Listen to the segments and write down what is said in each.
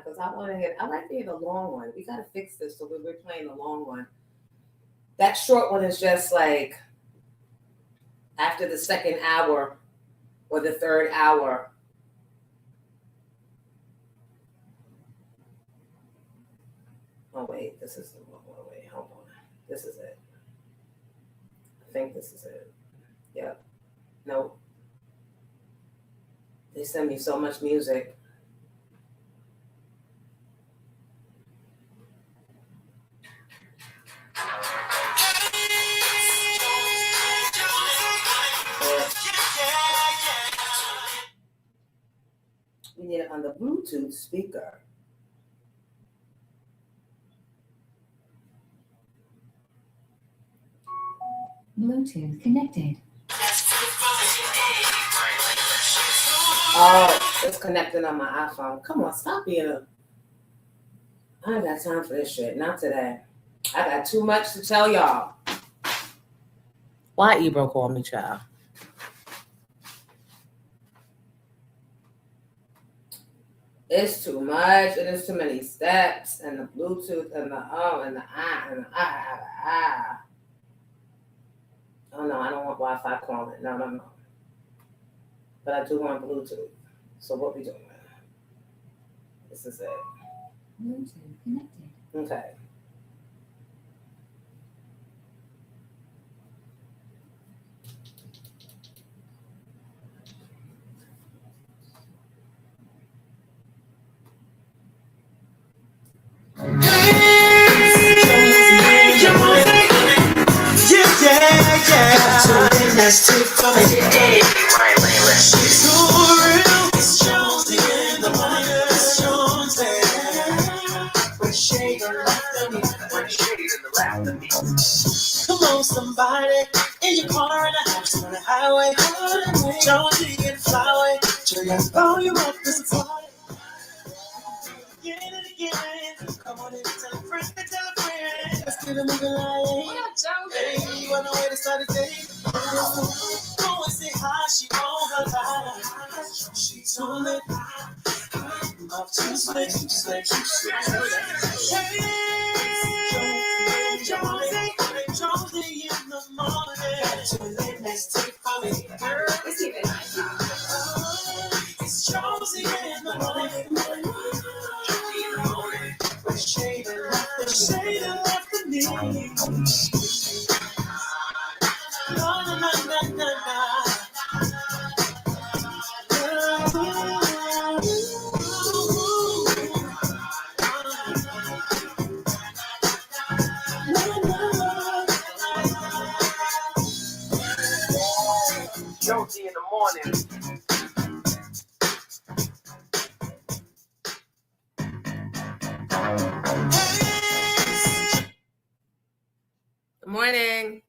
because I like to hear the long one. We got to fix this so we're playing the long one. That short one is just like after the second hour or the third hour. Oh, wait, this is the one. Wait, hold on. This is it. I think this is it. Yep. Nope. They send me so much music. We need it on the Bluetooth speaker. Bluetooth connected. Oh, it's connected on my iPhone. Come on, stop being a... I ain't got time for this shit. Not today. I got too much to tell y'all. Why Ebro called me, child? It's too much. It is too many steps. And the Bluetooth and the oh and the ah and the ah. Oh no, I don't want Wi-Fi calling. No. But I do want Bluetooth. So what we doing? This is it. Bluetooth connected. Okay. Let's take for the day. My playlist. It's so real. It's Jonesy in the morning. It's Jonesy. With shade and laughter. With shade and laughter. Come on, somebody. In your car in a house on the highway. Jonesy and Flyway. Just blow you up this party. Again and again. Come on and tell a friend. Let's get a nigga like. What up, Jonesy? Hey, you wanna way to start the day? Go and say hi, she on her line. She told me I'm too slick. Hey, Jonesy in the morning. Too late, let's take for me. It's even nice. It's Jonesy in the morning. With shade and laughter, me. Jonesy in the morning. Good morning.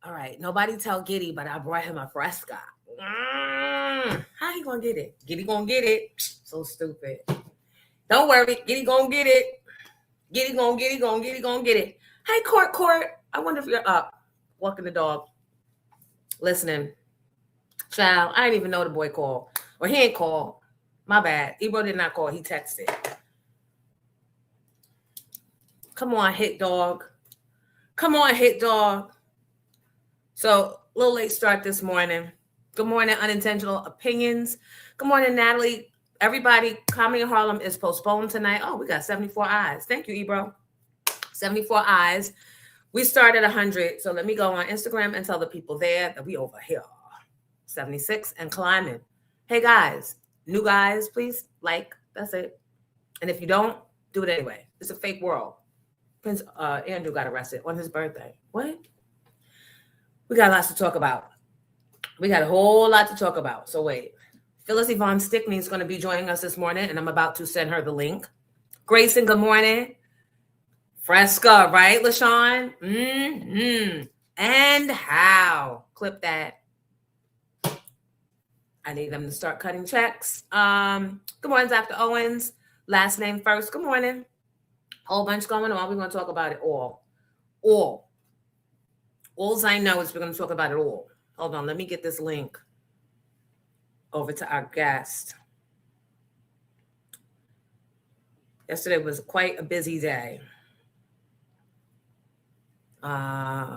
All right. Nobody tell Giddy, but I brought him a Fresca. How he gonna get it? Giddy gonna get it. So stupid. Don't worry. Giddy gonna get it. Giddy gonna get it. Hey, Court. I wonder if you're up. Walking the dog. Listening. Child, I didn't even know the boy called. Or he ain't called. My bad. Ebro did not call. He texted. Come on, hit dog. So, a little late start this morning. Good morning, Unintentional Opinions. Good morning, Natalie. Everybody, Comedy in Harlem is postponed tonight. Oh, we got 74 eyes. Thank you, Ebro. 74 eyes. We started 100. So let me go on Instagram and tell the people there that we over here. 76 and climbing. Hey, guys. New guys, please like. That's it. And if you don't, do it anyway. It's a fake world. Prince Andrew got arrested on his birthday. What? We got lots to talk about. We got a whole lot to talk about. So wait. Phyllis Yvonne Stickney is going to be joining us this morning, and I'm about to send her the link. Grayson, good morning. Fresca, right, LaShawn? Mm-hmm. And how? Clip that. I need them to start cutting checks. Good morning, Dr. Owens. Last name first. Good morning. Whole bunch going on. We're going to talk about it all. All I know is we're going to talk about it all. Hold on. Let me get this link over to our guest. Yesterday was quite a busy day. How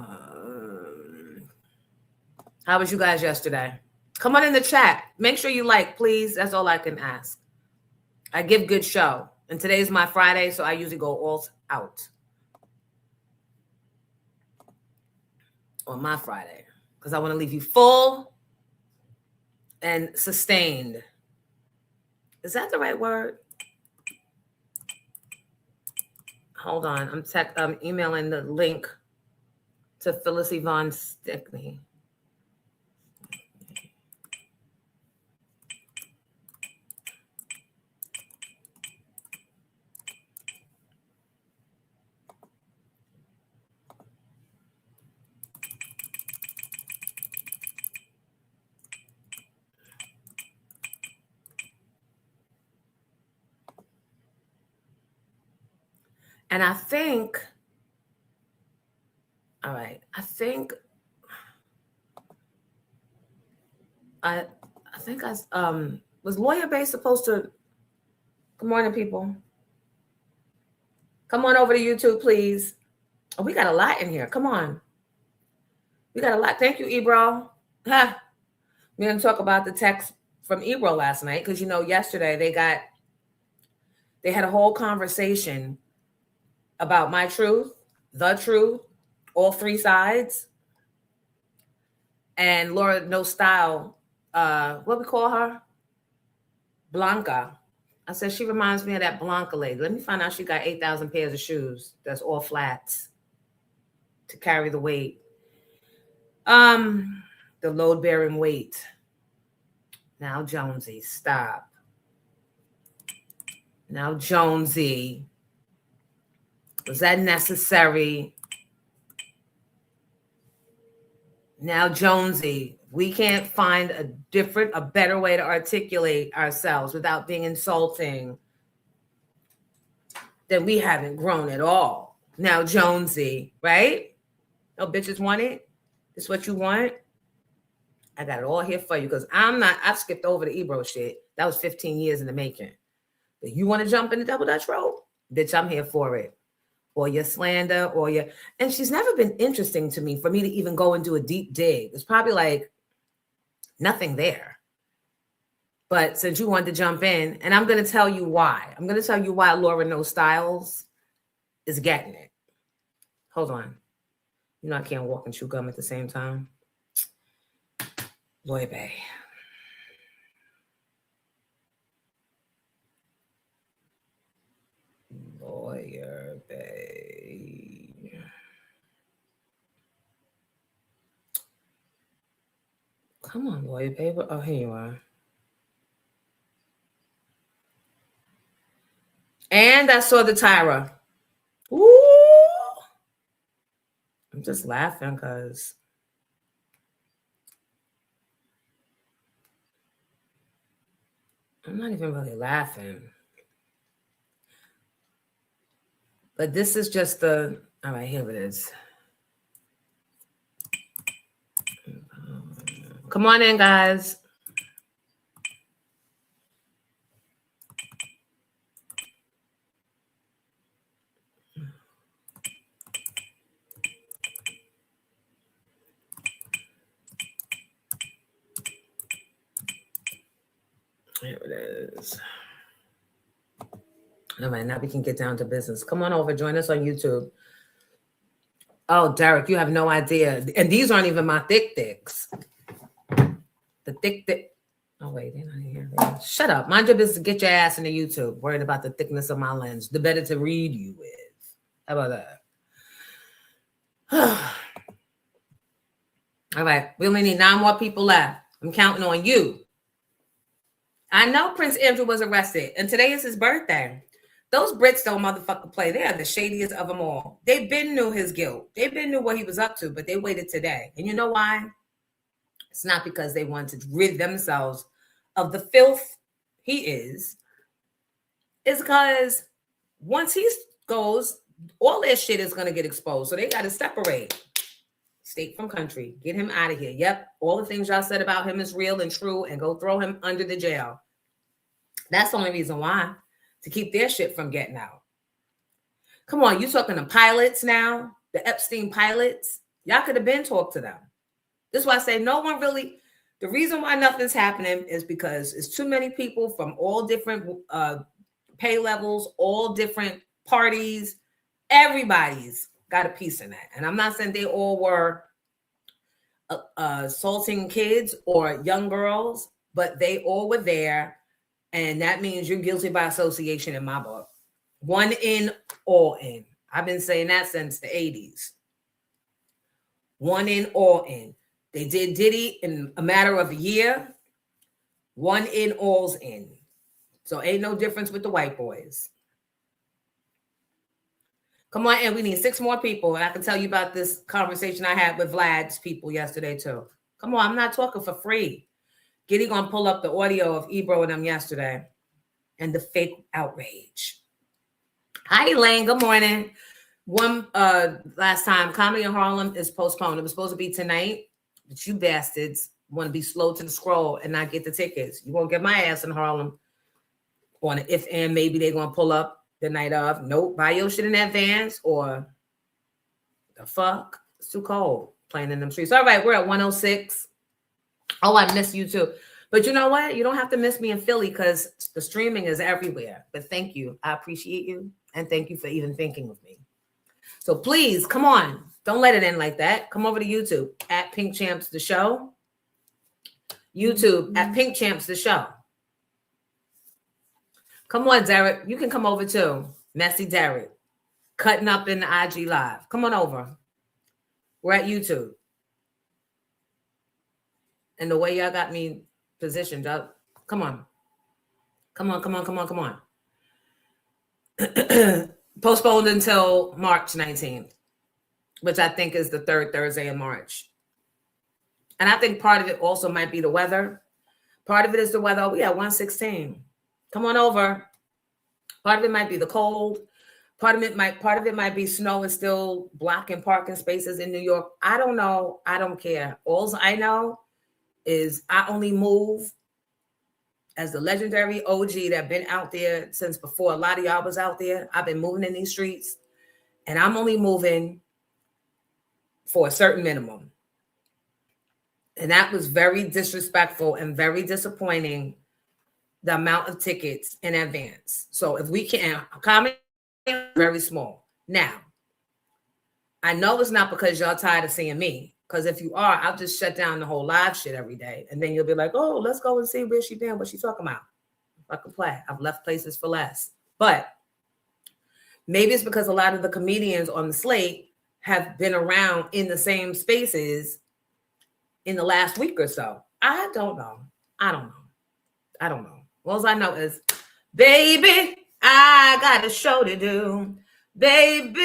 was you guys yesterday? Come on in the chat. Make sure you like, please. That's all I can ask. I give good show. And today's my Friday, so I usually go all out on my Friday because I want to leave you full and sustained. Is that the right word? Hold on. I'm emailing the link to Phyllis Yvonne Stickney. And I think, all right, I think was Lawyer Bay supposed to, good morning, people. Come on over to YouTube, please. Oh, we got a lot in here. Come on. We got a lot. Thank you, Ebro. We're going to talk about the text from Ebro last night because, you know, yesterday they had a whole conversation about my truth, the truth, all three sides. And Laura No Style, what we call her? Blanca. I said, she reminds me of that Blanca lady. Let me find out she got 8,000 pairs of shoes. That's all flats to carry the weight. The load-bearing weight. Now, Jonesy, stop. Now, Jonesy. Was that necessary? Now, Jonesy, we can't find a better way to articulate ourselves without being insulting, then we haven't grown at all. Now, Jonesy, right? No bitches want it. This what you want? I got it all here for you because I've skipped over the Ebro shit. That was 15 years in the making. But you want to jump in the double Dutch road? Bitch, I'm here for it. Or your slander, and she's never been interesting to me for me to even go and do a deep dig. It's probably like nothing there. But since you wanted to jump in, and I'm going to tell you why. I'm going to tell you why Laura No Styles is getting it. Hold on. You know I can't walk and chew gum at the same time. Lawyer Bay. Lawyer Bay. Come on, Lawyer Bay. Oh, here you are. And I saw the Tyra. Ooh. I'm just laughing because I'm not even really laughing. But this is just all right, here it is. Come on in, guys. Here it is. All right, now we can get down to business. Come on over, join us on YouTube. Oh, Derek, you have no idea. And these aren't even my thicks. The thick. Oh, wait, they're not here. Shut up. Mind your business. Get your ass into YouTube. Worried about the thickness of my lens. The better to read you with. How about that? All right, we only need 9 more people left. I'm counting on you. I know Prince Andrew was arrested, and today is his birthday. Those Brits don't motherfucker play. They are the shadiest of them all. They been knew his guilt. They been knew what he was up to, but they waited today. And you know why? It's not because they wanted to rid themselves of the filth he is. It's because once he goes, all their shit is going to get exposed. So they got to separate state from country. Get him out of here. Yep. All the things y'all said about him is real and true, and go throw him under the jail. That's the only reason why. to keep their shit from getting out. Come on, you talking to pilots now, the Epstein pilots. Y'all could have been talked to them. This is why I say no one really, the reason why nothing's happening is because it's too many people from all different pay levels, all different parties. Everybody's got a piece in that. And I'm not saying they all were assaulting kids or young girls, but they all were there. And that means you're guilty by association in my book. One in, all in. I've been saying that since the 80s. One in, all in. They did Diddy in a matter of a year. One in, all's in. So ain't no difference with the white boys. Come on, and we need 6 more people. And I can tell you about this conversation I had with Vlad's people yesterday too. Come on, I'm not talking for free. Giddy gonna pull up the audio of Ebro and them yesterday and the fake outrage. Hi, Elaine. Good morning. One last time, Comedy in Harlem is postponed. It was supposed to be tonight, but you bastards want to be slow to the scroll and not get the tickets. You won't get my ass in Harlem on it if and maybe they're gonna pull up the night of. Nope, buy your shit in advance or the fuck. It's too cold playing in them streets. All right, we're at 106. Oh, I miss you too. But you know what? You don't have to miss me in Philly because the streaming is everywhere. But thank you. I appreciate you. And thank you for even thinking of me. So please, come on. Don't let it end like that. Come over to YouTube at Pink Champs The Show. YouTube at Pink Champs The Show. Come on, Derek. You can come over too. Messy Derek. Cutting up in the IG Live. Come on over. We're at YouTube. And the way y'all got me positioned up. Come on. Come on, come on, come on, come on. Postponed until March 19th, which I think is the 3rd Thursday in March. And I think part of it also might be the weather. Part of it is the weather. We at 116. Come on over. Part of it might be the cold. Part of it might be snow and still blocking parking spaces in New York. I don't know. I don't care. All I know is I only move as the legendary OG that been out there since before a lot of y'all was out there. I've been moving in these streets, and I'm only moving for a certain minimum. And that was very disrespectful and very disappointing, the amount of tickets in advance. So if we can, comment very small. Now, I know it's not because y'all tired of seeing me. Because if you are, I'll just shut down the whole live shit every day. And then you'll be like, oh, let's go and see where she been, what she talking about. I can play. I've left places for less. But maybe it's because a lot of the comedians on the slate have been around in the same spaces in the last week or so. I don't know. All I know is, baby, I got a show to do. Baby,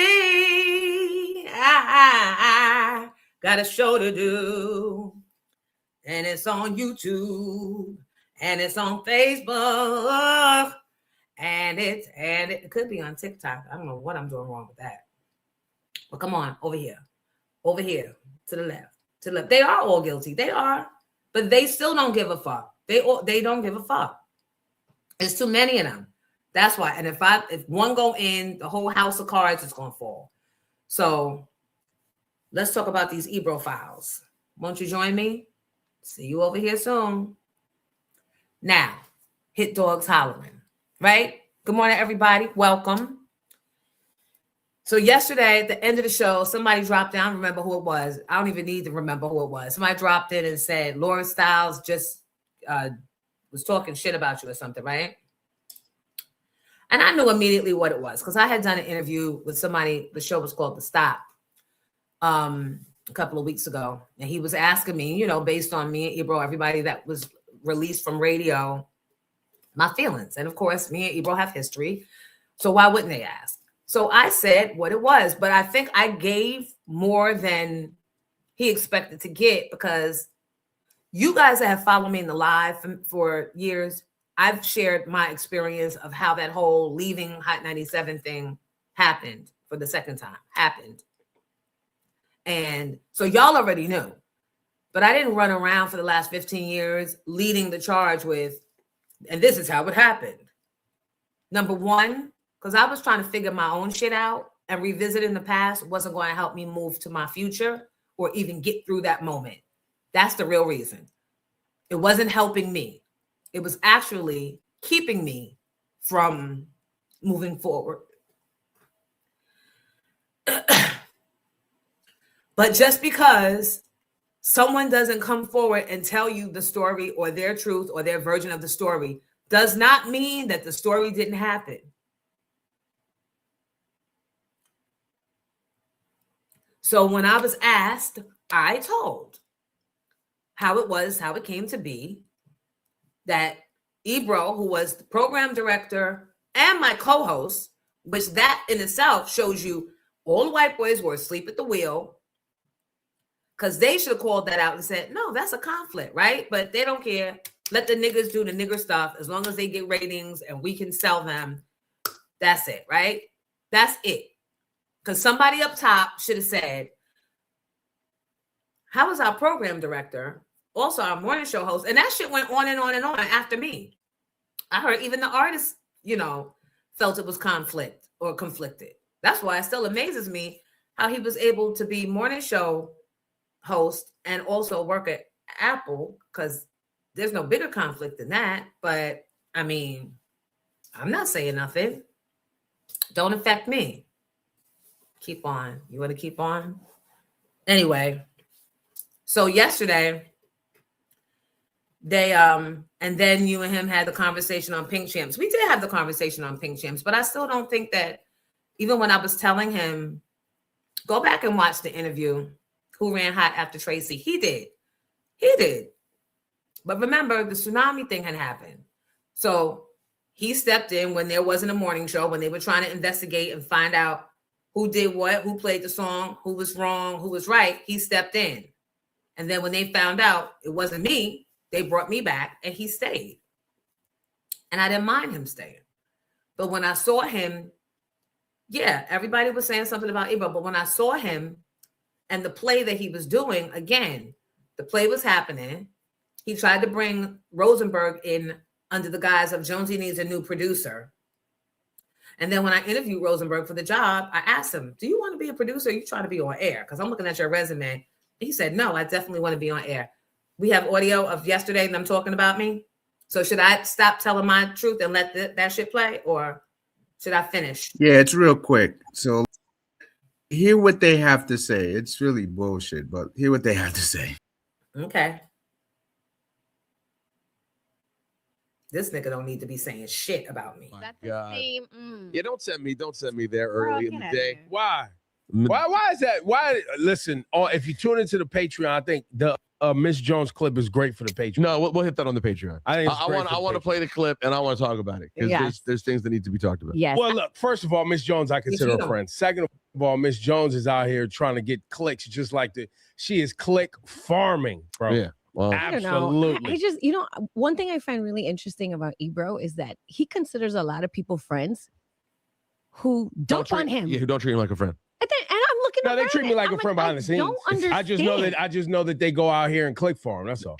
I got a show to do, and it's on YouTube, and it's on Facebook, and it could be on TikTok. I don't know what I'm doing wrong with that. But come on, over here, to the left. They are all guilty. They are, but they still don't give a fuck. They don't give a fuck. There's too many of them. That's why. And if one go in, the whole house of cards is gonna fall. So let's talk about these Ebro files. Won't you join me? See you over here soon. Now, Hit Dogs Hollering, right? Good morning, everybody. Welcome. So yesterday, at the end of the show, somebody dropped in. I don't remember who it was. I don't even need to remember who it was. Somebody dropped in and said, Lauren Stiles just was talking shit about you or something, right? And I knew immediately what it was because I had done an interview with somebody. The show was called The Stop. A couple of weeks ago, and he was asking me, based on me and Ebro, everybody that was released from radio, my feelings. And of course, me and Ebro have history. So why wouldn't they ask? So I said what it was, but I think I gave more than he expected to get because you guys that have followed me in the live for years, I've shared my experience of how that whole leaving Hot 97 thing happened for the second time. And so y'all already knew, but I didn't run around for the last 15 years leading the charge with, and this is how it happened. Number one, because I was trying to figure my own shit out, and revisiting the past wasn't going to help me move to my future or even get through that moment. That's the real reason. It wasn't helping me. It was actually keeping me from moving forward. But just because someone doesn't come forward and tell you the story or their truth or their version of the story does not mean that the story didn't happen. So when I was asked, I told how it was, how it came to be, that Ebro, who was the program director and my co-host, which that in itself shows you all the white boys were asleep at the wheel, because they should have called that out and said, no, that's a conflict, right? But they don't care. Let the niggas do the nigger stuff. As long as they get ratings and we can sell them, that's it, right? That's it. Because somebody up top should have said, how was our program director, also our morning show host? And that shit went on and on and on after me. I heard even the artists, felt it was conflict or conflicted. That's why it still amazes me how he was able to be morning show host and also work at Apple, because there's no bigger conflict than that. But I mean, I'm not saying nothing. Don't affect me. Keep on. You want to keep on? Anyway, so yesterday, they and then you and him had the conversation on Pink Champs. We did have the conversation on Pink Champs, but I still don't think that, even when I was telling him, go back and watch the interview, Who Ran Hot After Tracy, he did. But remember, the tsunami thing had happened. So he stepped in when there wasn't a morning show, when they were trying to investigate and find out who did what, who played the song, who was wrong, who was right. He stepped in. And then when they found out it wasn't me, they brought me back and he stayed. And I didn't mind him staying. But when I saw him, yeah, everybody was saying something about Ebro. But when I saw him and the play that he was doing, again, the play was happening. He tried to bring Rosenberg in under the guise of Jonesy needs a new producer. And then when I interviewed Rosenberg for the job, I asked him, do you want to be a producer? Or you trying to be on air? Because I'm looking at your resume. He said, no, I definitely want to be on air. We have audio of yesterday and them talking about me. So should I stop telling my truth and let that shit play? Or should I finish? Yeah, it's real quick. So hear what they have to say. It's really bullshit, but hear what they have to say. Okay. This nigga don't need to be saying shit about me. That's the same. Yeah, don't send me there early in the day. Why? Why is that? Why? Listen, if you tune into the Patreon, I think the Miss Jones clip is great for the Patreon. No, we'll hit that on the Patreon. I want to play the clip and I want to talk about it because there's things that need to be talked about. Yes. Well, look, first of all, Miss Jones, I consider her friend. Second of all, Miss Jones is out here trying to get clicks, just like she is click farming, bro. Yeah. Well, absolutely. I just, one thing I find really interesting about Ebro is that he considers a lot of people friends who dump on him. Yeah, who don't treat him like a friend. And I'm looking. No, they treat me like a friend behind the scenes. Don't understand. I just know that they go out here and click for him. That's all.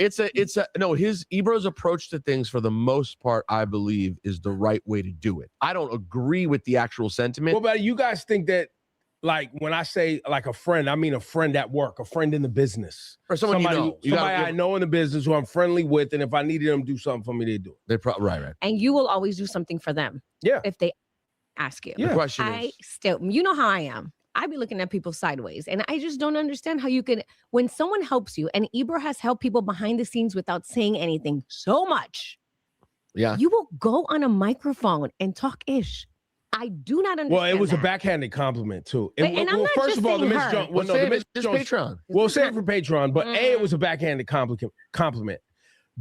His Ebro's approach to things for the most part, I believe, is the right way to do it. I don't agree with the actual sentiment. Well, but you guys think that, like, when I say like a friend, I mean a friend at work, a friend in the business, or somebody I know in the business who I'm friendly with, and if I needed them to do something for me, they do it. They probably right. And you will always do something for them. Yeah. If they ask you. The question is, you know how I am. I be looking at people sideways, and I just don't understand how you can, when someone helps you, and Ebro has helped people behind the scenes without saying anything so much. Yeah. You will go on a microphone and talk ish. I do not understand. Well, it was that. a backhanded compliment too. And I'm not first just of all, the saying Miss her. Jones. Well, the Miss just Jones. Patreon. We'll say it for Patreon, but A, it was a backhanded compliment.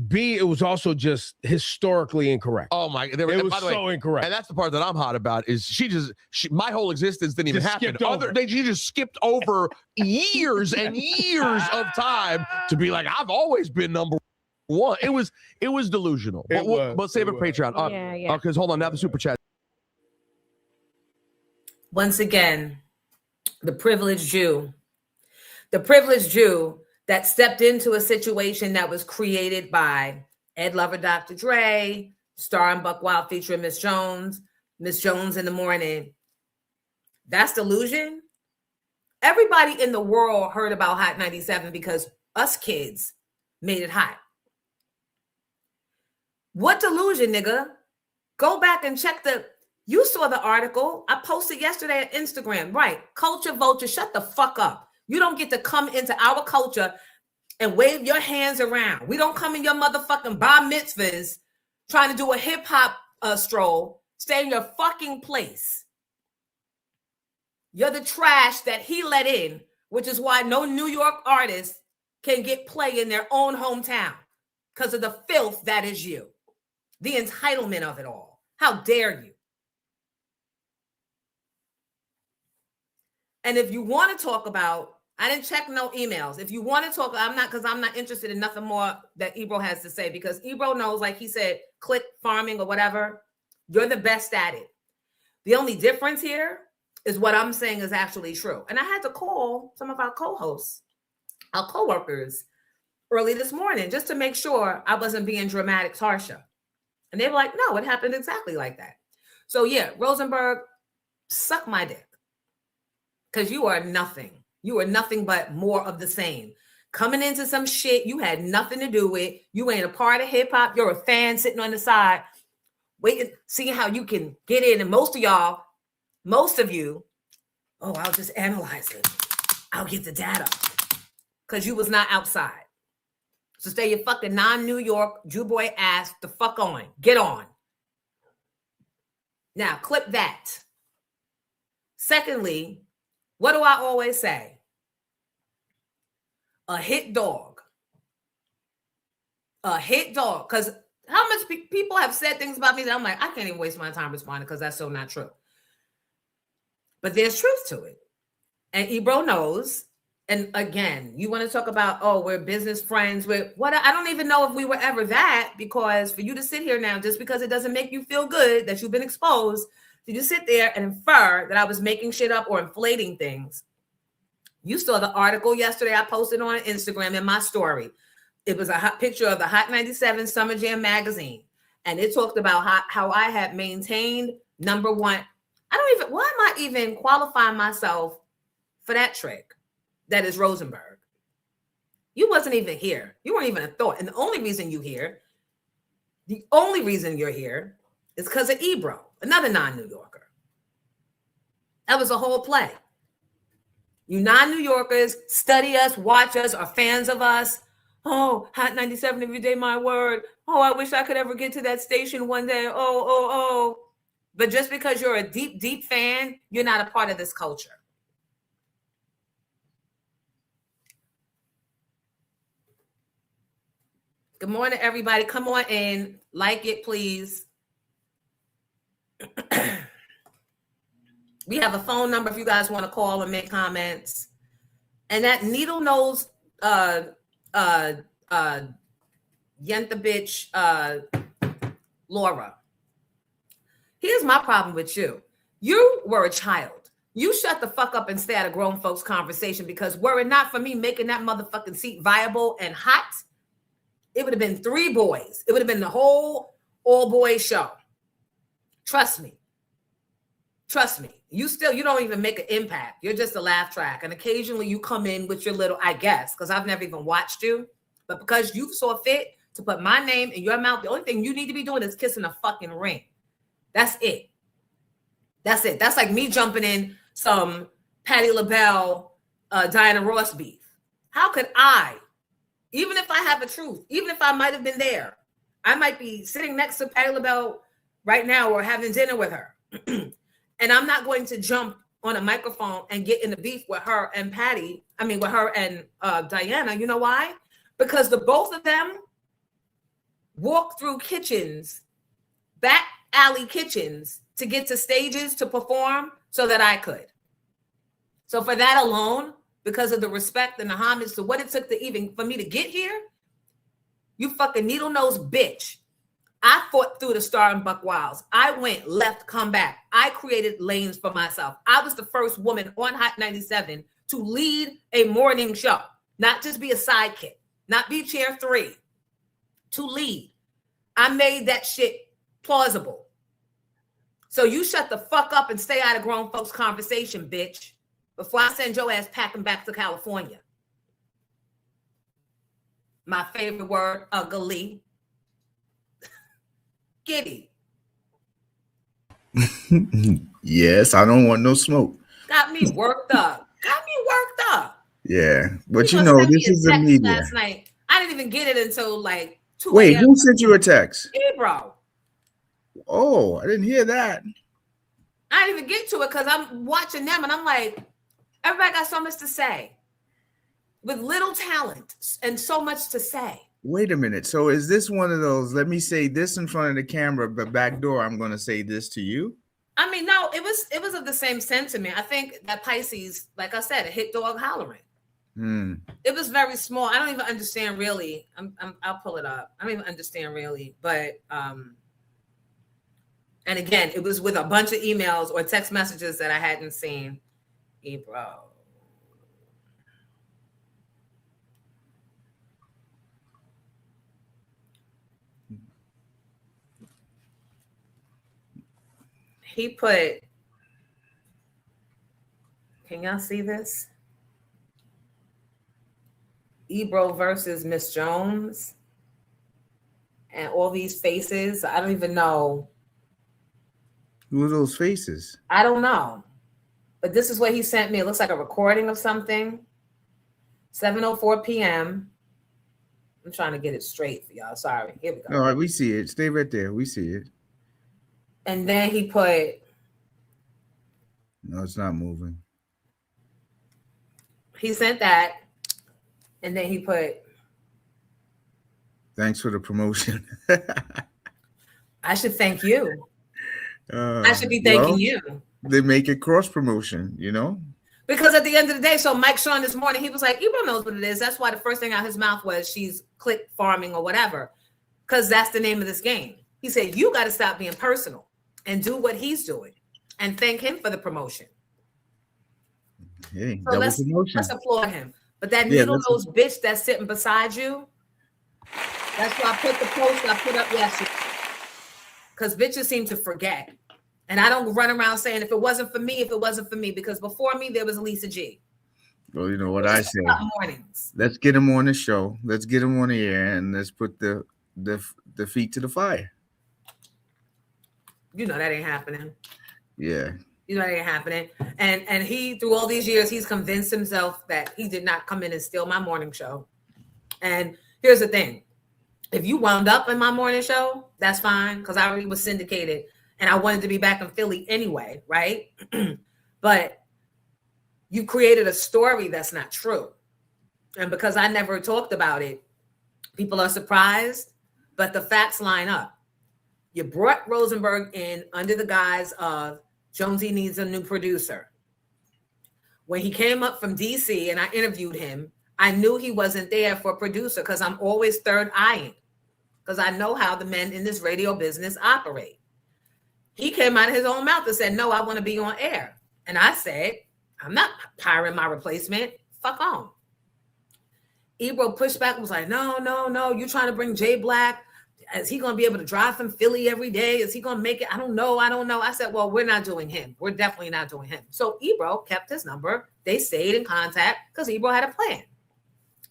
B, it was also just historically incorrect. Oh my! It was so incorrect. And that's the part that I'm hot about. Is my whole existence didn't even happen. She just skipped over years and years of time to be like, I've always been number one. It was delusional. But save it for Patreon. Yeah. Because hold on, now the super chat. Once again, the privileged Jew that stepped into a situation that was created by Ed Lover, Dr. Dre, Star and Buck Wild featuring Miss Jones, Miss Jones in the morning. That's delusion. Everybody in the world heard about Hot 97 because us kids made it hot. What delusion, nigga? Go back and check you saw the article. I posted yesterday on Instagram. Right. Culture vulture, shut the fuck up. You don't get to come into our culture and wave your hands around. We don't come in your motherfucking bar mitzvahs trying to do a hip hop stroll. Stay in your fucking place. You're the trash that he let in, which is why no New York artist can get play in their own hometown because of the filth that is you. The entitlement of it all. How dare you? And if you want to talk about, I didn't check no emails. If you want to talk, I'm not interested in nothing more that Ebro has to say, because Ebro knows, like he said, click farming or whatever. You're the best at it. The only difference here is what I'm saying is actually true. And I had to call some of our co-hosts, our co-workers, early this morning just to make sure I wasn't being dramatic Tarsha. And they were like, no, it happened exactly like that. So yeah, Rosenberg, suck my dick. Because you are nothing. You are nothing but more of the same. Coming into some shit you had nothing to do with. You ain't a part of hip hop. You're a fan sitting on the side, waiting, seeing how you can get in. And most of you, oh, I'll just analyze it. I'll get the data. Because you was not outside. So stay your fucking non-New York Jew boy ass the fuck on. Get on. Now, clip that. Secondly, what do I always say? A hit dog. A hit dog. Because how much people have said things about me that I'm like, I can't even waste my time responding because that's so not true. But there's truth to it. And Ebro knows. And again, you want to talk about, oh, we're business friends with what? I don't even know if we were ever that, because for you to sit here now, just because it doesn't make you feel good that you've been exposed, to just sit there and infer that I was making shit up or inflating things. You saw the article yesterday I posted on Instagram in my story. It was a hot picture of the Hot 97 Summer Jam magazine. And it talked about how I had maintained number one. Why am I even qualifying myself for that trick? That is Rosenberg. You wasn't even here. You weren't even a thought. And the only reason you're here is because of Ebro, another non-New Yorker. That was a whole play. You non-New Yorkers study us, watch us, are fans of us. Oh, Hot 97 every day, my word. Oh, I wish I could ever get to that station one day. Oh. But just because you're a deep, deep fan, you're not a part of this culture. Good morning, everybody. Come on in. Like it, please. We have a phone number if you guys want to call and make comments. And that needle nose Yenta bitch Laura. Here's my problem with you. You were a child. You shut the fuck up and stay at a grown folks conversation, because were it not for me making that motherfucking seat viable and hot, it would have been 3 boys. It would have been the whole all-boys show. Trust me. You don't even make an impact. You're just a laugh track. And occasionally you come in with your little, I guess, because I've never even watched you. But because you saw fit to put my name in your mouth, the only thing you need to be doing is kissing a fucking ring. That's it. That's like me jumping in some Patti LaBelle, Diana Ross beef. How could I? Even if I have a truth, even if I might have been there, I might be sitting next to Patti LaBelle right now or having dinner with her. And I'm not going to jump on a microphone and get in the beef with her and Diana. You know why? Because the both of them walk through kitchens, back alley kitchens, to get to stages to perform so that I could. So for that alone, because of the respect and the homage to what it took to even for me to get here, you fucking needle-nosed bitch. I fought through the Star and Buck Wilds. I went left, come back. I created lanes for myself. I was the first woman on Hot 97 to lead a morning show, not just be a sidekick, not be chair 3, to lead. I made that shit plausible. So you shut the fuck up and stay out of grown folks' conversation, bitch, before I send your ass packing back to California. My favorite word, ugly. Giddy. Yes, I don't want no smoke. Got me worked up. Yeah, but He you gonna know, send me this a is the text media. last night. I didn't even get it until like 2 Wait, a.m. who sent you a text? Ebro. Oh, I didn't hear that. I didn't even get to it because I'm watching them and I'm like, everybody got so much to say with little talent and so much to say. Wait a minute. So is this one of those, let me say this in front of the camera, but back door, I'm going to say this to you? I mean, no, it was of the same sentiment. I think that Pisces, like I said, a hit dog hollering. It was very small. I don't even understand really. I'll pull it up. I don't even understand really, but and again, it was with a bunch of emails or text messages that I hadn't seen. Ebro. He put, can y'all see this? Ebro versus Miss Jones. And all these faces. I don't even know. Who are those faces? I don't know. But this is what he sent me. It looks like a recording of something. 7:04 p.m. I'm trying to get it straight for y'all. Sorry. Here we go. All right, we see it. Stay right there. We see it. And then he put. No, it's not moving. He sent that. And then he put. Thanks for the promotion. I should thank you. I should be thanking you. They make it cross promotion, you know? Because at the end of the day, so Mike Sean this morning, he was like, Ebro knows what it is. That's why the first thing out his mouth was she's click farming or whatever. Because that's the name of this game. He said, you got to stop being personal and do what he's doing and thank him for the promotion. Hey, so let's applaud him. But that needle-nosed bitch that's sitting beside you, that's why I put the post I put up yesterday. Because bitches seem to forget. And I don't run around saying, if it wasn't for me, because before me, there was Lisa G. Well, you know what I say. Mornings. Let's get him on the show. Let's get him on the air and let's put the feet to the fire. You know that ain't happening. Yeah. You know that ain't happening. And he, through all these years, he's convinced himself that he did not come in and steal my morning show. And here's the thing. If you wound up in my morning show, that's fine, because I already was syndicated and I wanted to be back in Philly anyway, right? But you created a story that's not true. And because I never talked about it, people are surprised, but the facts line up. You brought Rosenberg in under the guise of Jonesy needs a new producer. When he came up from DC and I interviewed him, I knew he wasn't there for a producer because I'm always third eyeing, because I know how the men in this radio business operate. He came out of his own mouth and said, no, I want to be on air. And I said, I'm not hiring my replacement. Fuck on. Ebro pushed back and was like, no. You trying to bring Jay Black? Is he going to be able to drive from Philly every day? Is he going to make it? I don't know. I said, well, we're not doing him. We're definitely not doing him. So Ebro kept his number. They stayed in contact because Ebro had a plan.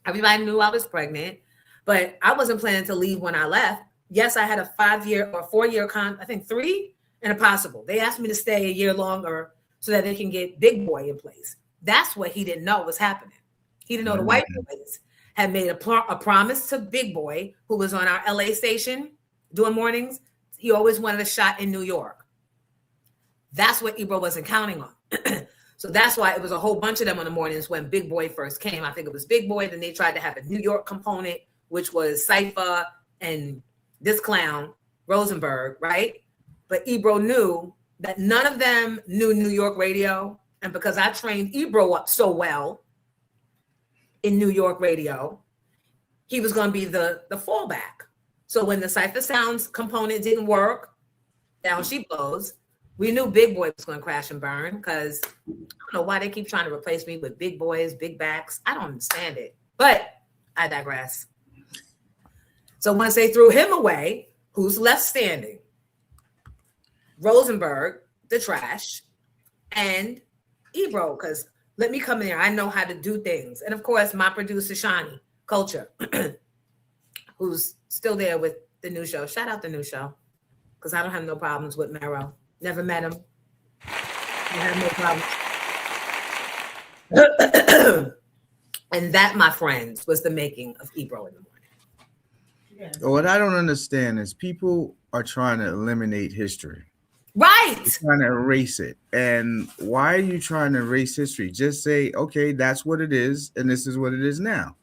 Everybody knew I was pregnant, but I wasn't planning to leave when I left. Yes, I had a 5-year or 4-year I think 3 and a possible. They asked me to stay a year longer so that they can get Big Boy in place. That's what he didn't know was happening. He didn't know the white boys had made a promise to Big Boy, who was on our LA station doing mornings. He always wanted a shot in New York. That's what Ebro wasn't counting on. So that's why it was a whole bunch of them on the mornings when Big Boy first came. I think it was Big Boy. Then they tried to have a New York component, which was Cypher and this clown, Rosenberg, right? But Ebro knew that none of them knew New York radio. And because I trained Ebro up so well in New York radio, he was going to be the fallback. So when the Cypher Sounds component didn't work, down she blows, we knew Big Boy was going to crash and burn, because I don't know why they keep trying to replace me with big boys, big backs. I don't understand it, but I digress. So once they threw him away, who's left standing? Rosenberg, the trash, and Ebro, because let me come in there. I know how to do things. And of course, my producer, Shani Culture, who's still there with the new show. Shout out the new show, because I don't have no problems with Mero. Never met him. I have no problems. And that, my friends, was the making of Ebro in the morning. What I don't understand is people are trying to eliminate history. Right. They're trying to erase it. And why are you trying to erase history? Just say, okay, that's what it is, and this is what it is now.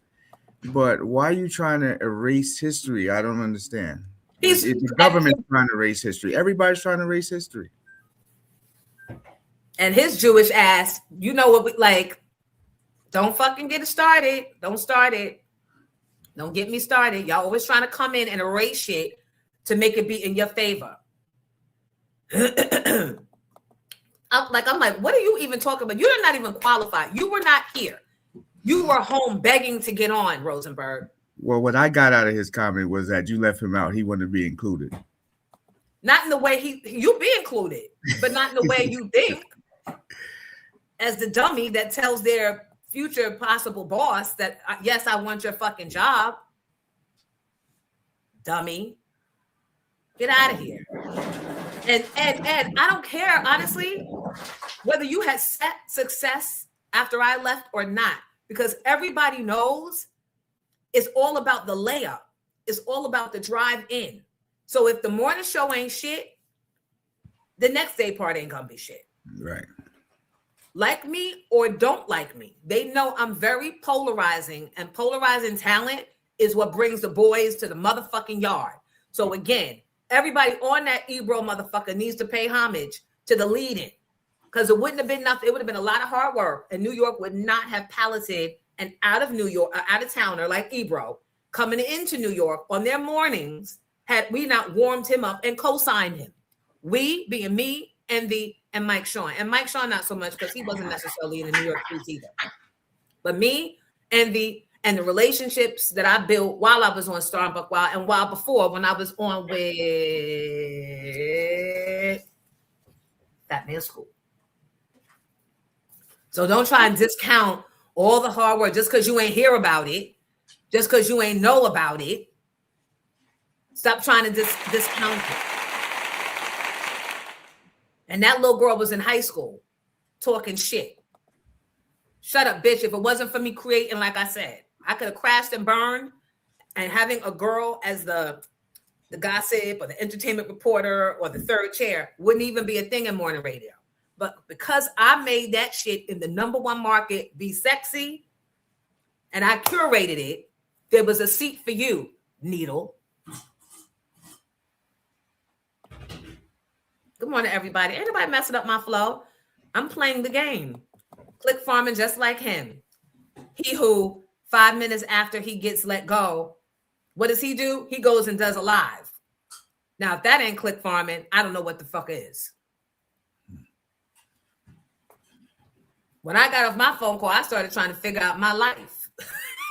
But why are you trying to erase history? I don't understand. The government's trying to erase history. Everybody's trying to erase history. And his Jewish ass, you know what we like. Don't fucking get it started. Don't start it. Don't get me started. Y'all always trying to come in and erase shit to make it be in your favor. I'm like, what are you even talking about? You're not even qualified. You were not here. You were home begging to get on, Rosenberg. Well, what I got out of his comment was that you left him out. He wanted to be included. Not in the way you be included, but not in the way you think. As the dummy that tells their future possible boss that, yes, I want your fucking job. Dummy. Get out of here. And I don't care, honestly, whether you had set success after I left or not, because everybody knows it's all about the layup. It's all about the drive in. So if the morning show ain't shit, the next day part ain't gonna be shit. Right. Like me or don't like me. They know I'm very polarizing, and polarizing talent is what brings the boys to the motherfucking yard. So again, everybody on that Ebro motherfucker needs to pay homage to the lead-in, because it wouldn't have been nothing. It would have been a lot of hard work, and New York would not have palleted an out of New York, out of towner like Ebro coming into New York on their mornings had we not warmed him up and co-signed him. We being me, Envy, and Mike Sean. And Mike Sean not so much, because he wasn't necessarily in the New York streets either. But me, Envy, and the relationships that I built while I was on Starbuck, while before when I was on with Fat Man School. So don't try and discount all the hard work just because you ain't hear about it, just because you ain't know about it. Stop trying to discount it. And that little girl was in high school talking shit. Shut up, bitch. If it wasn't for me creating, like I said, I could have crashed and burned, and having a girl as the gossip or the entertainment reporter or the third chair wouldn't even be a thing in morning radio. But because I made that shit in the #1 market be sexy, and I curated it, there was a seat for you, Needle. Good morning, everybody. Ain't nobody messing up my flow. I'm playing the game. Click farming just like him. He who 5 minutes after he gets let go, what does he do? He goes and does a live. Now, if that ain't click farming, I don't know what the fuck is. When I got off my phone call, I started trying to figure out my life.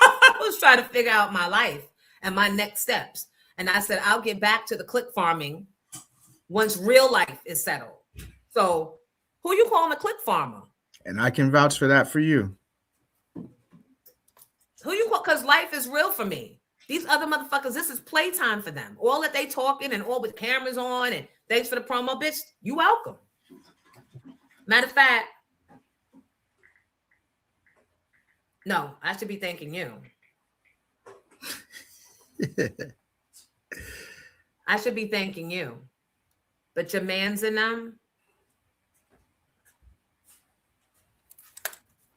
I was trying to figure out my life and my next steps. And I said, I'll get back to the click farming once real life is settled. So who you calling a click farmer? And I can vouch for that for you. Who you call? Because life is real for me. These other motherfuckers, this is playtime for them. All that they talking and all with cameras on and thanks for the promo, bitch. You welcome. Matter of fact, no, I should be thanking you. I should be thanking you. But your mans in them,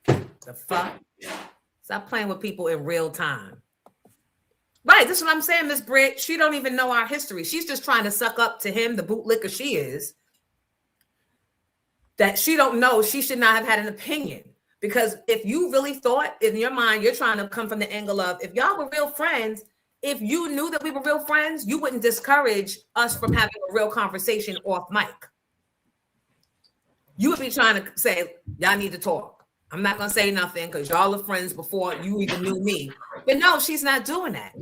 the fuck? Stop playing with people in real time. Right, this is what I'm saying, Miss Britt. She don't even know our history. She's just trying to suck up to him, the bootlicker she is. That she don't know she should not have had an opinion. Because if you really thought in your mind, you're trying to come from the angle of, if y'all were real friends, if you knew that we were real friends, you wouldn't discourage us from having a real conversation off mic. You would be trying to say, y'all need to talk. I'm not going to say nothing because y'all are friends before you even knew me. But no, she's not doing that.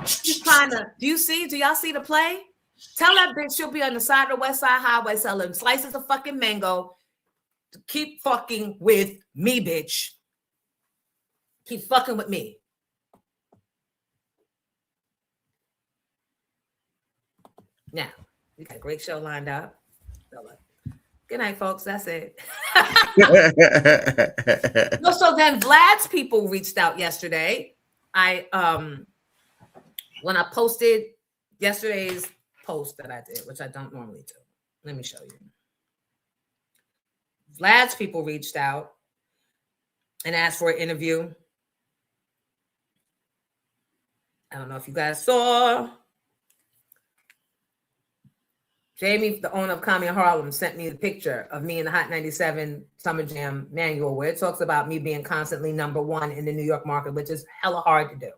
She's trying to, do y'all see the play? Tell that bitch she'll be on the side of the West Side Highway selling slices of fucking mango. Keep fucking with me, bitch. Keep fucking with me. Now, we got a great show lined up. Good night, folks. That's it. So then Vlad's people reached out yesterday. When I posted yesterday's post that I did, which I don't normally do. Let me show you. Vlad's people reached out and asked for an interview. I don't know if you guys saw. Jamie, the owner of Comedy in Harlem, sent me the picture of me in the Hot 97 Summer Jam manual where it talks about me being constantly #1 in the New York market, which is hella hard to do.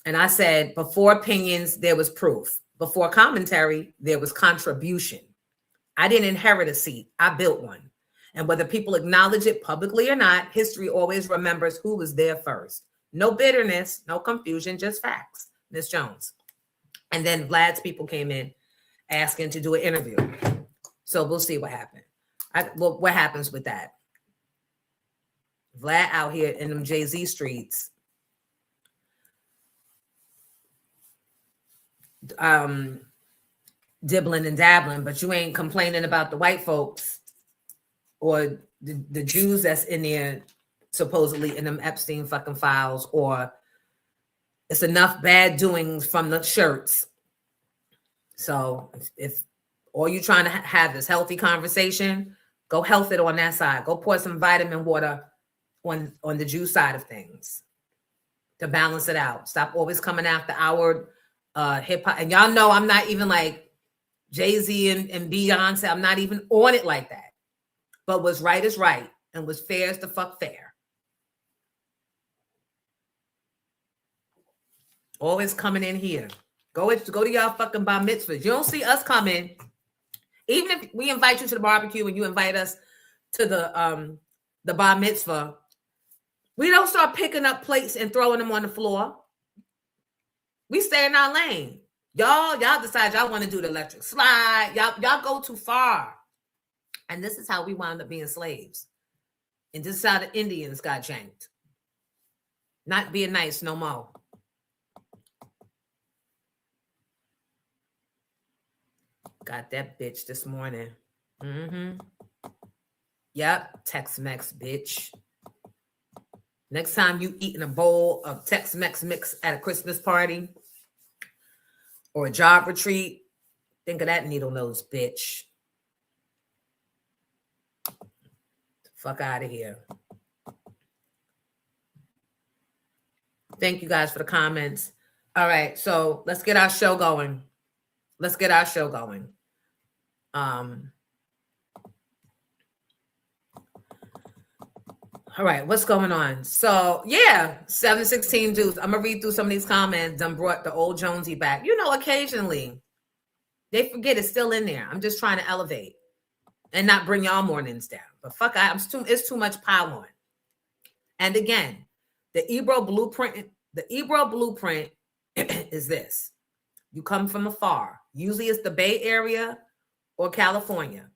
And I said, before opinions, there was proof. Before commentary, there was contribution. I didn't inherit a seat. I built one. And whether people acknowledge it publicly or not, history always remembers who was there first. No bitterness, no confusion, just facts. Miss Jones. And then Vlad's people came in asking to do an interview. So we'll see what happens. What happens with that? Vlad out here in them Jay-Z streets. Dibbling and dabbling, but you ain't complaining about the white folks or the Jews that's in there supposedly in them Epstein fucking files, or it's enough bad doings from the shirts. So if all you trying to have is healthy conversation, go health it on that side. Go pour some vitamin water on the Jew side of things to balance it out. Stop always coming after our hip hop. And y'all know I'm not even like Jay-Z and Beyonce. I'm not even on it like that. But what's right is right, and what's fair is the fuck fair. Always coming in here. Go to y'all fucking bar mitzvahs. You don't see us coming. Even if we invite you to the barbecue and you invite us to the bar mitzvah, we don't start picking up plates and throwing them on the floor. We stay in our lane. Y'all decide y'all want to do the electric slide. Y'all go too far. And this is how we wound up being slaves. And this is how the Indians got janked. Not being nice no more. Got that bitch this morning. Yep, Tex-Mex bitch. Next time you eating a bowl of Tex-Mex mix at a Christmas party or a job retreat, think of that needle nose bitch. Fuck out of here. Thank you guys for the comments. All right, so let's get our show going. All right, what's going on? So, yeah, 716 dudes. I'm going to read through some of these comments. Done brought the old Jonesy back. You know, occasionally, they forget it's still in there. I'm just trying to elevate and not bring y'all mornings down. But fuck, it's too much pile on. And again, the Ebro blueprint is this. You come from afar. Usually it's the Bay Area or California.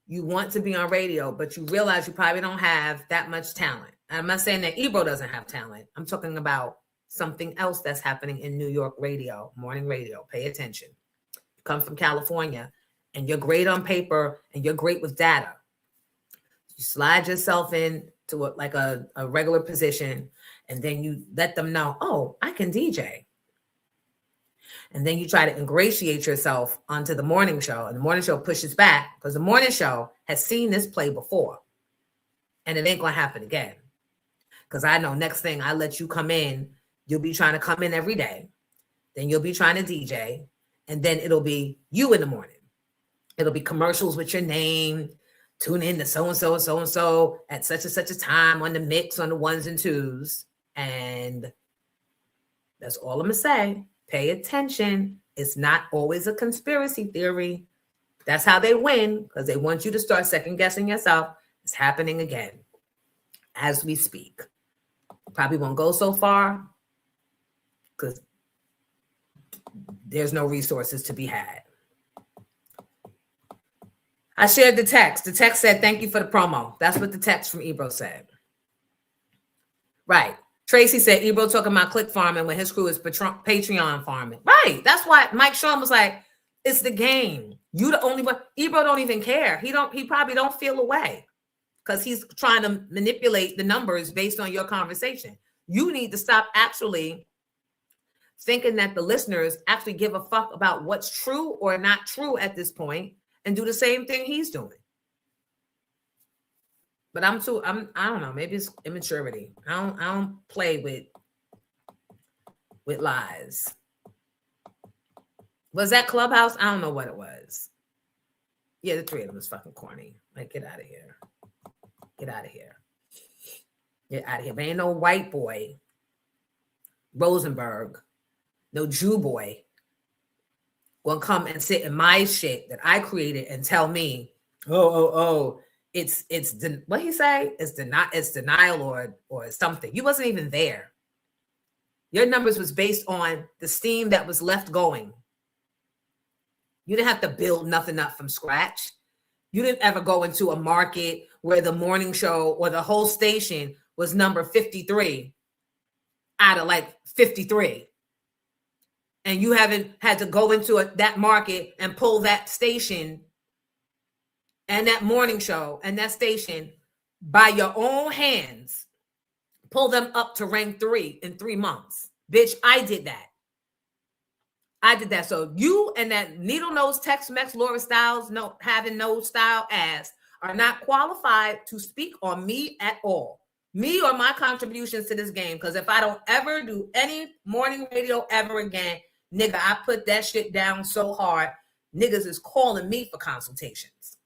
You want to be on radio, but you realize you probably don't have that much talent. And I'm not saying that Ebro doesn't have talent. I'm talking about something else that's happening in New York radio, morning radio. Pay attention. You come from California and you're great on paper and you're great with data. You slide yourself in to a regular position and then you let them know, oh, I can DJ. And then you try to ingratiate yourself onto the morning show. And the morning show pushes back because the morning show has seen this play before. And it ain't going to happen again. Because I know next thing I let you come in, you'll be trying to come in every day. Then you'll be trying to DJ. And then it'll be you in the morning. It'll be commercials with your name. Tune in to so-and-so and so-and-so at such and such a time on the mix on the ones and twos. And that's all I'm going to say. Pay attention. It's not always a conspiracy theory. That's how they win, because they want you to start second guessing yourself. It's happening again as we speak. Probably won't go so far because there's no resources to be had. I shared the text. The text said, thank you for the promo. That's what the text from Ebro said. Right. Tracy said, Ebro talking about click farming when his crew is Patreon farming. Right. That's why Mike Sean was like, it's the game. You the only one. Ebro don't even care. He probably don't feel away because he's trying to manipulate the numbers based on your conversation. You need to stop actually thinking that the listeners actually give a fuck about what's true or not true at this point and do the same thing he's doing. But I don't know, maybe it's immaturity. I don't play with lies. Was that Clubhouse? I don't know what it was. Yeah, the three of them is fucking corny. Like, get out of here. Get out of here. Get out of here. But ain't no white boy, Rosenberg, no Jew boy, gonna come and sit in my shit that I created and tell me, it's what he say? It's denial or something. You wasn't even there. Your numbers was based on the steam that was left going. You didn't have to build nothing up from scratch. You didn't ever go into a market where the morning show or the whole station was number 53 out of like 53. And you haven't had to go into that market and pull that station and that morning show and that station by your own hands, pull them up to rank 3 in 3 months. Bitch, I did that. So you and that needle nose Tex-Mex Laura Styles, having no style ass, are not qualified to speak on me at all. Me or my contributions to this game. Because if I don't ever do any morning radio ever again, nigga, I put that shit down so hard, niggas is calling me for consultations.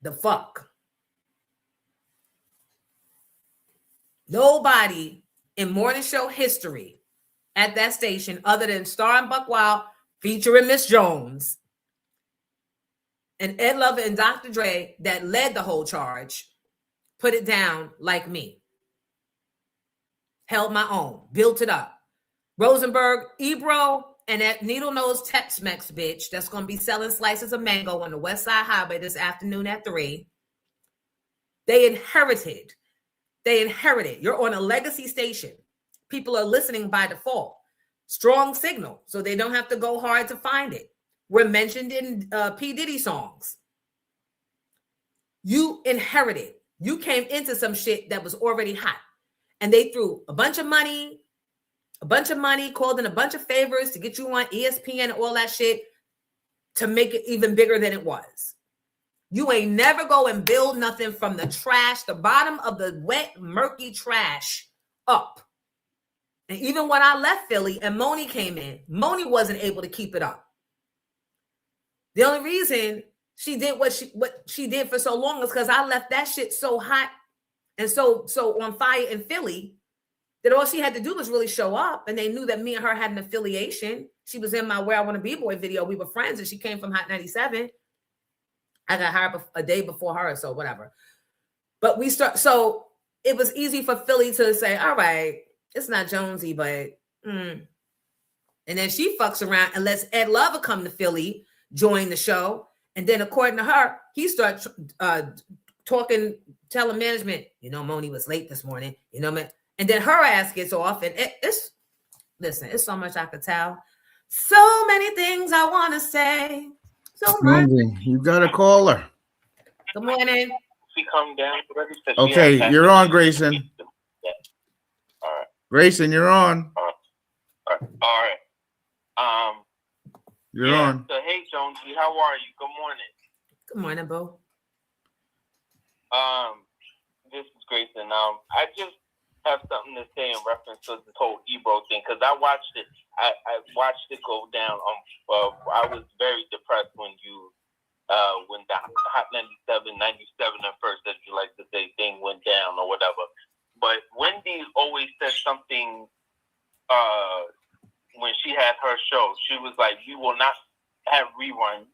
The fuck? Nobody in morning show history at that station other than Star and Buck Wild featuring Miss Jones and Ed Lover and Dr. Dre that led the whole charge put it down like me. Held my own, built it up. Rosenberg, Ebro, and that needle nose Tex-Mex bitch that's going to be selling slices of mango on the West Side Highway this afternoon at 3. They inherited. You're on a legacy station. People are listening by default. Strong signal, so they don't have to go hard to find it. We're mentioned in P. Diddy songs. You inherited. You came into some shit that was already hot. And they threw a bunch of money, called in a bunch of favors to get you on ESPN and all that shit to make it even bigger than it was. You ain't never go and build nothing from the trash, the bottom of the wet, murky trash up. And even when I left Philly and Moni came in, Moni wasn't able to keep it up. The only reason she did what she did for so long is because I left that shit so hot and so on fire in Philly that all she had to do was really show up. And they knew that me and her had an affiliation. She was in my Where I Want to Be Boy video. We were friends and she came from Hot 97. I got hired a day before her, so whatever. But so it was easy for Philly to say, all right, it's not Jonesy, but And then she fucks around and lets Ed Lover come to Philly, join the show. And then according to her, he starts telling management, Moni was late this morning, man. And then her ass gets off and it's so much I could tell. So many things I want to say. So much. You got a caller. Good morning. She come down. Okay, you're on, Grayson. All right. Grayson, you're on. All right. You're on. So hey, Jonesy, how are you? Good morning. Good morning, Bo. This is Grayson. I just have something to say in reference to this whole Ebro thing because I watched it. I watched it go down. I was very depressed when the Hot 97 at first, as you like to say, thing went down or whatever. But Wendy always said something when she had her show. She was like, "We will not have reruns."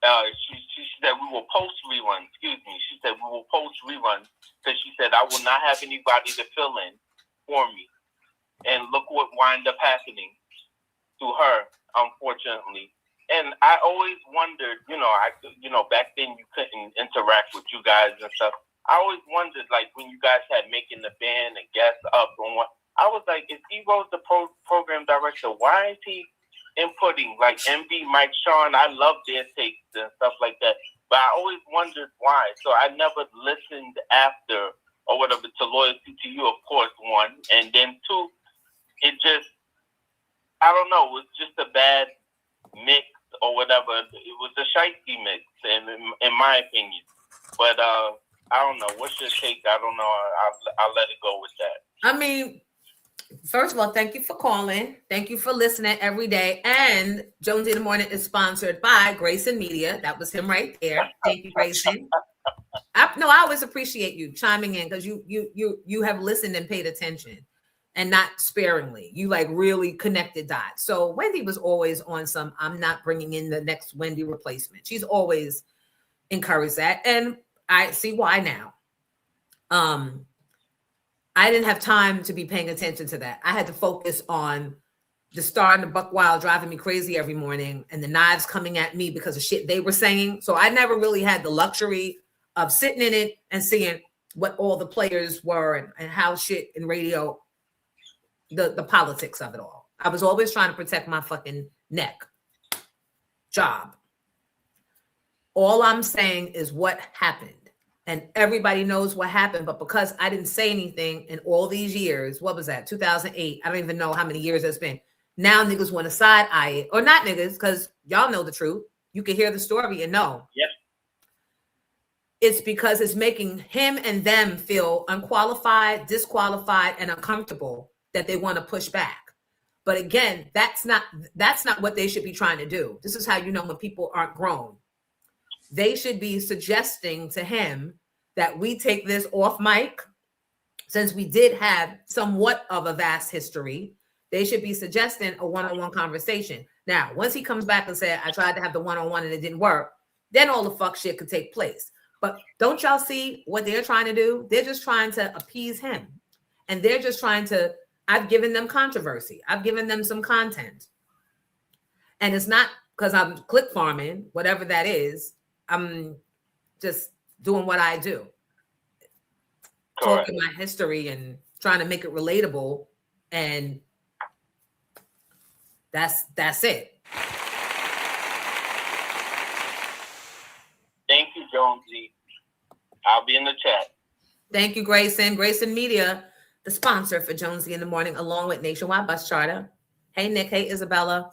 She said we will post reruns. Excuse me. She said we will post reruns because she said I will not have anybody to fill in for me. and look what wound up happening to her, unfortunately. And I always wondered, back then you couldn't interact with you guys and stuff. I always wondered, like, when you guys had Making the Band and Guest Up and what, I was like, if Ebro's the program director, why is he inputting, like, MD, Mike, Sean? I love their takes and stuff like that. But I always wondered why. So I never listened after or whatever to Loyalty to You, of course, one. And then two, it just, I don't know, it was just a bad mix or whatever. It was a shitey mix, in my opinion. But I don't know. What's your take? I don't know. I'll let it go with that. I mean, first of all, thank you for calling. Thank you for listening every day. And Jonesy in the Morning is sponsored by Grayson Media. That was him right there. Thank you, Grayson. I always appreciate you chiming in because you have listened and paid attention. And not sparingly. You like really connected dots. So Wendy was always on some, I'm not bringing in the next Wendy replacement. She's always encouraged that. And I see why now. I didn't have time to be paying attention to that. I had to focus on the star and the buck wild driving me crazy every morning and the knives coming at me because of shit they were saying. So I never really had the luxury of sitting in it and seeing what all the players were and how shit in radio, the politics of it all. I was always trying to protect my fucking neck. Job. All I'm saying is what happened. And everybody knows what happened. But because I didn't say anything in all these years, what was that? 2008. I don't even know how many years it's been. Now niggas want to side eye it. Or not niggas, because y'all know the truth. You can hear the story and know. Yep. It's because it's making him and them feel unqualified, disqualified, and uncomfortable that they want to push back. But again, that's not what they should be trying to do. This is how you know when people aren't grown. They should be suggesting to him that we take this off mic, since we did have somewhat of a vast history. They should be suggesting a one-on-one conversation. Now, once he comes back and said, I tried to have the one-on-one and it didn't work, then all the fuck shit could take place. But don't y'all see what they're trying to do? They're just trying to appease him. And they're just trying to, I've given them controversy. I've given them some content. And it's not because I'm click farming, whatever that is. I'm just doing what I do. Correct. Talking my history and trying to make it relatable. And that's it. Thank you, Jonesy. I'll be in the chat. Thank you, Grayson. Grayson Media, the sponsor for Jonesy in the Morning, along with Nationwide Bus Charter. Hey, Nick. Hey, Isabella.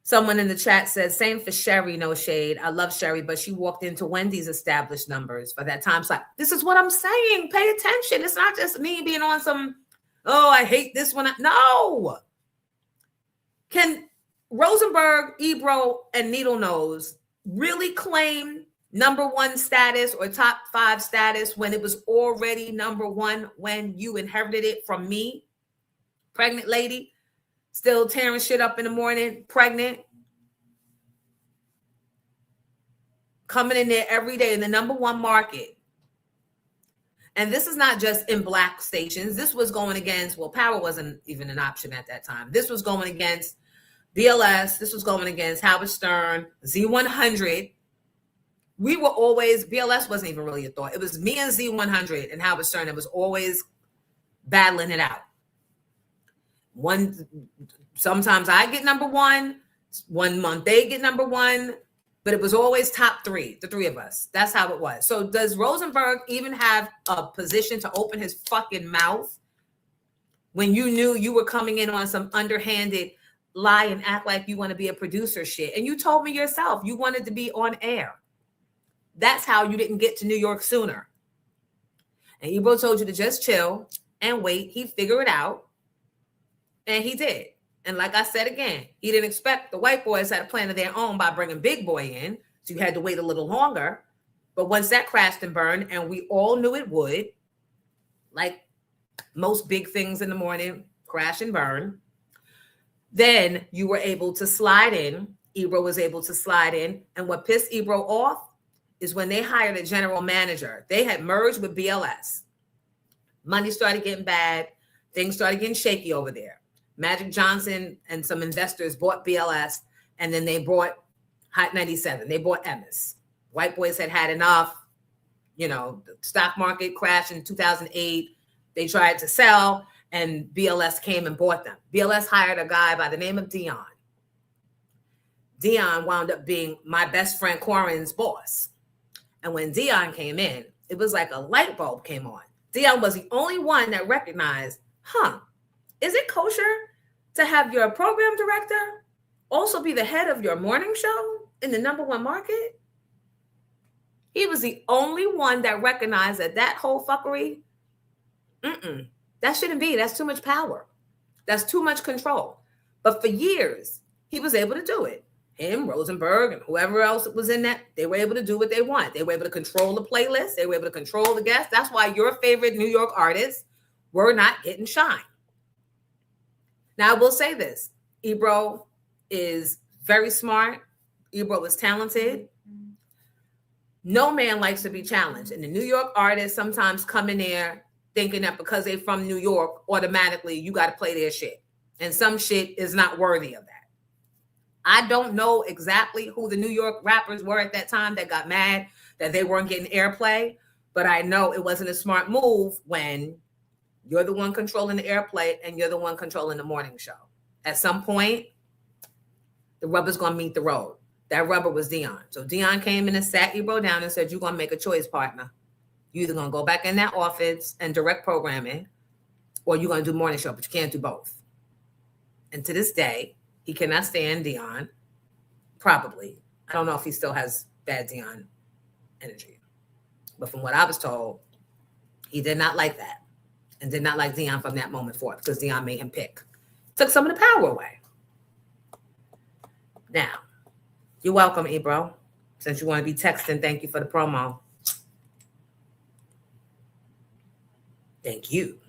Someone in the chat says, same for Sherry, no shade. I love Sherry, but she walked into Wendy's established numbers for that time slot. This is what I'm saying. Pay attention. It's not just me being on some, oh, I hate this one. No. Can Rosenberg, Ebro, and Needle Nose really claim number one status or top 5 status when it was already number one when you inherited it from me? Pregnant lady, still tearing shit up in the morning, pregnant, coming in there every day in the number one market. And this is not just in black stations. This was going against, well, Power wasn't even an option at that time. This was going against BLS. This was going against Howard Stern, Z100. We were always, BLS wasn't even really a thought. It was me and Z100 and Howard Stern that was always battling it out. Sometimes I get number one, 1 month they get number one, but it was always top 3, the 3 of us. That's how it was. So does Rosenberg even have a position to open his fucking mouth when you knew you were coming in on some underhanded lie and act like you want to be a producer shit? And you told me yourself you wanted to be on air. That's how you didn't get to New York sooner. And Ebro told you to just chill and wait. He'd figure it out. And he did. And like I said again, he didn't expect the white boys had a plan of their own by bringing Big Boy in. So you had to wait a little longer. But once that crashed and burned, and we all knew it would, like most big things in the morning, crash and burn, then you were able to slide in. Ebro was able to slide in. And what pissed Ebro off is when they hired a general manager. They had merged with BLS. Money started getting bad. things started getting shaky over there. Magic Johnson and some investors bought BLS, and then they bought Hot 97. They bought Emmis. White boys had enough. You know, the stock market crashed in 2008. They tried to sell, and BLS came and bought them. BLS hired a guy by the name of Dion. Dion wound up being my best friend Corin's boss. And when Dion came in, it was like a light bulb came on. Dion was the only one that recognized, is it kosher to have your program director also be the head of your morning show in the #1 market? He was the only one that recognized that whole fuckery, that shouldn't be. That's too much power. That's too much control. But for years, he was able to do it. Him, Rosenberg, and whoever else was in that, they were able to do what they want. They were able to control the playlist. They were able to control the guests. That's why your favorite New York artists were not getting shine. Now, I will say this. Ebro is very smart. Ebro is talented. No man likes to be challenged. And the New York artists sometimes come in there thinking that because they're from New York, automatically you got to play their shit. And some shit is not worthy of that. I don't know exactly who the New York rappers were at that time that got mad that they weren't getting airplay, but I know it wasn't a smart move when you're the one controlling the airplay and you're the one controlling the morning show. At some point, the rubber's going to meet the road. That rubber was Dion. So Dion came in and sat Ebro down and said, you're going to make a choice, partner. You're either going to go back in that office and direct programming, or you're going to do morning show, but you can't do both. And to this day, he cannot stand Dion. Probably. I don't know if he still has bad Dion energy. But from what I was told, he did not like that and did not like Dion from that moment forth because Dion made him pick. Took some of the power away. Now, you're welcome, Ebro. Since you want to be texting, thank you for the promo. Thank you.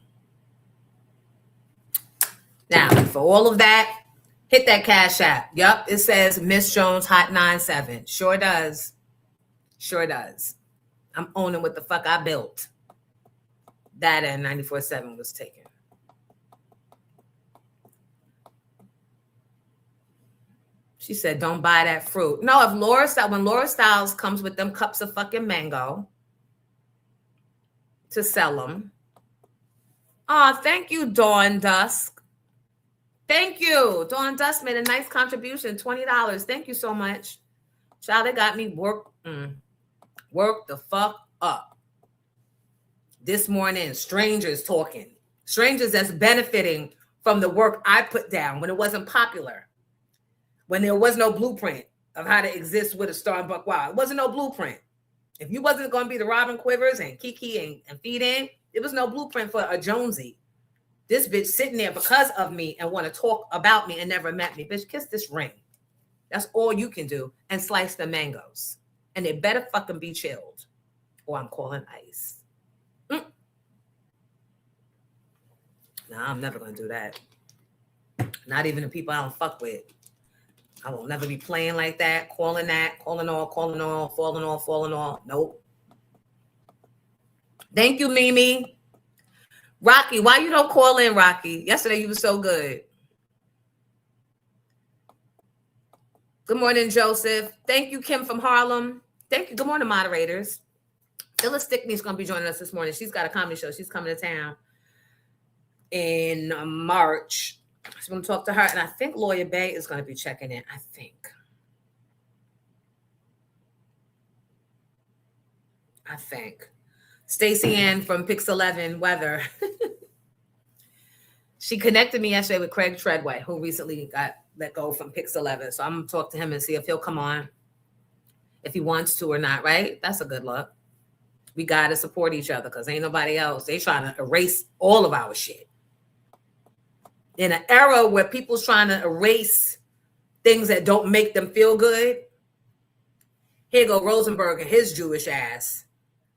Now, for all of that, hit that Cash App. Yup, it says Miss Jones Hot 97. Sure does. Sure does. I'm owning what the fuck I built. That and 94.7 was taken. She said, don't buy that fruit. No, when Laura Styles comes with them cups of fucking mango to sell them. Oh, thank you, Dawn Dusk. Thank you. Dawn Dusk made a nice contribution, $20. Thank you so much. Child, it got me work the fuck up. This morning, strangers talking. Strangers that's benefiting from the work I put down when it wasn't popular. When there was no blueprint of how to exist with a star and Buck Wild. It wasn't no blueprint. If you wasn't going to be the Robin Quivers and Kiki and Feed In, there was no blueprint for a Jonesy. This bitch sitting there because of me and want to talk about me and never met me. Bitch, kiss this ring. That's all you can do. And slice the mangoes. And they better fucking be chilled. Or I'm calling ice. No, I'm never going to do that. Not even the people I don't fuck with. I will never be playing like that, calling all, falling all. Nope. Thank you, Mimi. Rocky, why you don't call in, Rocky? Yesterday you were so good. Good morning, Joseph. Thank you, Kim from Harlem. Thank you. Good morning, moderators. Phyllis Stickney's going to be joining us this morning. She's got a comedy show. She's coming to town in March. So I'm going to talk to her, and I think Lawyer Bay is going to be checking in. I think. Stacey Ann from Pix 11 Weather. She connected me yesterday with Craig Treadway, who recently got let go from Pix 11. So I'm going to talk to him and see if he'll come on, if he wants to or not, right? That's a good look. We got to support each other because ain't nobody else. They trying to erase all of our shit. In an era where people's trying to erase things that don't make them feel good, here go Rosenberg and his Jewish ass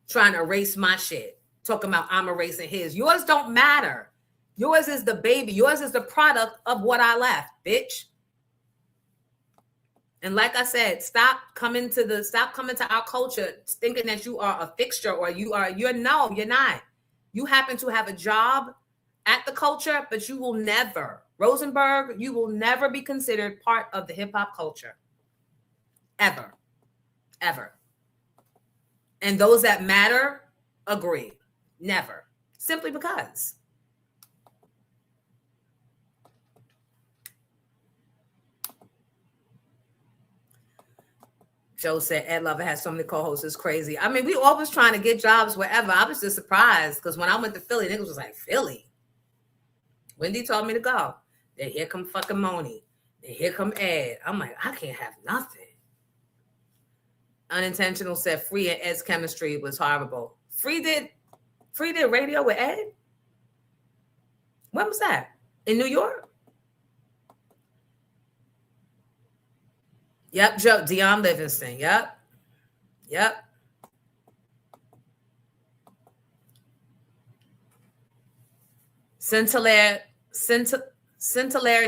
trying to erase my shit, talking about I'm erasing his. Yours don't matter. Yours is the baby. Yours is the product of what I left, bitch. And like I said, stop coming to our culture thinking that you are a fixture or you're not. You happen to have a job at the culture, but you will never, Rosenberg, you will never be considered part of the hip hop culture. Ever. Ever. And those that matter agree. Never. Simply because. Joe said Ed Lover has so many co-hosts. It's crazy. I mean, we always trying to get jobs wherever. I was just surprised because when I went to Philly, niggas was like, Philly? Wendy told me to go. Then here come fucking Moni. Then here come Ed. I'm like, I can't have nothing. Unintentional said Free and Ed's chemistry was horrible. Free did radio with Ed? When was that? In New York? Yep, Joe, Deion Livingston. Yep. Scintillary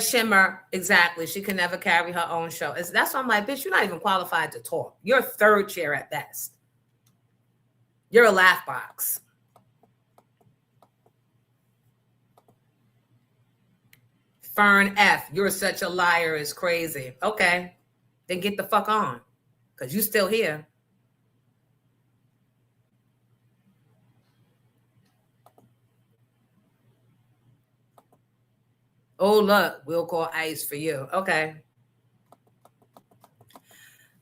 Shimmer. Exactly. She can never carry her own show. That's why I'm like, bitch, you're not even qualified to talk. You're a third chair at best. You're a laugh box. Fern F. You're such a liar. It's crazy. Okay. Then get the fuck on. Because you still here. Oh, look. We'll call ICE for you. Okay.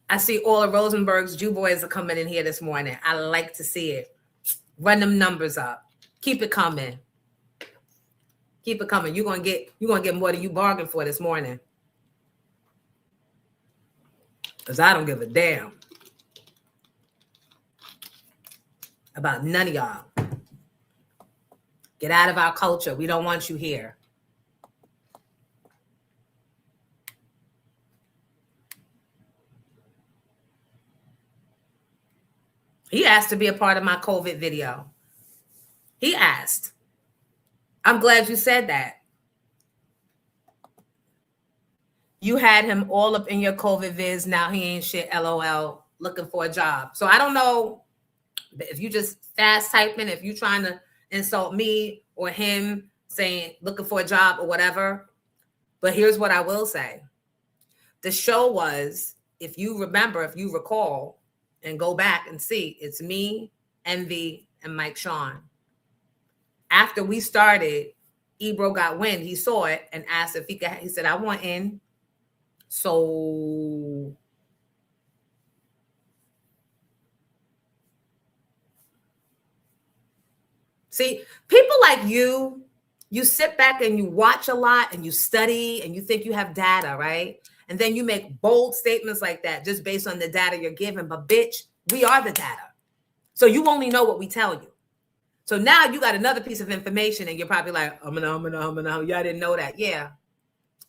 I see all of Rosenberg's Jew boys are coming in here this morning. I like to see it. Run them numbers up. Keep it coming. Keep it coming. You're gonna get more than you bargained for this morning. Because I don't give a damn about none of y'all. Get out of our culture. We don't want you here. He asked to be a part of my COVID video. He asked. I'm glad you said that. You had him all up in your COVID viz. Now he ain't shit, LOL, looking for a job. So I don't know if you just fast typing, if you trying to insult me or him saying looking for a job or whatever. But here's what I will say. The show was, if you recall, and go back and see, it's me, Envy, and Mike Sean. After we started, Ebro got wind. He saw it and asked if he could. He said, I want in. So see, people like you sit back and you watch a lot and you study and you think you have data, right? And then you make bold statements like that just based on the data you're given. But bitch, we are the data. So you only know what we tell you. So now you got another piece of information and you're probably like, y'all didn't know that. Yeah.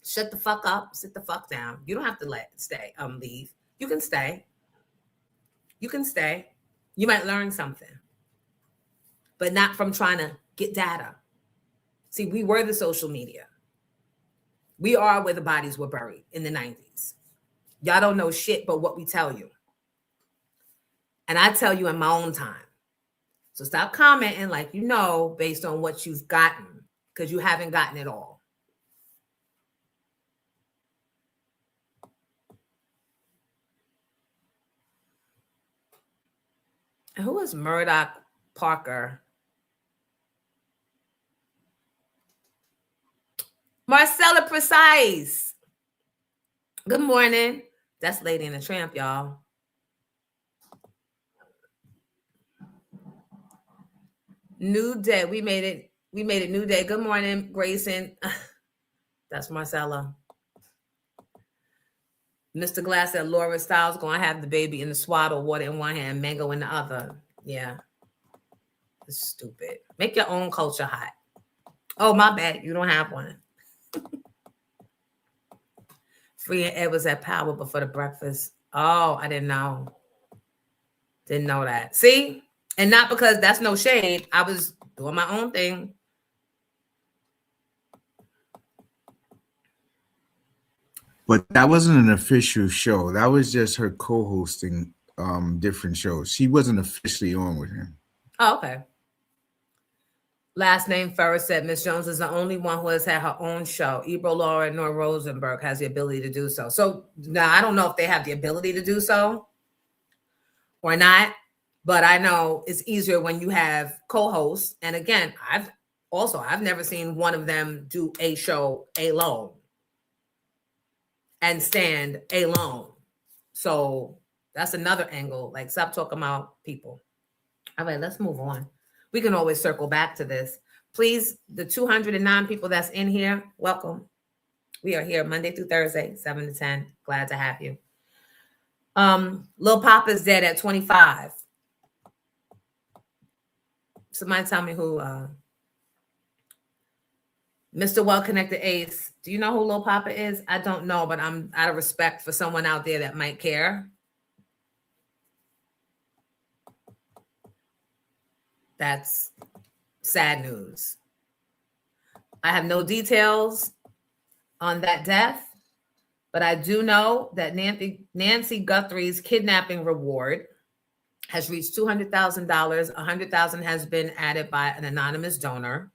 Shut the fuck up. Sit the fuck down. You don't have to leave. You can stay. You can stay. You might learn something. But not from trying to get data. See, we were the social media. We are where the bodies were buried in the 90s. Y'all don't know shit but what we tell you. And I tell you in my own time. So stop commenting like you know based on what you've gotten, because you haven't gotten it all. And who is Murdoch Parker? Marcella Precise. Good morning. That's Lady and the Tramp, y'all. New day. We made it. We made it. New day. Good morning, Grayson. That's Marcella. Mr. Glass said Laura Styles gonna have the baby in the swaddle, water in one hand, mango in the other. Yeah. It's stupid. Make your own culture hot. Oh, my bad. You don't have one. Free and Ed was at Power before the breakfast. Oh, I didn't know. Didn't know that. See? And not because that's no shade. I was doing my own thing. But that wasn't an official show. That was just her co-hosting different shows. She wasn't officially on with him. Oh, okay. Last name Ferris said Miss Jones is the only one who has had her own show. Ebro, Laura, nor Rosenberg has the ability to do so. So now I don't know if they have the ability to do so or not, but I know it's easier when you have co-hosts. And again, I've never seen one of them do a show alone and stand alone. So that's another angle. Like, stop talking about people. All right, let's move on. We can always circle back to this. Please, the 209 people that's in here, welcome. We are here Monday through Thursday, 7 to 10. Glad to have you. Lil Papa's dead at 25. Somebody tell me who, Mr. Well-Connected Ace. Do you know who Lil Papa is? I don't know, but I'm out of respect for someone out there that might care. That's sad news. I have no details on that death, but I do know that Nancy Guthrie's kidnapping reward has reached $200,000. $100,000 has been added by an anonymous donor.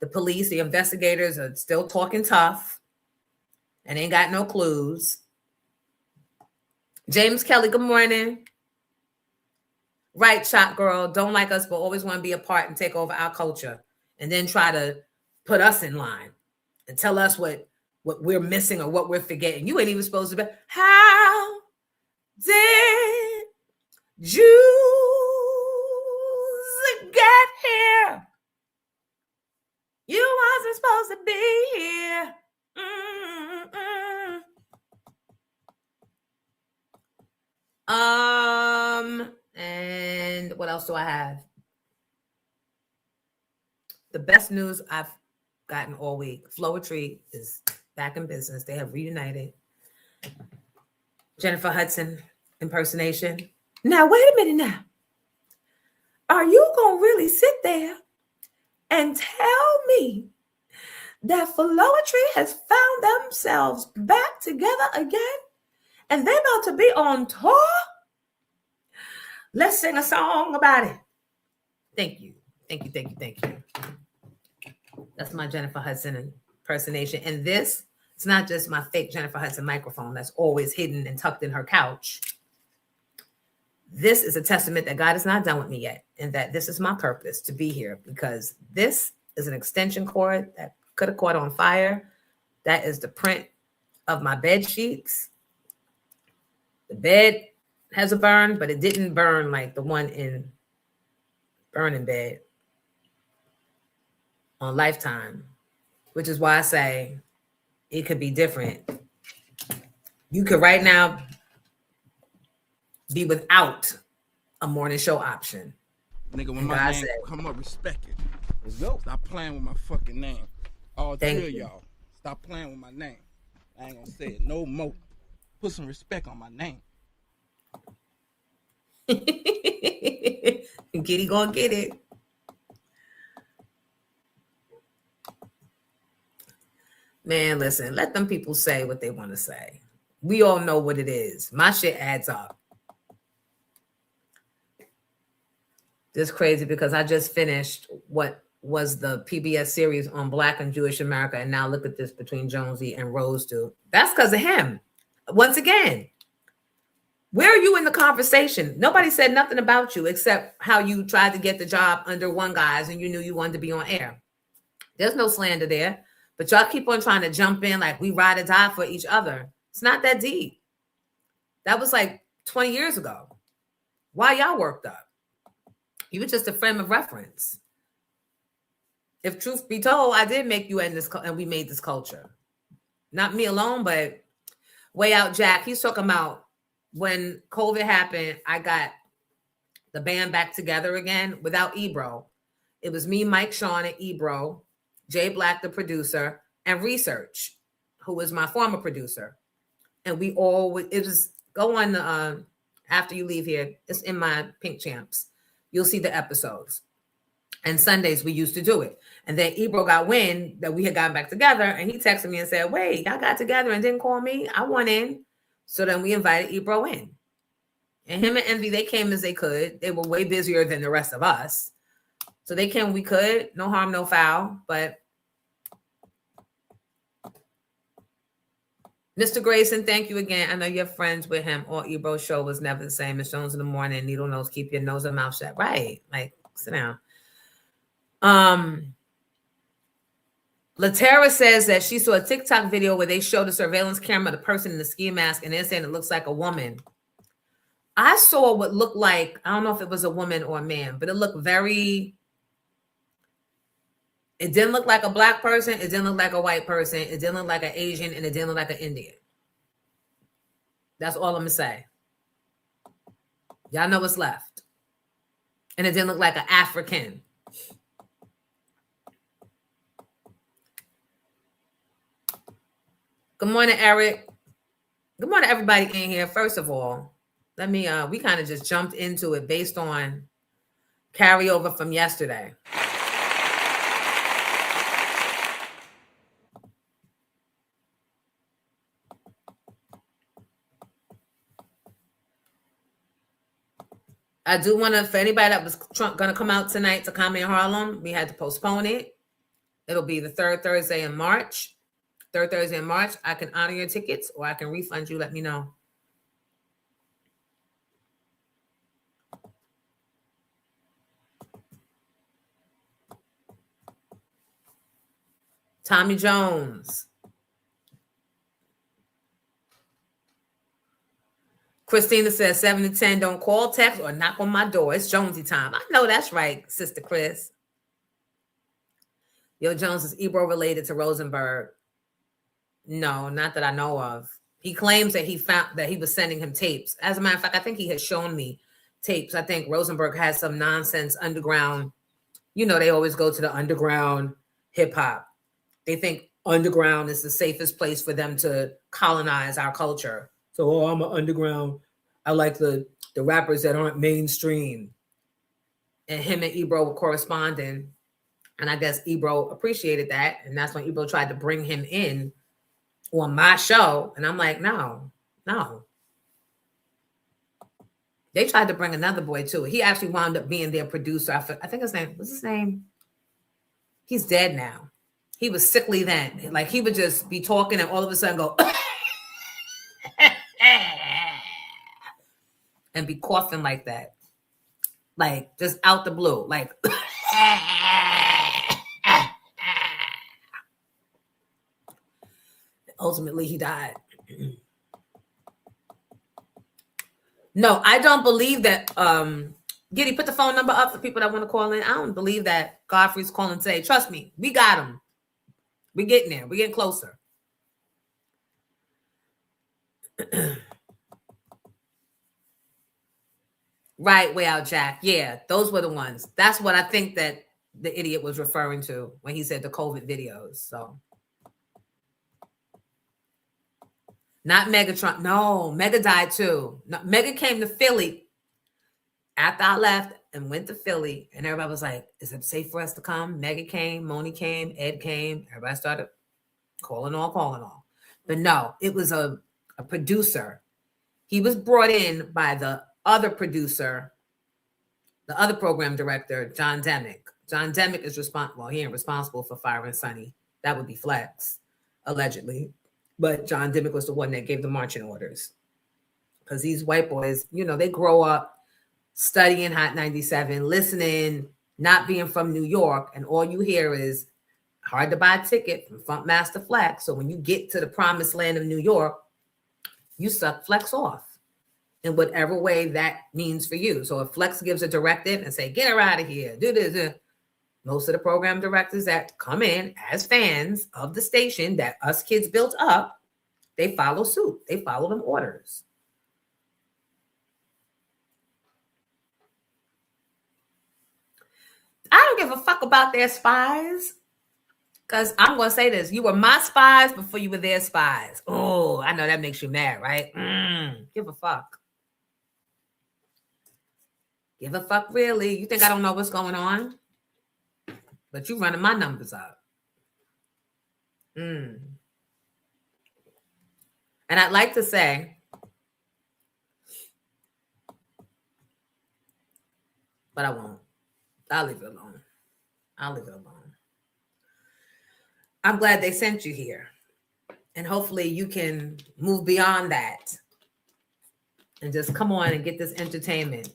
The police, the investigators are still talking tough and ain't got no clues. James Kelly, good morning. Right, shot girl. Don't like us, but always want to be a part and take over our culture, and then try to put us in line and tell us what we're missing or what we're forgetting. You ain't even supposed to be. How did Jews get here? You wasn't supposed to be here. And what else do I have? The best news I've gotten all week. Flowetry is back in business. They have reunited. Jennifer Hudson impersonation. Now, wait a minute now. Are you going to really sit there and tell me that Flowetry has found themselves back together again and they're about to be on tour? Let's sing a song about it. Thank you. Thank you. Thank you. Thank you. That's my Jennifer Hudson impersonation. And this, it's not just my fake Jennifer Hudson microphone that's always hidden and tucked in her couch. This is a testament that God is not done with me yet, and that this is my purpose to be here, because this is an extension cord that could have caught on fire. That is the print of my bed sheets. The bed has a burn, but it didn't burn like the one in Burning Bed on Lifetime, which is why I say it could be different. You could right now be without a morning show option. Nigga, when my name come up, respect it. Let's go. Stop playing with my fucking name. All three of you. y'all. Stop playing with my name. I ain't gonna say it no more. Put some respect on my name. Giddy gonna get it. Man, listen, let them people say what they want to say. We all know what it is. My shit adds up. This crazy because I just finished what was the PBS series on Black and Jewish America, and now look at this between Jonesy and Rose do. That's because of him. Once again, where are you in the conversation? Nobody said nothing about you except how you tried to get the job under one guy's and you knew you wanted to be on air. There's no slander there, but y'all keep on trying to jump in like we ride or die for each other. It's not that deep. That was like 20 years ago. Why y'all worked up? You were just a frame of reference. If truth be told, I did make you in this, and we made this culture. Not me alone, but Way Out Jack. He's talking about when COVID happened, I got the band back together again without Ebro. It was me, Mike Sean, and Ebro, Jay Black, the producer, and Research, who was my former producer. And we all would, it was, go on after you leave here. It's in my Pink Champs. You'll see the episodes. And Sundays we used to do it. And then Ebro got wind that we had gotten back together, and he texted me and said, wait, y'all got together and didn't call me? I want in. So then we invited Ebro in. And him and Envy, they came as they could. They were way busier than the rest of us. So they can, we could, no harm, no foul. But Mr. Grayson, thank you again. I know you're friends with him. Or Ebro's show was never the same. Miss Jones in the morning, needle nose, keep your nose and mouth shut. Right. Like, sit down. Latera says that she saw a TikTok video where they showed a surveillance camera of the person in the ski mask, and they're saying it looks like a woman. I saw what looked like, I don't know if it was a woman or a man, but it looked very, it didn't look like a black person. It didn't look like a white person. It didn't look like an Asian, and it didn't look like an Indian. That's all I'm going to say. Y'all know what's left. And it didn't look like an African. Good morning, Eric. Good morning, everybody in here. First of all, let me, we kind of just jumped into it based on carryover from yesterday. I do want to, for anybody that was going to come out tonight to Comedy in Harlem, we had to postpone it. It'll be the third Thursday in March. Third Thursday in March. I can honor your tickets or I can refund you. Let me know. Tommy Jones. Christina says 7 to 10, don't call, text, or knock on my door. It's Jonesy time. I know that's right, Sister Chris. Yo, Jones, is Ebro related to Rosenberg? No, not that I know of. He claims that he found that he was sending him tapes. As a matter of fact, I think he has shown me tapes. I think Rosenberg has some nonsense underground. You know, they always go to the underground hip hop. They think underground is the safest place for them to colonize our culture. So, I'm an underground. I like the rappers that aren't mainstream. And him and Ebro were corresponding. And I guess Ebro appreciated that. And that's when Ebro tried to bring him in on my show. And I'm like, no. They tried to bring another boy too. He actually wound up being their producer. I think his name, what's his name? He's dead now. He was sickly then. Like he would just be talking and all of a sudden go and be coughing like that. Like just out the blue. Like ultimately he died. No, I don't believe that. Giddy, put the phone number up for people that want to call in. I don't believe that Godfrey's calling today. Trust me, we got him. We're getting there. We're getting closer. Right, way out, Jack. Yeah, those were the ones. That's what I think that the idiot was referring to when he said the COVID videos. So, not Megatron. No, Mega died too. No, Mega came to Philly after I left and went to Philly, and everybody was like, "Is it safe for us to come?" Mega came, Moni came, Ed came. Everybody started calling all. But no, it was a producer. He was brought in by the other producer, the other program director, John Demick. John Demick is responsible. Well, he ain't responsible for firing Sonny. That would be Flex, allegedly. But John Demick was the one that gave the marching orders. Because these white boys, you know, they grow up studying Hot 97, listening, not being from New York, and all you hear is hard to buy a ticket from Funkmaster Flex. So when you get to the promised land of New York, you suck Flex off in whatever way that means for you. So if Flex gives a directive and say, get her out of here, do this, most of the program directors that come in as fans of the station that us kids built up, they follow suit. They follow them orders. I don't give a fuck about their spies. Because I'm going to say this. You were my spies before you were their spies. Oh, I know that makes you mad, right? Give a fuck. Give a fuck, really? You think I don't know what's going on? But you running my numbers up. And I'd like to say, but I won't. I'll leave it alone. I'll leave it alone. I'm glad they sent you here. And hopefully you can move beyond that and just come on and get this entertainment.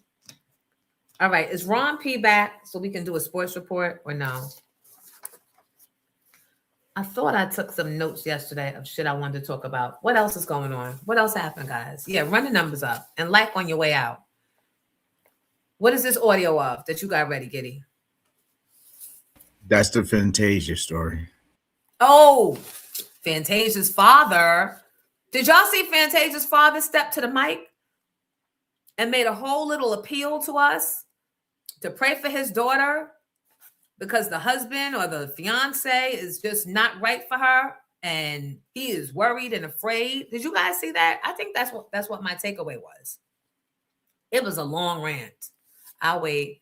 All right. Is Ron P back so we can do a sports report or no? I thought I took some notes yesterday of shit I wanted to talk about. What else is going on? What else happened, guys? Yeah, run the numbers up and like on your way out. What is this audio of that you got ready, Giddy? That's the Fantasia story. Oh, Fantasia's father. Did y'all see Fantasia's father step to the mic and made a whole little appeal to us to pray for his daughter because the husband or the fiance is just not right for her and he is worried and afraid? Did you guys see that? I think that's what my takeaway was. It was a long rant. I'll wait.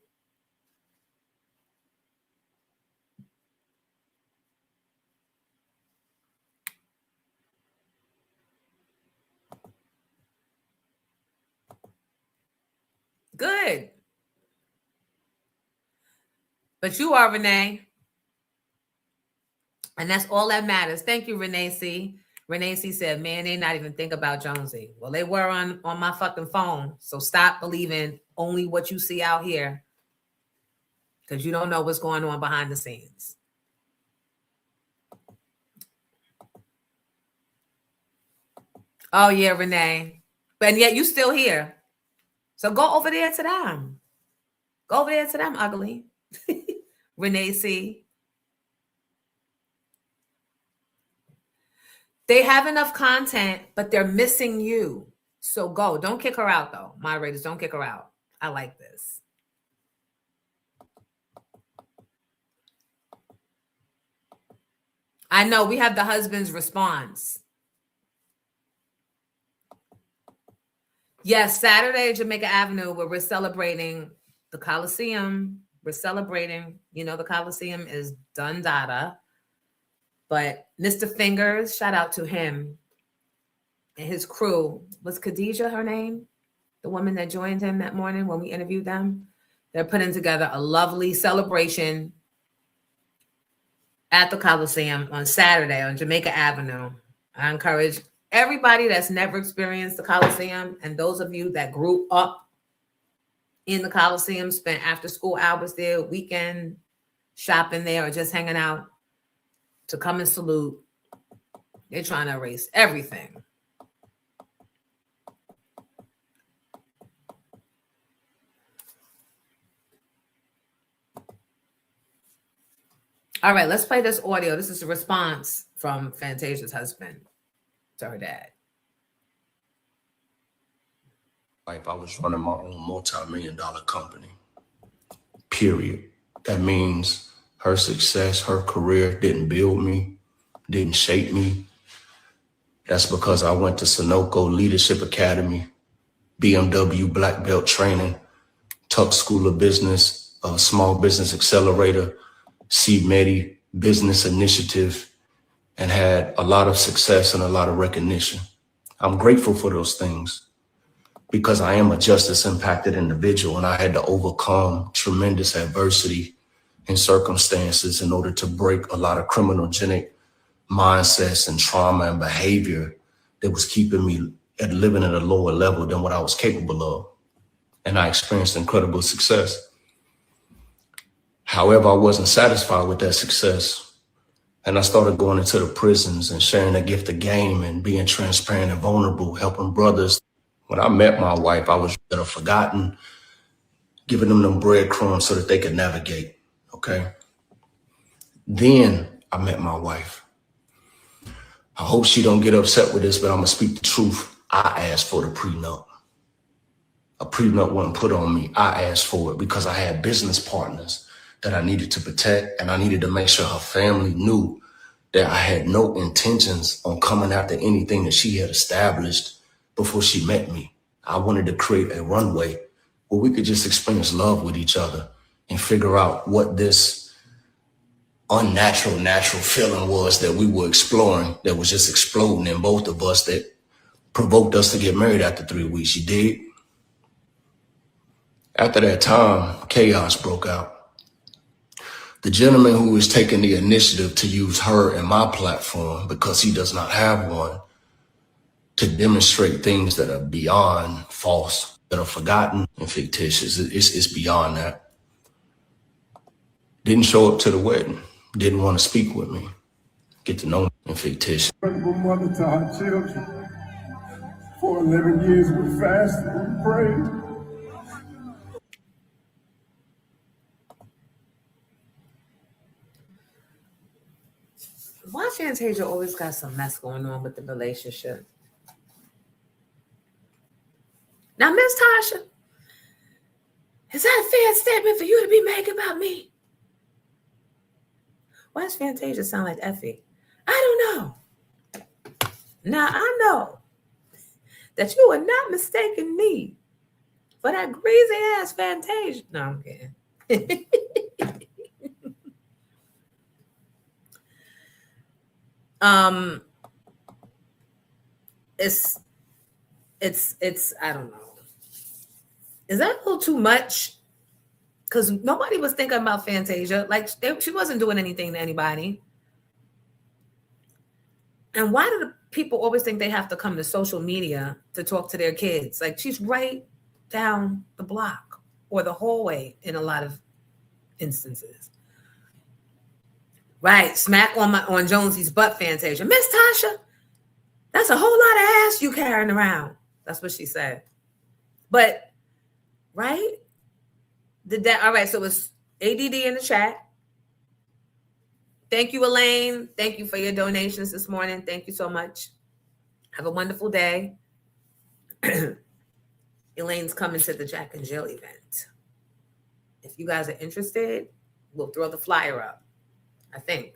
Good. But you are, Renee. And that's all that matters. Thank you, Renee C. Renee C said, man, they not even think about Jonesy. Well, they were on my fucking phone. So stop believing only what you see out here. Because you don't know what's going on behind the scenes. Oh, yeah, Renee. But yet you still here. So go over there to them. Go over there to them, ugly. Renee C. They have enough content, but they're missing you. So go. Don't kick her out, though. Moderators, don't kick her out. I like this. I know we have the husband's response. Yes, Saturday at Jamaica Avenue, where we're celebrating the Coliseum. We're celebrating, the Coliseum is done data. But Mr. Fingers, shout out to him and his crew. Was Khadijah her name? The woman that joined him that morning when we interviewed them? They're putting together a lovely celebration at the Coliseum on Saturday on Jamaica Avenue. I encourage everybody that's never experienced the Coliseum and those of you that grew up in the Coliseum, spent after school hours there, weekend shopping there or just hanging out, to come and salute. They're trying to erase everything. All right, let's play this audio. This is a response from Fantasia's husband to her dad. If I was running my own multi-million-dollar company, period. That means her success, her career didn't build me, didn't shape me. That's because I went to Sunoco Leadership Academy, BMW Black Belt Training, Tuck School of Business, Small Business Accelerator, CMEDI Business Initiative, and had a lot of success and a lot of recognition. I'm grateful for those things because I am a justice impacted individual and I had to overcome tremendous adversity and circumstances in order to break a lot of criminogenic mindsets and trauma and behavior that was keeping me living at a lower level than what I was capable of. And I experienced incredible success. However, I wasn't satisfied with that success. And I started going into the prisons and sharing the gift of game and being transparent and vulnerable, helping brothers. When I met my wife, I was forgotten, giving them breadcrumbs so that they could navigate. Okay. Then I met my wife. I hope she don't get upset with this, but I'm gonna speak the truth. I asked for the prenup. A prenup wasn't put on me. I asked for it because I had business partners that I needed to protect, and I needed to make sure her family knew that I had no intentions on coming after anything that she had established before she met me. I wanted to create a runway where we could just experience love with each other and figure out what this unnatural, natural feeling was that we were exploring, that was just exploding in both of us, that provoked us to get married after 3 weeks. You dig? After that time, chaos broke out. The gentleman who is taking the initiative to use her and my platform, because he does not have one, to demonstrate things that are beyond false, that are forgotten and fictitious. It's beyond that. Didn't show up to the wedding. Didn't want to speak with me. Get to know me and fictitious. Incredible mother to our children. For 11 years we fasted and prayed. Why Fantasia always got some mess going on with the relationship? Now, Miss Tasha, is that a fair statement for you to be making about me? Why does Fantasia sound like Effie? I don't know. Now, I know that you are not mistaking me for that greasy ass Fantasia. No, I'm kidding. It's I don't know. Is that a little too much? Because nobody was thinking about Fantasia. Like, she wasn't doing anything to anybody. And why do the people always think they have to come to social media to talk to their kids? Like, she's right down the block or the hallway in a lot of instances. Right, smack on Jonesy's butt, Fantasia. Miss Tasha, that's a whole lot of ass you carrying around. That's what she said. But, right? All right, so it's ADD in the chat. Thank you, Elaine. Thank you for your donations this morning. Thank you so much. Have a wonderful day. Elaine's coming to the Jack and Jill event. If you guys are interested, we'll throw the flyer up, I think.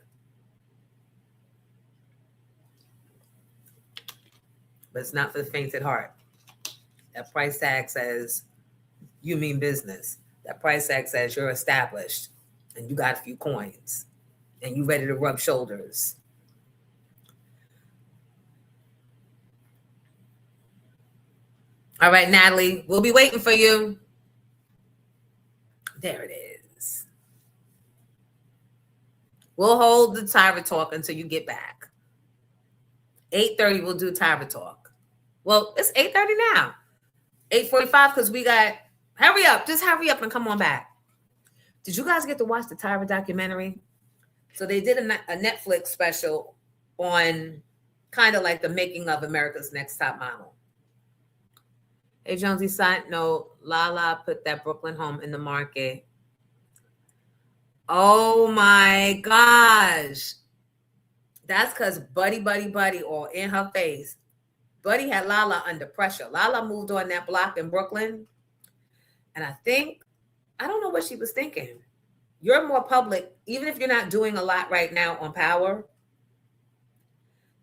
But it's not for the faint at heart. That price tag says you mean business. That price tag says you're established and you got a few coins and you ready to rub shoulders. All right, Natalie, we'll be waiting for you. There it is. We'll hold the Tyra talk until you get back. 8:30, we'll do Tyra talk. Well, it's 8:30 now. 8:45 because we got, hurry up. Just hurry up and come on back. Did you guys get to watch the Tyra documentary? So they did a Netflix special on kind of like the making of America's Next Top Model. Hey, Jonesy, side note, Lala put that Brooklyn home in the market. Oh my gosh. That's because Buddy all in her face. Buddy had Lala under pressure. Lala moved on that block in Brooklyn. And I don't know what she was thinking. You're more public, even if you're not doing a lot right now on Power.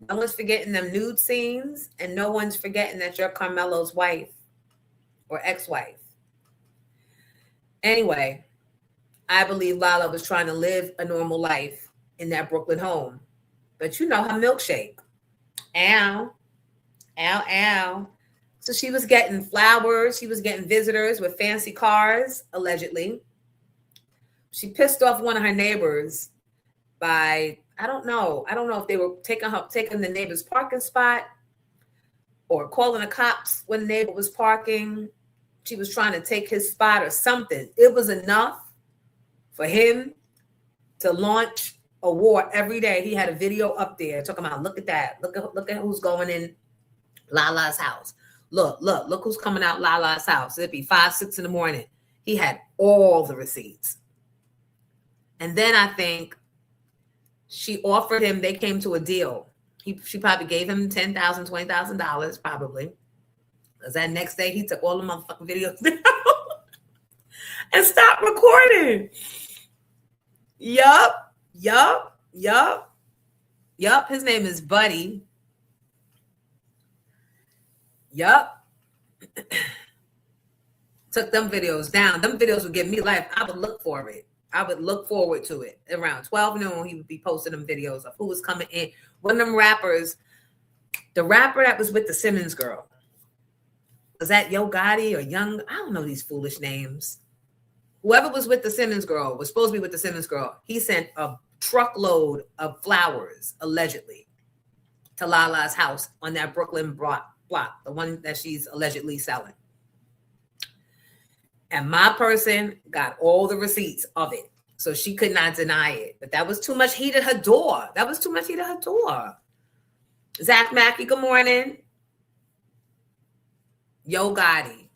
No one's forgetting them nude scenes, and no one's forgetting that you're Carmelo's wife or ex-wife. Anyway, I believe Lala was trying to live a normal life in that Brooklyn home. But you know her milkshake. Ow. Ow, ow. So she was getting flowers. She was getting visitors with fancy cars, allegedly. She pissed off one of her neighbors by, I don't know if they were taking the neighbor's parking spot or calling the cops when the neighbor was parking. She was trying to take his spot or something. It was enough for him to launch a war every day. He had a video up there talking about, look at that. Look at who's going in Lala's house. Look who's coming out Lala's house. It'd be 5, 6 in the morning. He had all the receipts. And then I think she offered him, they came to a deal. She probably gave him $10,000, $20,000 probably. Because that next day he took all the motherfucking videos down and stopped recording. Yup. His name is Buddy. Yup. Took them videos down. Them videos would give me life. I would look for it. I would look forward to it. Around 12 noon, he would be posting them videos of who was coming in. One of them rappers, the rapper that was with the Simmons girl. Was that Yo Gotti or Young? I don't know these foolish names. whoever was with the Simmons girl, was supposed to be with the Simmons girl, he sent a truckload of flowers, allegedly, to Lala's house on that Brooklyn block, the one that she's allegedly selling. And my person got all the receipts of it. So she could not deny it. But that was too much heat at her door. That was too much heat at her door. Zach Mackey, good morning. Yo Gotti.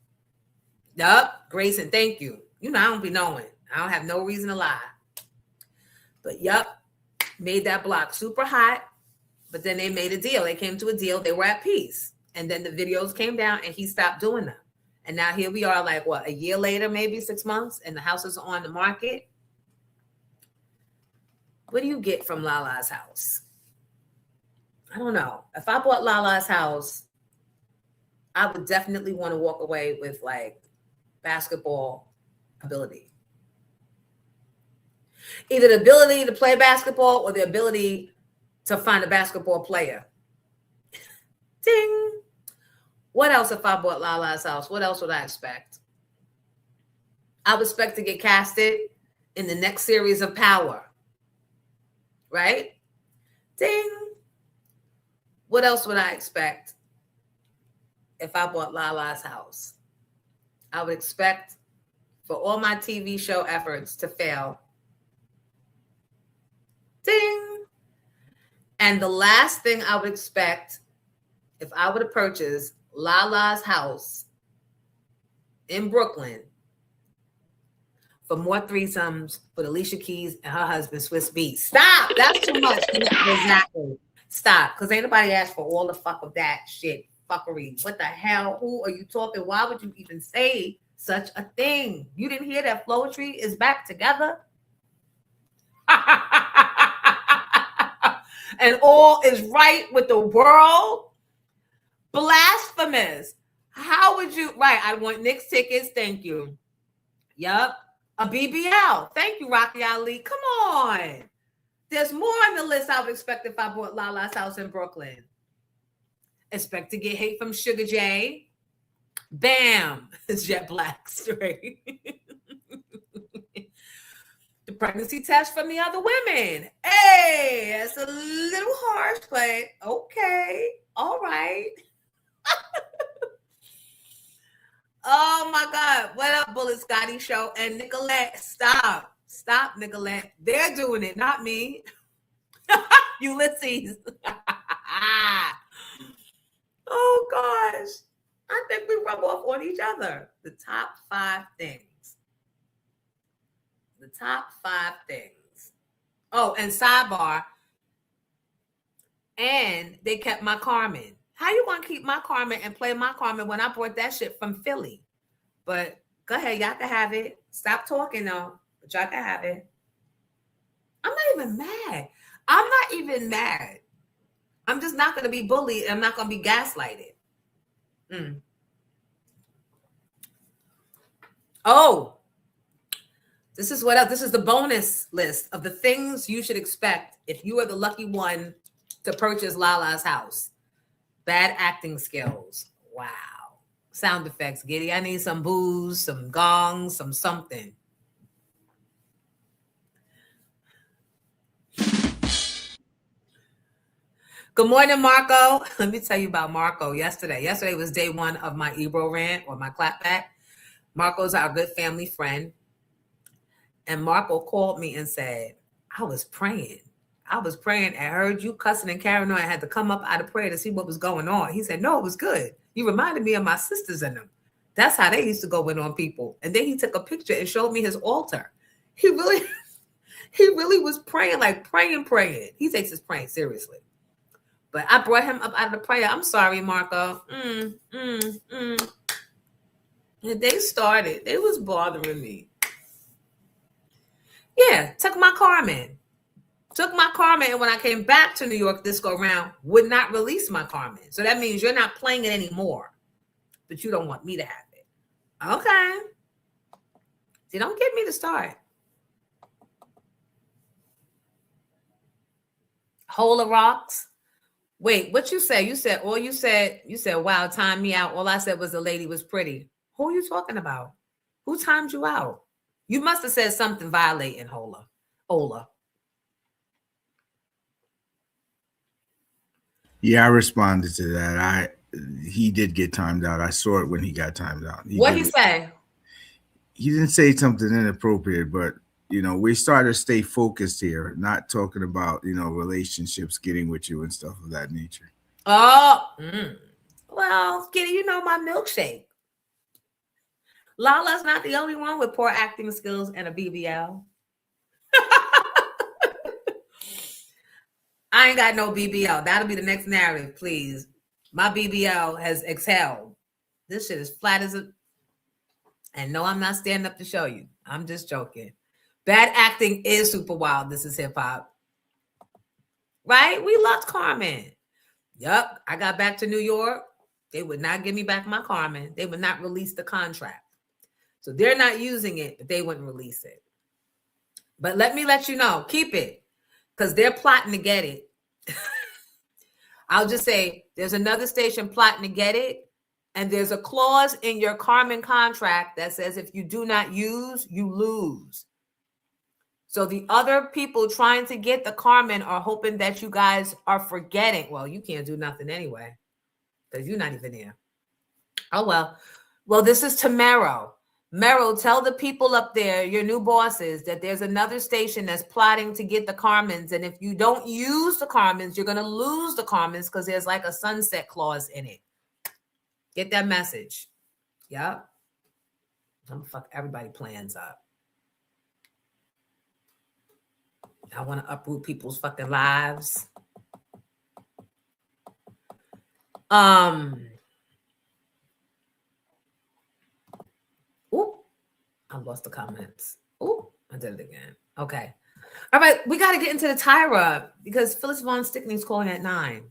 Yup. Grayson, thank you. You know, I don't be knowing. I don't have no reason to lie. But yup, made that block super hot. But then they made a deal. They came to a deal. They were at peace. And then the videos came down and he stopped doing them. And now here we are, like, what, a year later, maybe 6 months, and the house is on the market. What do you get from Lala's house? I don't know. If I bought Lala's house, I would definitely want to walk away with, like, basketball ability. Either the ability to play basketball or the ability to find a basketball player. Ding. What else if I bought Lala's house? What else would I expect? I would expect to get casted in the next series of Power. Right? Ding. What else would I expect if I bought Lala's house? I would expect for all my TV show efforts to fail. Ding. And the last thing I would expect if I were to purchase Lala's house in Brooklyn for more threesomes with Alicia Keys and her husband Swiss Beats. Stop. That's too much. Exactly. Stop. Because ain't nobody asked for all the fuck of that shit. Fuckery. What the hell? Who are you talking? Why would you even say such a thing? You didn't hear that Flowetry is back together? And all is right with the world? Blasphemous. How would you? Right. I want Knicks tickets. Thank you. Yup. A BBL. Thank you, Rocky Ali. Come on. There's more on the list I would expect if I bought Lala's house in Brooklyn. Expect to get hate from Sugar J. Bam. It's Jet Black straight. The pregnancy test from the other women. Hey, it's a little harsh, but okay. All right. Oh my God. What up, Bullet Scotty Show and Nicolette? Stop, Nicolette. They're doing it, not me. Ulysses. Oh gosh. I think we rub off on each other. The top 5 things. The top 5 things. Oh, and sidebar. And they kept my Carmen. How you gonna keep my Carmen and play my Carmen when I bought that shit from Philly? But go ahead, y'all can have it. Stop talking though, but y'all can have it. I'm not even mad. I'm just not gonna be bullied. I'm not gonna be gaslighted. Oh, this is what else. This is the bonus list of the things you should expect if you are the lucky one to purchase Lala's house. Bad acting skills. Wow. Sound effects, Giddy. I need some booze, some gongs, some something. Good morning, Marco. Let me tell you about Marco yesterday. Yesterday was day 1 of my Ebro rant or my clapback. Marco's our good family friend. And Marco called me and said, I was praying. I heard you cussing and carrying on. I had to come up out of prayer to see what was going on. He said, no, it was good. You reminded me of my sisters and them. That's how they used to go in on people. And then he took a picture and showed me his altar. He really was praying, like praying. He takes his praying seriously. But I brought him up out of the prayer. I'm sorry, Marco. And they started. They was bothering me. Yeah, took my Carmen. And when I came back to New York this go round, would not release my Carmen. So that means you're not playing it anymore. But you don't want me to have it. Okay. See, don't get me to start. Hole of rocks. Wait, what you say? You said, wow, time me out. All I said was the lady was pretty. Who are you talking about? Who timed you out? You must have said something violating Ola. Yeah, I responded to that. He did get timed out. I saw it when he got timed out. What he say? He didn't say something inappropriate, but we started to stay focused here, not talking about relationships, getting with you and stuff of that nature. Oh, well, Kitty, you know my milkshake. Lala's not the only one with poor acting skills and a BBL. I ain't got no BBL. That'll be the next narrative, please. My BBL has exhaled. This shit is flat as a... And no, I'm not standing up to show you. I'm just joking. Bad acting is super wild. This is hip hop. Right? We loved Carmen. Yup. I got back to New York. They would not give me back my Carmen. They would not release the contract. So they're not using it, but they wouldn't release it. But let me let you know. Keep it. Because they're plotting to get it. I'll just say there's another station plotting to get it. And there's a clause in your Carmen contract that says if you do not use, you lose. So the other people trying to get the Carmen are hoping that you guys are forgetting. Well, you can't do nothing anyway because you're not even here. Oh, well. Well, this is to Mero. Mero, tell the people up there, your new bosses, that there's another station that's plotting to get the Carmens. And if you don't use the Carmens, you're going to lose the Carmens because there's like a sunset clause in it. Get that message. Yep. I'm going to fuck everybody plans up. I want to uproot people's fucking lives. Ooh, I lost the comments. Ooh, I did it again. Okay. All right, we got to get into the Tyra because Phyllis Von Stickney's calling at 9.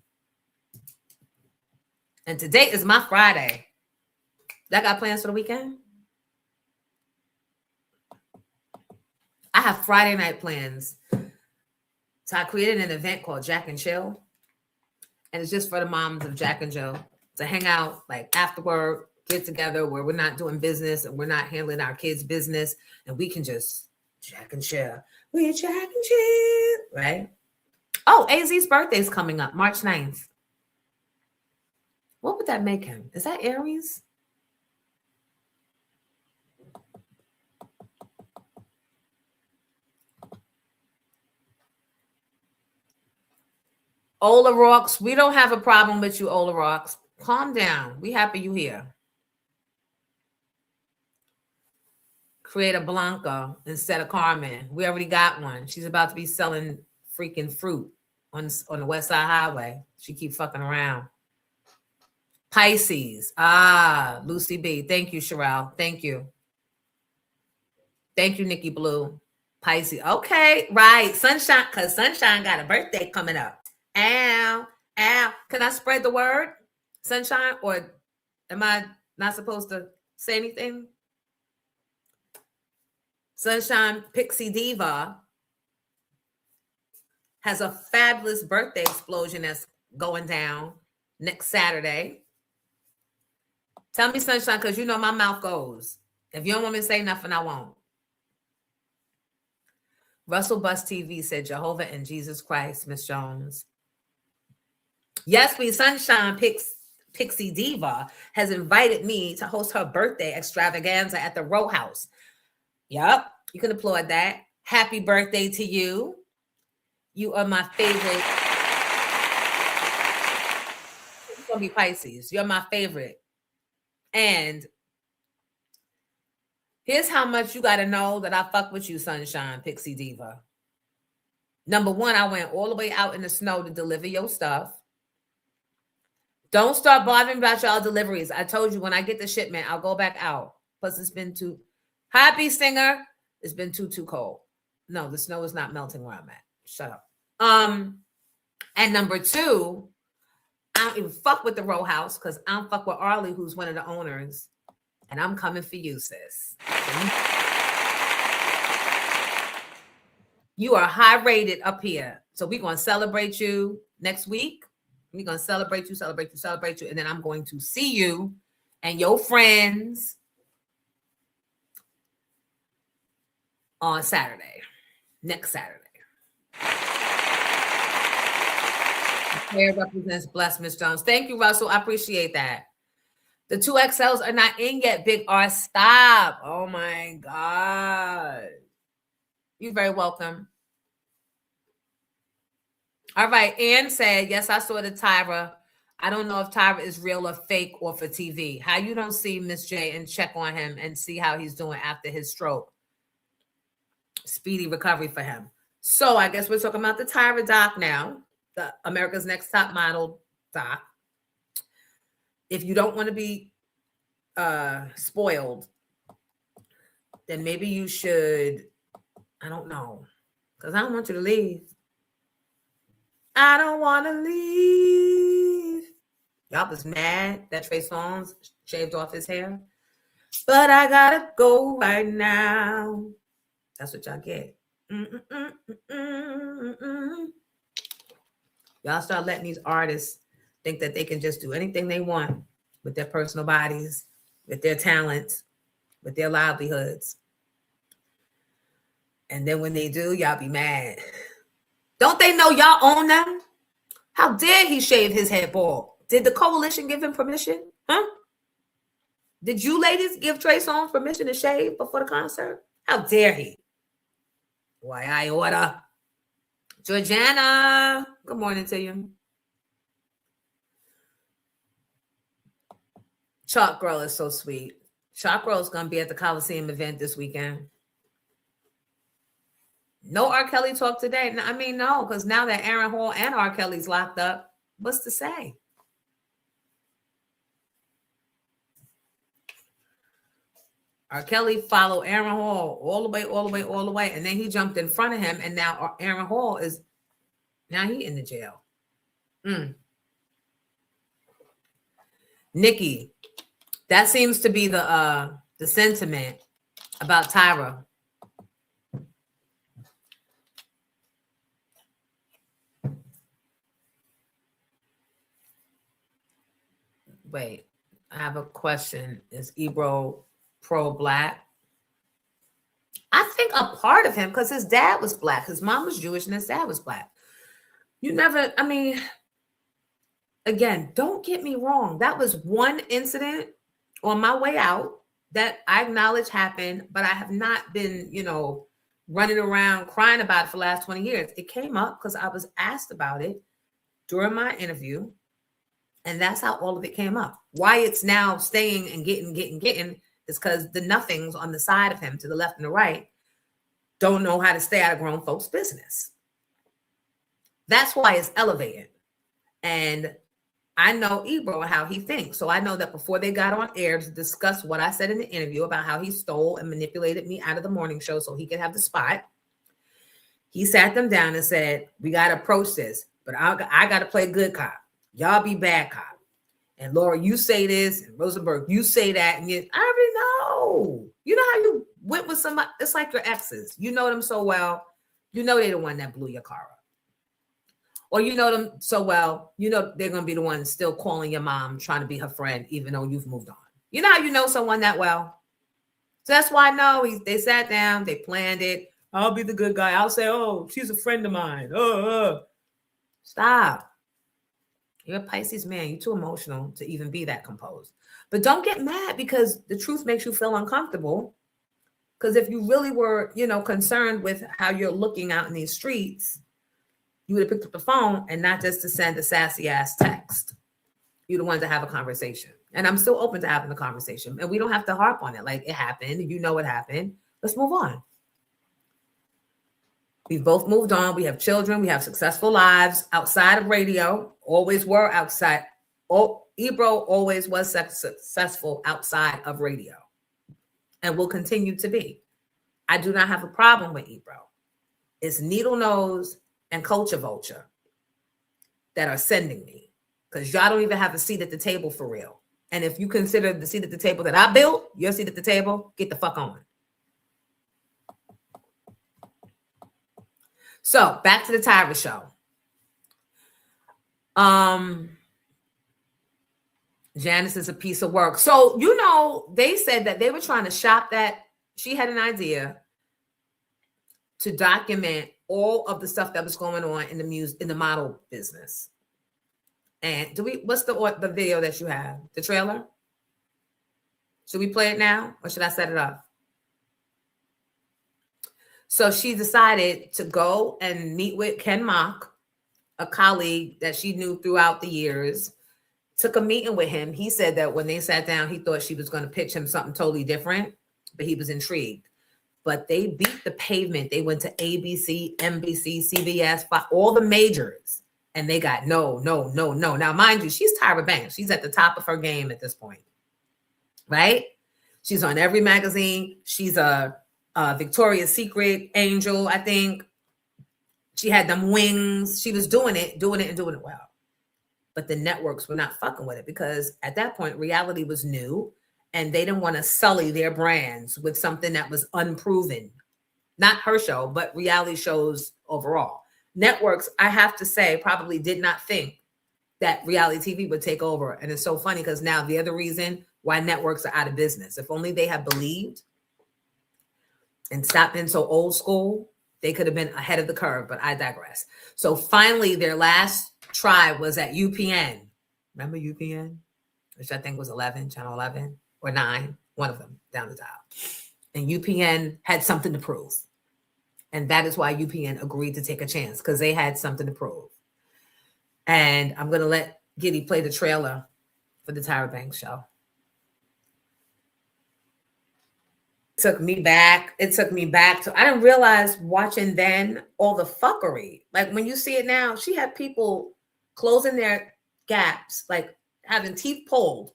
And today is my Friday. That got plans for the weekend? I have Friday night plans. So I created an event called Jack and Chill. And it's just for the moms of Jack and Jill to hang out like after work, get together where we're not doing business and we're not handling our kids' business. And we can just Jack and Chill. We're Jack and Chill, right? Oh, AZ's birthday's coming up, March 9th. What would that make him? Is that Aries? Ola Rocks, we don't have a problem with you, Ola Rocks. Calm down. We happy you here. Create a Blanca instead of Carmen. We already got one. She's about to be selling freaking fruit on the West Side Highway. She keep fucking around. Pisces. Ah, Lucy B. Thank you, Sherelle. Thank you. Thank you, Nikki Blue. Pisces. Okay, right. Sunshine, because Sunshine got a birthday coming up. Ow, ow. Can I spread the word, Sunshine? Or am I not supposed to say anything? Sunshine Pixie Diva has a fabulous birthday explosion that's going down next Saturday. Tell me, Sunshine, because you know my mouth goes. If you don't want me to say nothing, I won't. Russell Bus TV said Jehovah and Jesus Christ, Miss Jones. Yes, please. Sunshine Pixie Diva has invited me to host her birthday extravaganza at the Row House. Yep, you can applaud that. Happy birthday to you. You are my favorite. It's going to be Pisces. You're my favorite. And here's how much you got to know that I fuck with you, Sunshine Pixie Diva. Number one, I went all the way out in the snow to deliver your stuff. Don't start bothering about y'all deliveries. I told you when I get the shipment, I'll go back out. Plus, it's been too happy, singer. It's been too cold. No, the snow is not melting where I'm at. Shut up. And number two, I don't even fuck with the Row House because I don't fuck with Arlie, who's one of the owners. And I'm coming for you, sis. You are high rated up here. So we're going to celebrate you next week. We're going to celebrate you. And then I'm going to see you and your friends on Saturday, next Saturday. The player represents Bless Miss Jones. Thank you, Russell. I appreciate that. The 2XLs are not in yet, Big R. Stop. Oh, my God. You're very welcome. All right. Ann said, yes, I saw the Tyra. I don't know if Tyra is real or fake or for TV. How you don't see Miss J and check on him and see how he's doing after his stroke. Speedy recovery for him. So I guess we're talking about the Tyra doc now, the America's Next Top Model doc. If you don't want to be spoiled, then maybe you should, I don't know, because I don't want you to leave. I don't want to leave. Y'all was mad that Trey Songz shaved off his hair. But I gotta go right now. That's what y'all get. Y'all start letting these artists think that they can just do anything they want with their personal bodies, with their talents, with their livelihoods. And then when they do, y'all be mad. Don't they know y'all own them? How dare he shave his head bald? Did the coalition give him permission? Huh? Did you ladies give Trey Songz permission to shave before the concert? How dare he? Why, I order. Georgiana, good morning to you. Chalk Girl is so sweet. Chalk Girl is going to be at the Coliseum event this weekend. No R. Kelly talk today. I mean, no, because now that Aaron Hall and R. Kelly's locked up, what's to say? R. Kelly followed Aaron Hall all the way, and then he jumped in front of him, and now Aaron Hall is now he in the jail. Nikki, that seems to be the sentiment about Tyra. Wait, I have a question. Is Ebro pro-Black? I think a part of him, because his dad was Black. His mom was Jewish and his dad was Black. You never, I mean, again, don't get me wrong. That was one incident on my way out that I acknowledge happened, but I have not been, running around crying about it for the last 20 years. It came up because I was asked about it during my interview. And that's how all of it came up. Why it's now staying and getting is because the nothings on the side of him to the left and the right don't know how to stay out of grown folks' business. That's why it's elevated. And I know Ebro and how he thinks. So I know that before they got on air to discuss what I said in the interview about how he stole and manipulated me out of the morning show so he could have the spot, he sat them down and said, we got to approach this, but I got to play good cop. Y'all be bad cop. And Laura, you say this, and Rosenberg, you say that, and I already know. You know how you went with somebody? It's like your exes. You know them so well. You know they're the one that blew your car up. Or you know them so well, you know they're going to be the one still calling your mom, trying to be her friend, even though you've moved on. You know how you know someone that well? So that's why I know they sat down, they planned it. I'll be the good guy. I'll say, oh, she's a friend of mine. Stop. You're a Pisces man. You're too emotional to even be that composed. But don't get mad because the truth makes you feel uncomfortable. Because if you really were, concerned with how you're looking out in these streets, you would have picked up the phone and not just to send a sassy ass text. You're the one to have a conversation. And I'm still open to having the conversation. And we don't have to harp on it. Like it happened. You know what happened. Let's move on. We've both moved on. We have children. We have successful lives outside of radio. Always were outside. Ebro always was successful outside of radio and will continue to be. I do not have a problem with Ebro. It's Needle Nose and Culture Vulture that are sending me because y'all don't even have a seat at the table for real. And if you consider the seat at the table that I built, your seat at the table, get the fuck on. So back to the Tyra show. Janice is a piece of work. So, they said that they were trying to shop that. She had an idea to document all of the stuff that was going on in the model business. And what's the video that you have? The trailer? Should we play it now or should I set it up? So she decided to go and meet with Ken Mock, a colleague that she knew throughout the years, took a meeting with him. He said that when they sat down, he thought she was going to pitch him something totally different, but he was intrigued. But they beat the pavement. They went to ABC, NBC, CBS, all the majors, and they got no. Now, mind you, she's Tyra Banks. She's at the top of her game at this point, right? She's on every magazine. She's a Victoria's Secret angel, I think. She had them wings. She was doing it well. But the networks were not fucking with it because at that point, reality was new and they didn't want to sully their brands with something that was unproven. Not her show, but reality shows overall. Networks, I have to say, probably did not think that reality TV would take over. And it's so funny because now the other reason why networks are out of business, if only they had believed and stopped being so old school, they could have been ahead of the curve, but I digress. So finally, their last try was at UPN. Remember UPN? Which I think was 11, channel 11 or 9, one of them down the dial. And UPN had something to prove. And that is why UPN agreed to take a chance because they had something to prove. And I'm going to let Giddy play the trailer for the Tyra Banks show. It took me back to, I didn't realize watching then all the fuckery. Like when you see it now, she had people closing their gaps, like having teeth pulled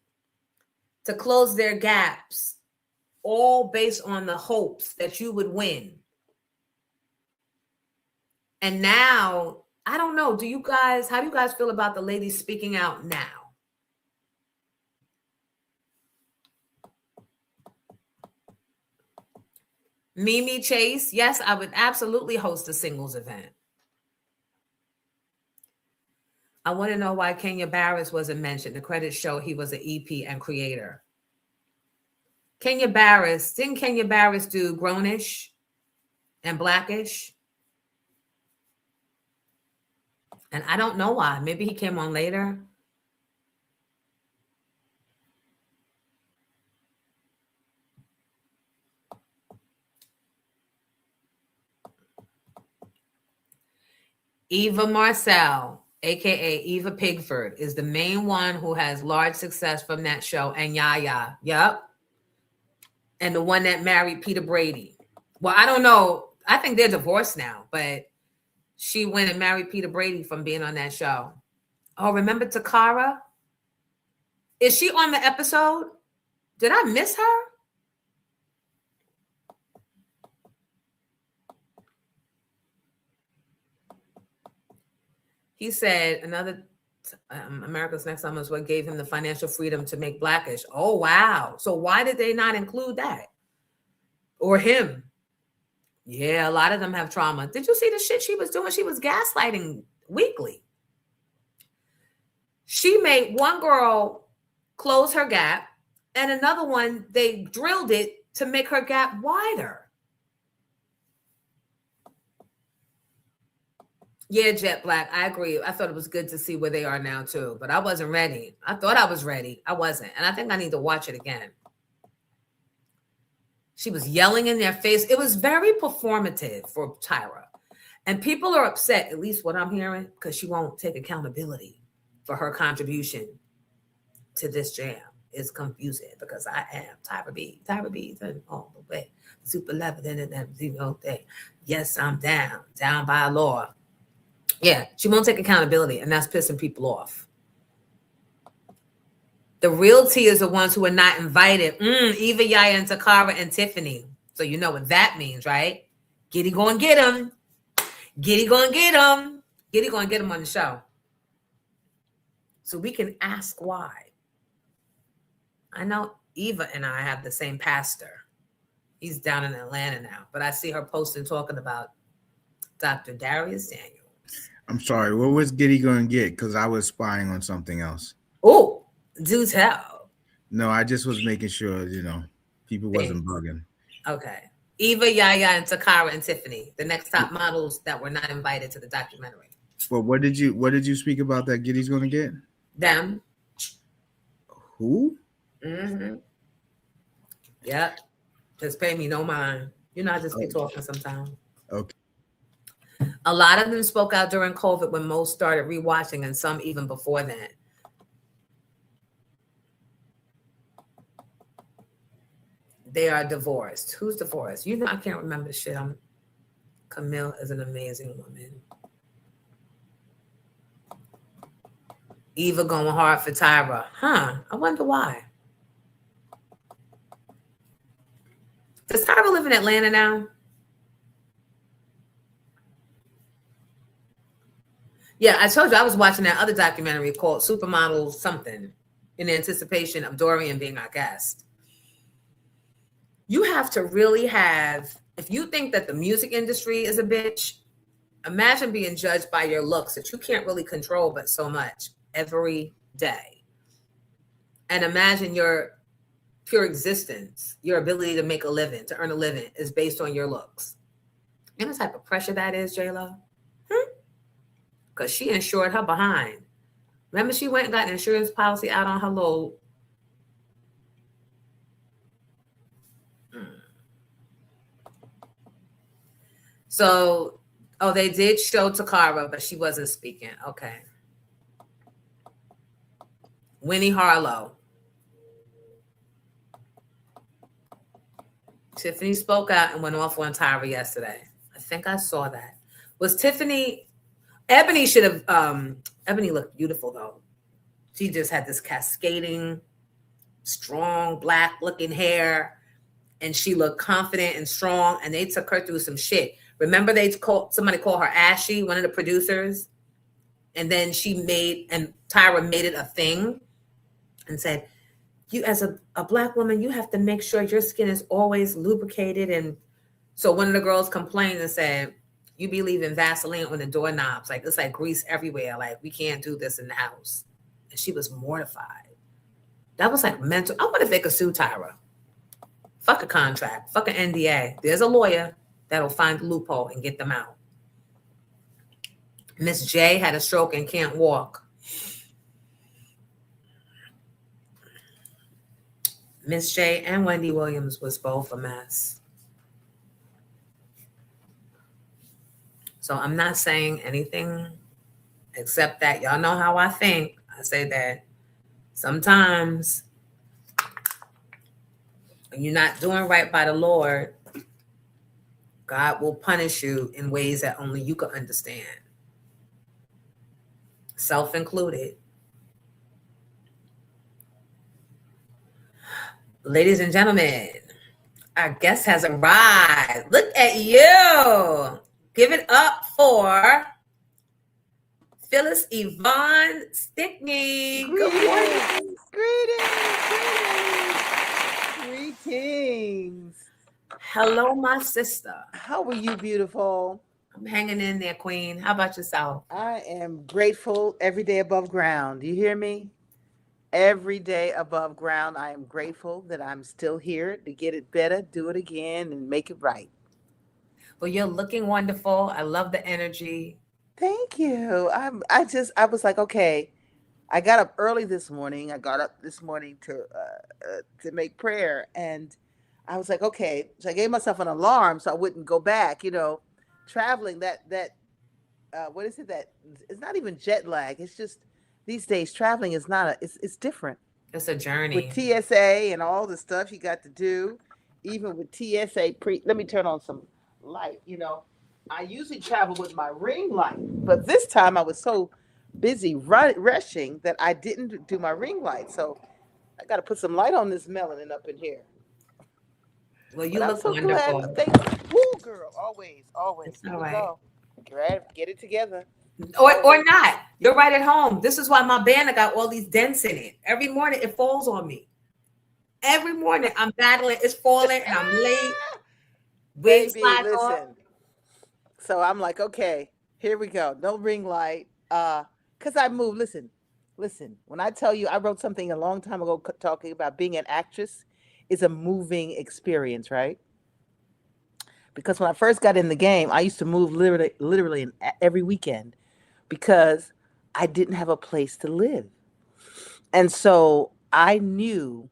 to close their gaps, all based on the hopes that you would win. And now, I don't know, how do you guys feel about the ladies speaking out now? Mimi Chase, yes, I would absolutely host a singles event. I want to know why Kenya Barris wasn't mentioned. The credits show he was an EP and creator. Didn't Kenya Barris do Grownish and Blackish? And I don't know why. Maybe he came on later. Eva Marcel, aka Eva Pigford, is the main one who has large success from that show. And Yaya, yep. And the one that married Peter Brady. Well, I don't know. I think they're divorced now, but she went and married Peter Brady from being on that show. Oh, remember Takara? Is she on the episode? Did I miss her? He said another America's Next Summer is what gave him the financial freedom to make Blackish. Oh, wow. So why did they not include that? Or him? Yeah, a lot of them have trauma. Did you see the shit she was doing? She was gaslighting weekly. She made one girl close her gap and another one, they drilled it to make her gap wider. Yeah, Jet Black, I agree. I thought it was good to see where they are now too, but I wasn't ready. I thought I was ready. I wasn't. And I think I need to watch it again. She was yelling in their face. It was very performative for Tyra. And people are upset, at least what I'm hearing, because she won't take accountability for her contribution to this jam. It's confusing because I am Tyra B. Tyra B is all the way. Super level in that thing. Yes, I'm down by law. Yeah, she won't take accountability, and that's pissing people off. The real tea is the ones who are not invited. Eva, Yaya, and Takara, and Tiffany. So you know what that means, right? Giddy gonna get them. Giddy gonna get them. Giddy gonna get them on the show. So we can ask why. I know Eva and I have the same pastor. He's down in Atlanta now, but I see her posting talking about Dr. Darius Daniels. I'm sorry, what was Giddy going to get? Because I was spying on something else. Oh, do tell. No, I just was making sure, people wasn't bugging. Okay. Eva, Yaya, and Takara and Tiffany, the next top models that were not invited to the documentary. Well, what did you speak about that Giddy's gonna get? Them. Who? Mm-hmm. Yep. Just pay me no mind. You know, I just be talking sometimes. Okay. A lot of them spoke out during COVID when most started rewatching, and some even before that. They are divorced. Who's divorced? You know, I can't remember shit. Camille is an amazing woman. Eva going hard for Tyra. Huh. I wonder why. Does Tyra live in Atlanta now? Yeah, I told you I was watching that other documentary called Supermodel something in anticipation of Dorian being our guest. You have to really have, if you think that the music industry is a bitch, imagine being judged by your looks that you can't really control but so much every day. And imagine your pure existence, your ability to make a living, to earn a living is based on your looks. You know what type of pressure that is, J-Lo? Because she insured her behind. Remember she went and got an insurance policy out on her little... So, they did show Takara, but she wasn't speaking. Okay. Winnie Harlow. Tiffany spoke out and went off on Tyra yesterday. I think I saw that. Was Tiffany... Ebony should have... Ebony looked beautiful, though. She just had this cascading, strong, black-looking hair, and she looked confident and strong, and they took her through some shit. Remember somebody called her Ashy, one of the producers? And then Tyra made it a thing and said, you as a black woman, you have to make sure your skin is always lubricated. And so one of the girls complained and said, you be leaving Vaseline on the doorknobs. Like, it's like grease everywhere. Like, we can't do this in the house. And she was mortified. That was like mental. I wonder if they could sue Tyra. Fuck a contract. Fuck an NDA. There's a lawyer that'll find the loophole and get them out. Miss J had a stroke and can't walk. Miss J and Wendy Williams was both a mess. So I'm not saying anything except that y'all know how I think. I say that sometimes when you're not doing right by the Lord, God will punish you in ways that only you can understand. Self included. Ladies and gentlemen, our guest has arrived. Look at you. Give it up for Phyllis Yvonne Stickney. Good morning. Greetings. Hello, my sister. How are you, beautiful? I'm hanging in there, queen. How about yourself? I am grateful every day above ground. Do you hear me? Every day above ground, I am grateful that I'm still here to get it better, do it again, and make it right. Well, you're looking wonderful. I love the energy. Thank you. I was like, okay. I got up early this morning. I got up this morning to make prayer, and I was like, okay. So I gave myself an alarm so I wouldn't go back. You know, traveling what is it? That it's not even jet lag. It's just these days traveling is not it's different. It's a journey with TSA and all the stuff you got to do. Even with TSA let me turn on some light. You know, I usually travel with my ring light, but this time I was so busy rushing that I didn't do my ring light. So I got to put some light on this melanin up in here. Well, you look so wonderful. Woo, girl, always. It's all right. Get it together. Or not. You're right at home. This is why my banner got all these dents in it. Every morning it falls on me. Every morning I'm battling. It's falling and I'm late. Baby, listen. So I'm like, okay, here we go. No ring light. Because I moved. Listen. When I tell you, I wrote something a long time ago talking about being an actress is a moving experience, right? Because when I first got in the game, I used to move literally every weekend because I didn't have a place to live. And so I knew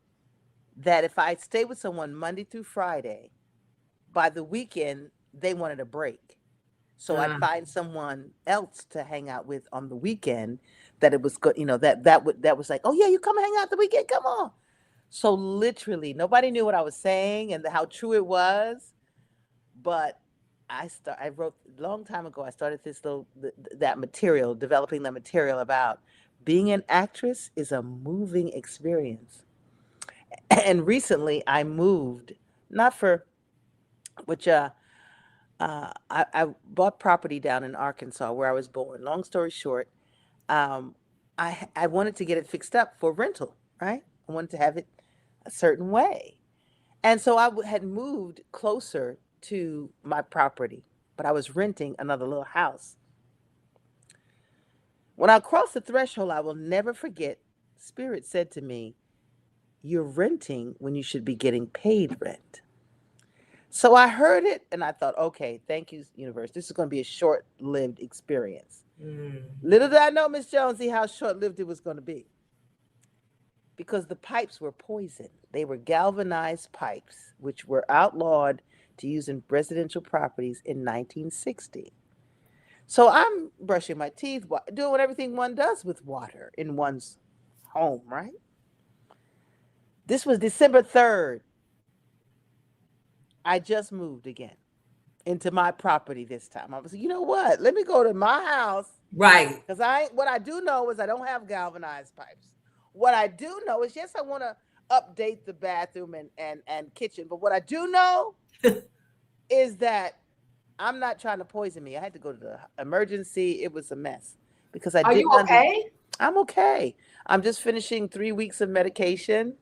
that if I stayed with someone Monday through Friday, by the weekend, they wanted a break. So I'd find someone else to hang out with on the weekend that it was good, that was like, oh yeah, you come hang out the weekend, come on. So literally nobody knew what I was saying and how true it was. But I wrote a long time ago, I started developing that material about being an actress is a moving experience. And recently I moved, not for, which I bought property down in Arkansas where I was born. Long story short, I wanted to get it fixed up for rental, right? I wanted to have it a certain way. And so I had moved closer to my property, but I was renting another little house. When I crossed the threshold, I will never forget, Spirit said to me, you're renting when you should be getting paid rent. So I heard it and I thought, okay, thank you, universe. This is going to be a short-lived experience. Little did I know, Miss Jonesy, how short-lived it was going to be. Because the pipes were poisoned. They were galvanized pipes, which were outlawed to use in residential properties in 1960. So I'm brushing my teeth, doing everything one does with water in one's home, right? This was December 3rd. I just moved again into my property this time. I was like, you know what? Let me go to my house. Right. Because what I do know is I don't have galvanized pipes. What I do know is, yes, I want to update the bathroom and kitchen. But what I do know is that I'm not trying to poison me. I had to go to the emergency. It was a mess. Because Are you okay? I'm okay. I'm just finishing 3 weeks of medication.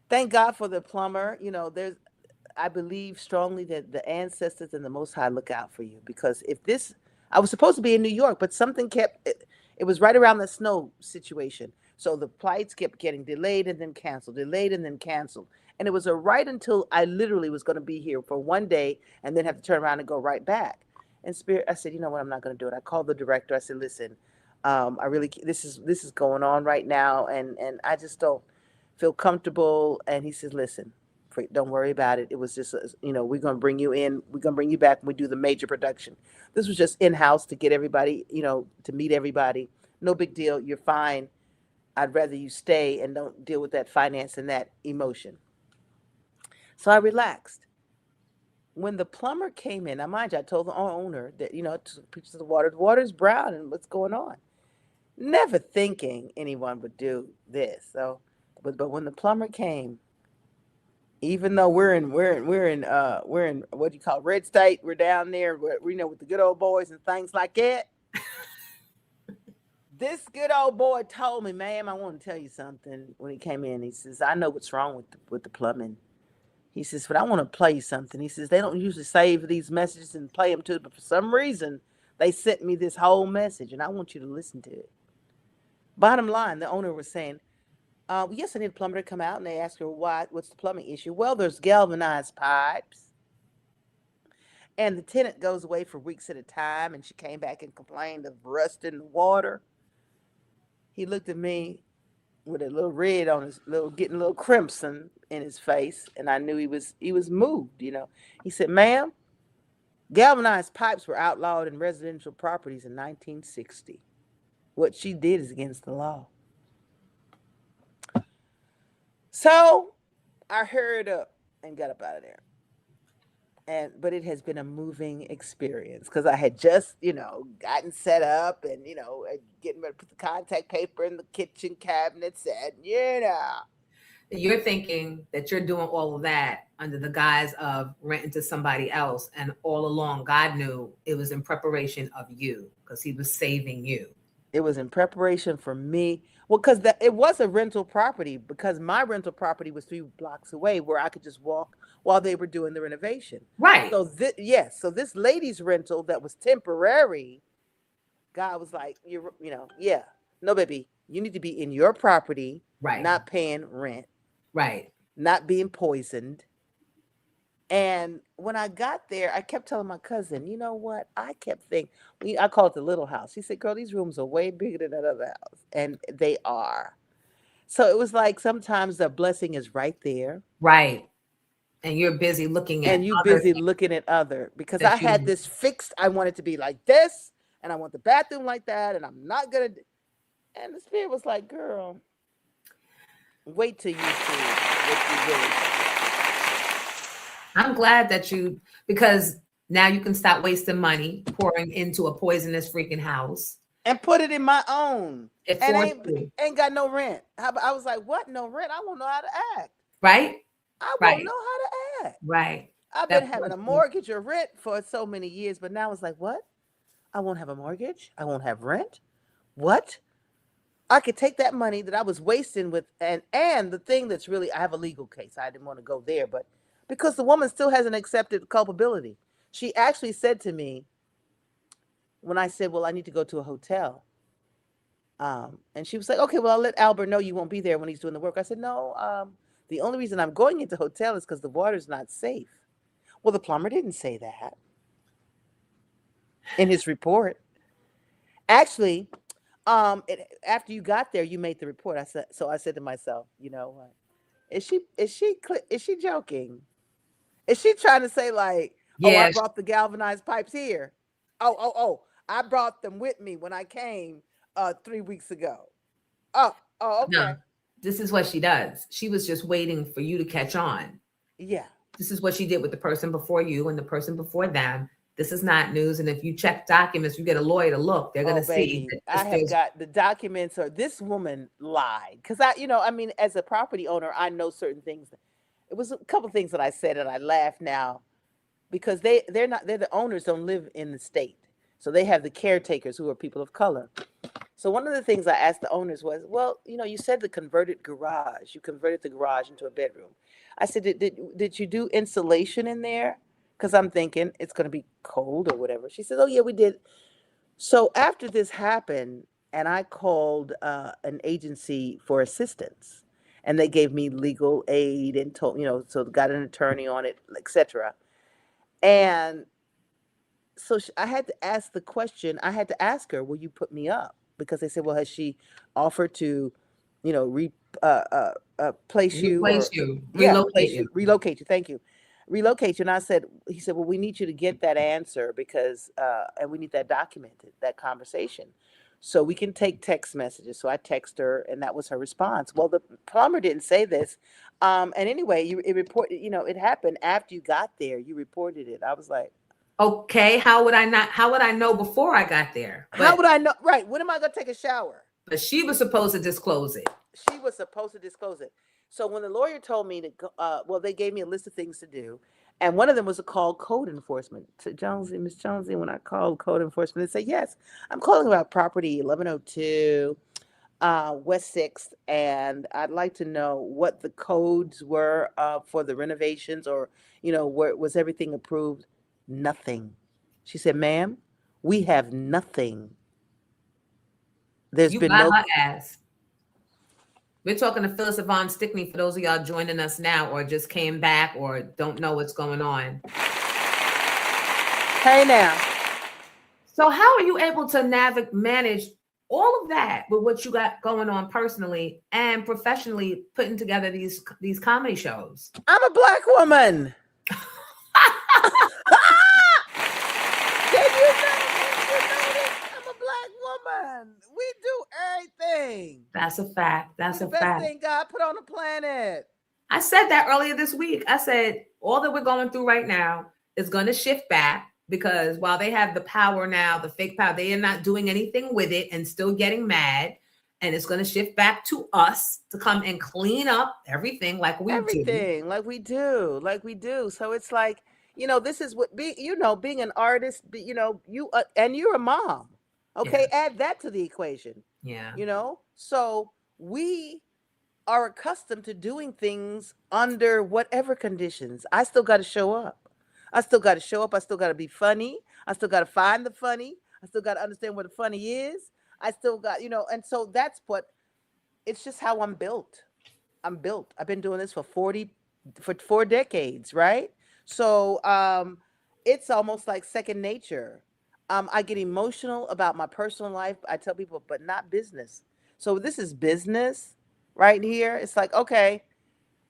Thank God for the plumber. I believe strongly that the ancestors and the Most High look out for you, because I was supposed to be in New York, but something it was right around the snow situation. So the flights kept getting delayed and then canceled. And it was right until I literally was going to be here for one day and then have to turn around and go right back. And Spirit, I said, you know what, I'm not going to do it. I called the director. I said, listen, this is going on right now. And I just don't feel comfortable. And he says, listen, don't worry about it. It was just, we're going to bring you in. We're going to bring you back when we do the major production. This was just in-house to get everybody, to meet everybody. No big deal. You're fine. I'd rather you stay and don't deal with that finance and that emotion. So I relaxed. When the plumber came in, now mind you, I told the owner that, took pictures of the water's brown and what's going on. Never thinking anyone would do this. So, but when the plumber came, even though we're in what you call red state, we're down there, we with the good old boys and things like that. This good old boy told me, ma'am, I want to tell you something. When he came in, he says, I know what's wrong with the plumbing. He says, but I want to play you something. He says, they don't usually save these messages and play them to it, but for some reason, they sent me this whole message, and I want you to listen to it. Bottom line, the owner was saying, yes, I need a plumber to come out. And they asked her, what's the plumbing issue? Well, there's galvanized pipes. And the tenant goes away for weeks at a time. And she came back and complained of rust in the water. He looked at me with a little red on getting a little crimson in his face. And I knew he was moved, He said, ma'am, galvanized pipes were outlawed in residential properties in 1960. What she did is against the law. So I hurried up and got up out of there. But it has been a moving experience because I had just, gotten set up and, getting ready to put the contact paper in the kitchen cabinets and, You're thinking that you're doing all of that under the guise of renting to somebody else. And all along, God knew it was in preparation of you because he was saving you. It was in preparation for me. Well, because it was a rental property, because my rental property was 3 blocks away where I could just walk while they were doing the renovation. Right. So so this lady's rental that was temporary, God was like, no, baby, you need to be in your property, right? Not paying rent, right? Not being poisoned, And when I got there, I kept telling my cousin, you know what? I kept thinking, I call it the little house. He said, girl, these rooms are way bigger than that other house. And they are. So it was like sometimes the blessing is right there. Right. And you're busy looking at and you busy looking at other, because I had this fixed, I want it to be like this, and I want the bathroom like that, and I'm not gonna. And the spirit was like, girl, wait till you see what you really. I'm glad that because now you can stop wasting money pouring into a poisonous freaking house. And put it in my own. It and ain't got no rent. I was like, what? No rent? I won't know how to act. Right? I won't know how to act. Right. I've been having a mortgage or rent for so many years, but now it's like, what? I won't have a mortgage? I won't have rent? What? I could take that money that I was wasting with, and the thing that's really, I have a legal case. I didn't want to go there, but because the woman still hasn't accepted culpability. She actually said to me, when I said, well, I need to go to a hotel. And she was like, okay, well, I'll let Albert know you won't be there when he's doing the work. I said, no, the only reason I'm going into hotel is because the water's not safe. Well, the plumber didn't say that in his report. Actually, after you got there, you made the report. I said to myself, you know what? Is she joking? Is she trying to say like, oh, I brought the galvanized pipes here? Oh, I brought them with me when I came 3 weeks ago. Oh, okay. No, this is what she does. She was just waiting for you to catch on. Yeah. This is what she did with the person before you and the person before them. This is not news. And if you check documents, you get a lawyer to look, they're going to see. I have got the documents, or this woman lied. Because as a property owner, I know certain things. It was a couple of things that I said, and I laugh now because they're the owners, don't live in the state. So they have the caretakers who are people of color. So one of the things I asked the owners was, well, you said the converted garage. You converted the garage into a bedroom. I said, did you do insulation in there? Because I'm thinking it's going to be cold or whatever. She said, oh, yeah, we did. So after this happened, and I called an agency for assistance, and they gave me legal aid and told, so got an attorney on it, etc. And so I had to ask the question. I had to ask her, will you put me up? Because they said, well, has she offered to, place you? Relocate you. Thank you. Relocate you. And he said, well, we need you to get that answer because, and we need that documented, that conversation. So we can take text messages. So I text her, and that was her response. Well, the plumber didn't say this. And anyway, it happened after you got there. You reported it. I was like, okay, how would I know before I got there? How would I know? Right. When am I going to take a shower? But she was supposed to disclose it. She was supposed to disclose it. So when the lawyer told me to go, they gave me a list of things to do. And one of them was to call code enforcement. To Miss Jonesy, when I called code enforcement, they said, yes, I'm calling about property 1102 West 6th. And I'd like to know what the codes were for the renovations, or, where was everything approved? Nothing. She said, ma'am, we have nothing. There's been no ass. We're talking to Phyllis Yvonne Stickney for those of y'all joining us now or just came back or don't know what's going on. Hey now. So how are you able to manage all of that with what you got going on personally and professionally, putting together these comedy shows? I'm a Black woman. We do everything. That's a fact. That's a fact. The best thing God put on the planet. I said that earlier this week. I said all that we're going through right now is going to shift back, because while they have the power now, the fake power, they are not doing anything with it and still getting mad. And it's going to shift back to us to come and clean up everything like we do. So it's like, this is what being an artist, you and you're a mom. Okay, yeah. Add that to the equation. Yeah. So we are accustomed to doing things under whatever conditions. I still got to show up. I still got to be funny. I still got to find the funny. I still got to understand what the funny is. I still got, and so that's it's just how I'm built. I've been doing this for 4 decades, right? So it's almost like second nature. I get emotional about my personal life. I tell people, but not business. So this is business right here. It's like, okay,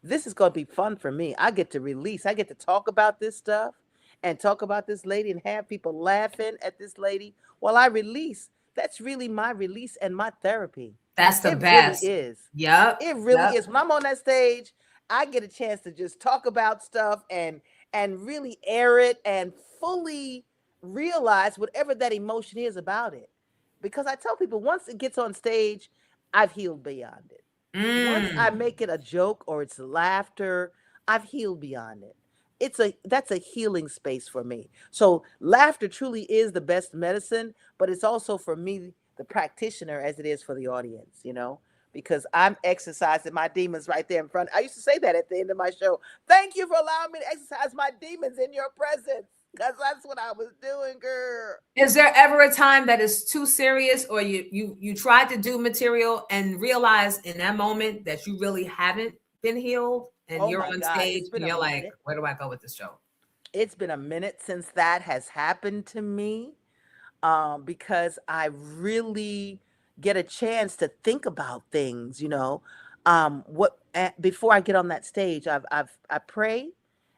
this is going to be fun for me. I get to release. I get to talk about this stuff and talk about this lady and have people laughing at this lady while I release. That's really my release and my therapy. That's the It best. really is. Yep. It really is. When I'm on that stage, I get a chance to just talk about stuff and really air it and fully realize whatever that emotion is about it. Because I tell people once it gets on stage, I've healed beyond it. Once I make it a joke or it's laughter, I've healed beyond it. That's a healing space for me. So laughter truly is the best medicine, but it's also for me, the practitioner, as it is for the audience, because I'm exercising my demons right there in front. I used to say that at the end of my show. Thank you for allowing me to exercise my demons in your presence. Because that's what I was doing, girl. Is there ever a time that is too serious, or you tried to do material and realize in that moment that you really haven't been healed, and you're on stage and you're like, where do I go with this show? It's been a minute since that has happened to me, because I really get a chance to think about things, before I get on that stage, I pray.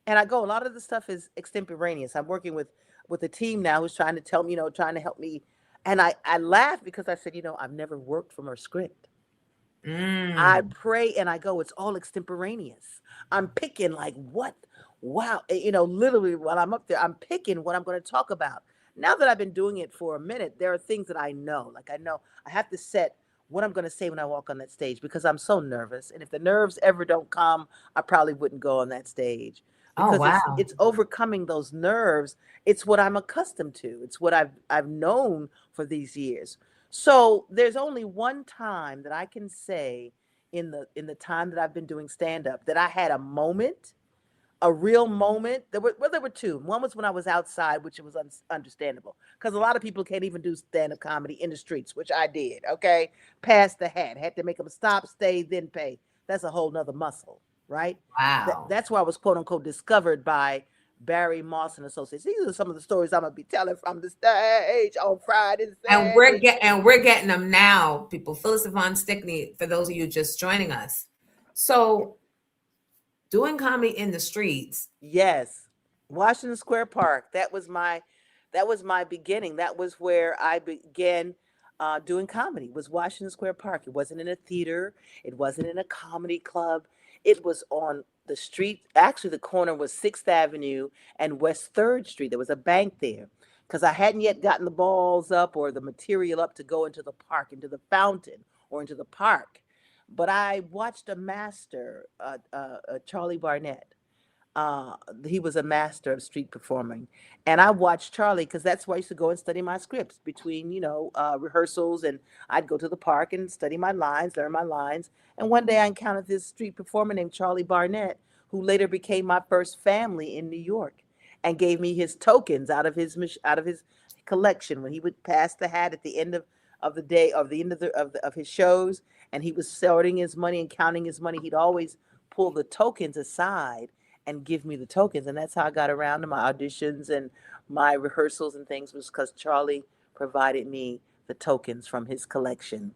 And I go, a lot of the stuff is extemporaneous. I'm working with a team now who's trying to tell me, trying to help me. And I laugh because I said, I've never worked from a script. I pray and I go, it's all extemporaneous. I'm picking like what? Wow. Literally while I'm up there, I'm picking what I'm going to talk about. Now that I've been doing it for a minute, there are things that I know. Like I know I have to set what I'm going to say when I walk on that stage because I'm so nervous. And if the nerves ever don't come, I probably wouldn't go on that stage. Because it's overcoming those nerves. It's what I'm accustomed to. It's what I've known for these years. So there's only one time that I can say in the time that I've been doing stand-up that I had a moment, a real moment. There were two. One was when I was outside, which was understandable because a lot of people can't even do stand-up comedy in the streets, which I did. Okay, pass the hat, had to make them stop, stay, then pay. That's a whole nother muscle. Right? Wow. That's why I was quote unquote discovered by Barry Moss and Associates. These are some of the stories I'm gonna be telling from the stage on Friday. And we're getting them now, people. Phyllis Yvonne Stickney, for those of you just joining us. So doing comedy in the streets. Yes. Washington Square Park. That was my beginning. That was where I began doing comedy, was Washington Square Park. It wasn't in a theater. It wasn't in a comedy club. It was on the street. Actually, the corner was 6th Avenue and West 3rd Street. There was a bank there because I hadn't yet gotten the balls up or the material up to go into the park, into the fountain or into the park. But I watched a master, Charlie Barnett. He was a master of street performing. And I watched Charlie because that's where I used to go and study my scripts between, rehearsals. And I'd go to the park and study my lines, learn my lines. And one day I encountered this street performer named Charlie Barnett, who later became my first family in New York and gave me his tokens out of his collection when he would pass the hat at the end of the day, or the end of his shows. And he was sorting his money and counting his money. He'd always pull the tokens aside and give me the tokens. And that's how I got around to my auditions and my rehearsals and things, was because Charlie provided me the tokens from his collection.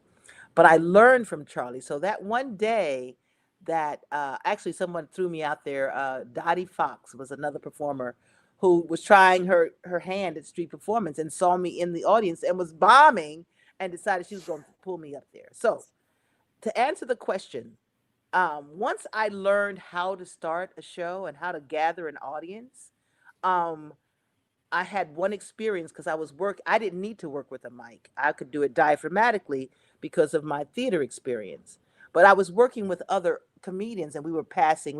But I learned from Charlie. So that one day that actually someone threw me out there, Dottie Fox was another performer who was trying her hand at street performance and saw me in the audience and was bombing and decided she was going to pull me up there. So to answer the question, once I learned how to start a show and how to gather an audience, I had one experience because I didn't need to work with a mic. I could do it diaphragmatically because of my theater experience. But I was working with other comedians and we were passing.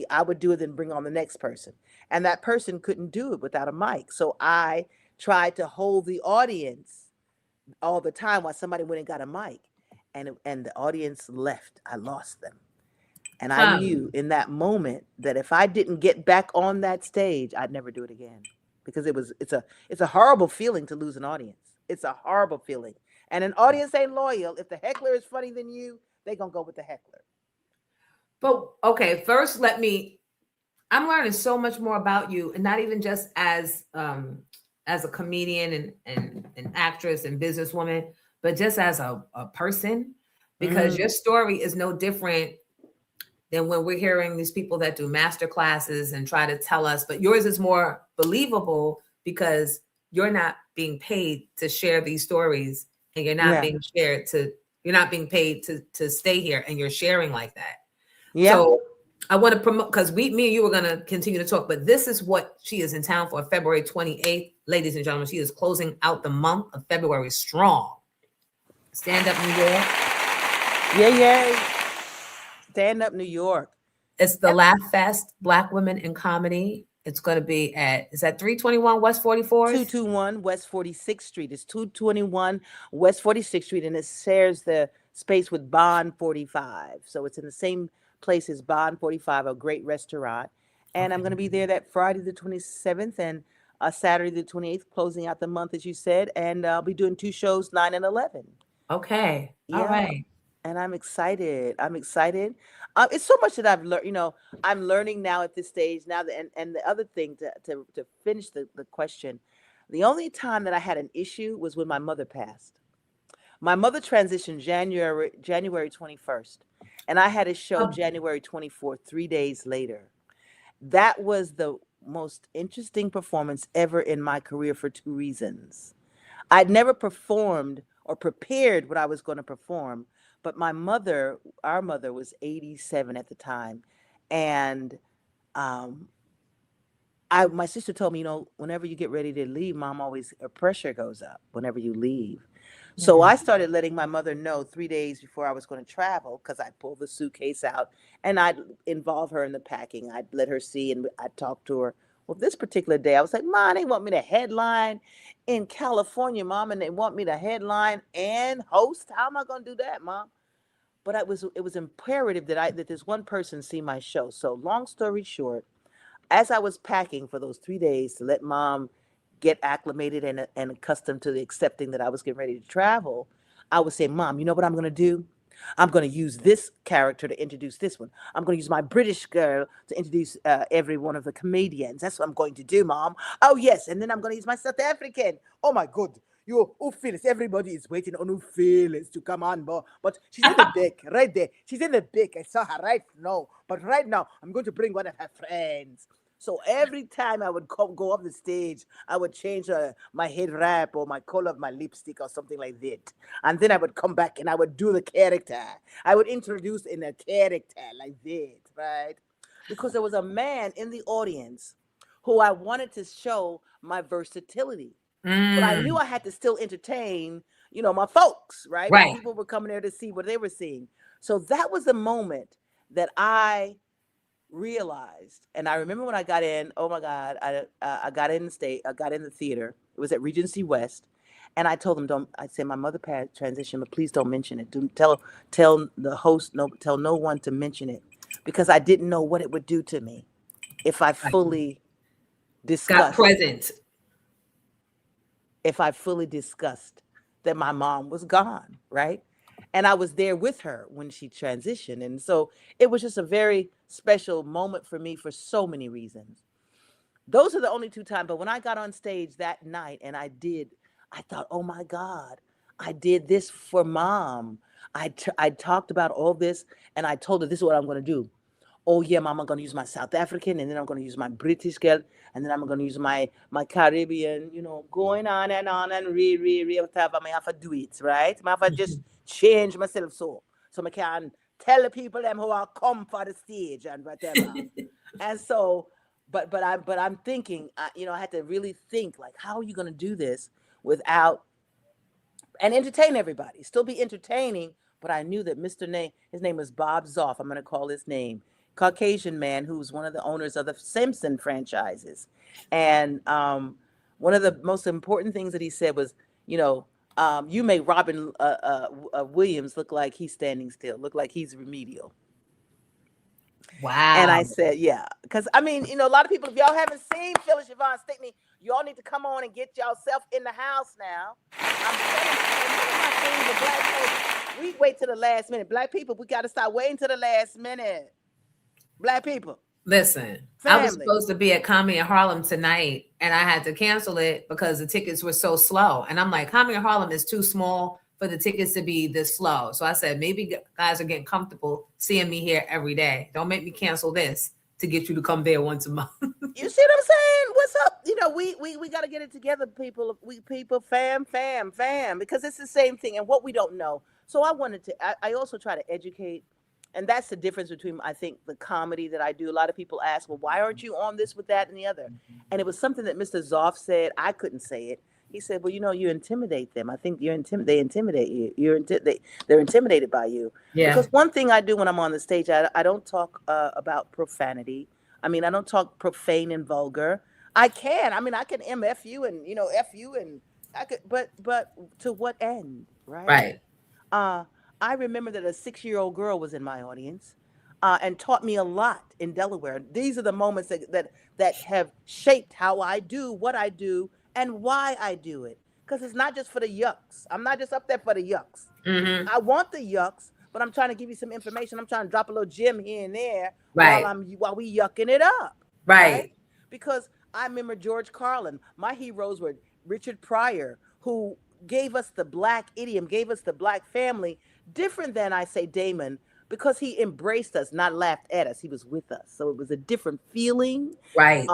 I would do it, then bring on the next person. And that person couldn't do it without a mic. So I tried to hold the audience all the time while somebody went and got a mic. And the audience left. I lost them. And I knew in that moment that if I didn't get back on that stage, I'd never do it again. Because it's a horrible feeling to lose an audience. It's a horrible feeling. And an audience ain't loyal. If the heckler is funny than you, they're going to go with the heckler. But okay, first let me I'm learning so much more about you, and not even just as a comedian and an actress and businesswoman, but just as a person, because your story is no different than when we're hearing these people that do master classes and try to tell us, but yours is more believable because you're not being paid to share these stories, and you're not being paid to stay here, and you're sharing like that. Yeah. So I want to promote, because me and you are going to continue to talk, but this is what she is in town for February 28th. Ladies and gentlemen, she is closing out the month of February strong. Stand Up New York. Yeah. Stand Up New York. It's the Laugh Fest, Black Women in Comedy. It's going to be is that 321 West 44th? 221 West 46th Street. It's 221 West 46th Street, and it shares the space with Bond 45. So it's in the same place as Bond 45, a great restaurant. And I'm going to be there that Friday the 27th and Saturday the 28th, closing out the month, as you said. And I'll be doing 2 shows, 9 and 11. Okay. Yeah. All right. And I'm excited. It's so much that I've learned. I'm learning now at this stage now. And the other thing to finish the question, the only time that I had an issue was when my mother passed. My mother transitioned January 21st, and I had a show January 24th, 3 days later. That was the most interesting performance ever in my career for 2 reasons. I'd never performed or prepared what I was going to perform. But our mother was 87 at the time. And my sister told me, whenever you get ready to leave, Mom, her pressure goes up whenever you leave. So I started letting my mother know 3 days before I was going to travel, because I'd pull the suitcase out and I'd involve her in the packing. I'd let her see and I'd talk to her. Well, this particular day, I was like, Mom, they want me to headline in California, Mom, and they want me to headline and host. How am I going to do that, Mom? But it was imperative that this one person see my show. So long story short, as I was packing for those 3 days to let Mom get acclimated and accustomed to accepting that I was getting ready to travel, I was saying, Mom, you know what I'm going to do? I'm going to use this character to introduce this one. I'm going to use my British girl to introduce every one of the comedians. That's what I'm going to do, Mom. Oh, yes. And then I'm going to use my South African. Oh, my God. Phyllis, everybody is waiting on Phyllis to come on, but she's in the back, right there. She's in the back. I saw her right now. But right now, I'm going to bring one of her friends. So every time I would go off the stage, I would change my head wrap or my color of my lipstick or something like that. And then I would come back and I would do the character. I would introduce in a character like that, right? Because there was a man in the audience who I wanted to show my versatility. But I knew I had to still entertain, my folks, right? Right. People were coming there to see what they were seeing. So that was the moment that I realized, and I remember when I got in, oh my God, I got in the theater. It was at Regency West. And I told them, I said, my mother transitioned, but please don't mention it. Tell the host, tell no one to mention it, because I didn't know what it would do to me if I fully discussed. Got present. If I fully discussed that my mom was gone, right? And I was there with her when she transitioned. And so it was just a very special moment for me for so many reasons. Those are the only 2 times. But when I got on stage that night and I thought, oh my God, I did this for Mom. I talked about all this and I told her, this is what I'm going to do. Oh yeah, Mom, I'm going to use my South African, and then I'm going to use my British girl, and then I'm going to use my Caribbean, going on and whatever. I have to do it, right? I have to just change myself so I can tell the people them who are come for the stage and whatever. And so, but I'm thinking, I had to really think, like, how are you going to do this without and entertain everybody? Still be entertaining, but I knew that his name was Bob Zoff. I'm going to call his name. Caucasian man who's one of the owners of the Simpson franchises. And one of the most important things that he said was, you make Robin Williams look like he's standing still, look like he's remedial. Wow. And I said, yeah, because a lot of people, if y'all haven't seen Phyllis Yvonne Stickney, y'all need to come on and get yourself in the house now. I'm telling you, black folks, we wait to the last minute. Black people, we got to start waiting to the last minute. Black people, Listen, I was supposed to be at Comedy in Harlem tonight, and I had to cancel it because the tickets were so slow. And I'm like, Comedy in Harlem is too small for the tickets to be this slow. So I said, maybe guys are getting comfortable seeing me here every day. Don't make me cancel this to get you to come there once a month. You see what I'm saying? What's up? You know, we got to get it together, people. We people, fam, because it's the same thing. And what we don't know. So I also try to educate. And that's the difference between, I think, the comedy that I do. A lot of people ask, well, why aren't you on this with that and the other? And it was something that Mr. Zoff said. I couldn't say it. He said, well, you know, you intimidate them. I think they intimidate you. They're intimidated by you. Yeah. Because one thing I do when I'm on the stage, I don't talk about profanity. I mean, I don't talk profane and vulgar. I can MF you and, you know, F you and I could, but to what end, right? Right. I remember that a 6-year-old girl was in my audience and taught me a lot in Delaware. These are the moments that have shaped how I do what I do and why I do it. Because it's not just for the yucks. I'm not just up there for the yucks. Mm-hmm. I want the yucks, but I'm trying to give you some information. I'm trying to drop a little gem here and there while we yucking it up. Right. Because I remember George Carlin. My heroes were Richard Pryor, who gave us the black idiom, gave us the black family, different than I say Damon, because he embraced us, not laughed at us. He was with us. So it was a different feeling. Right.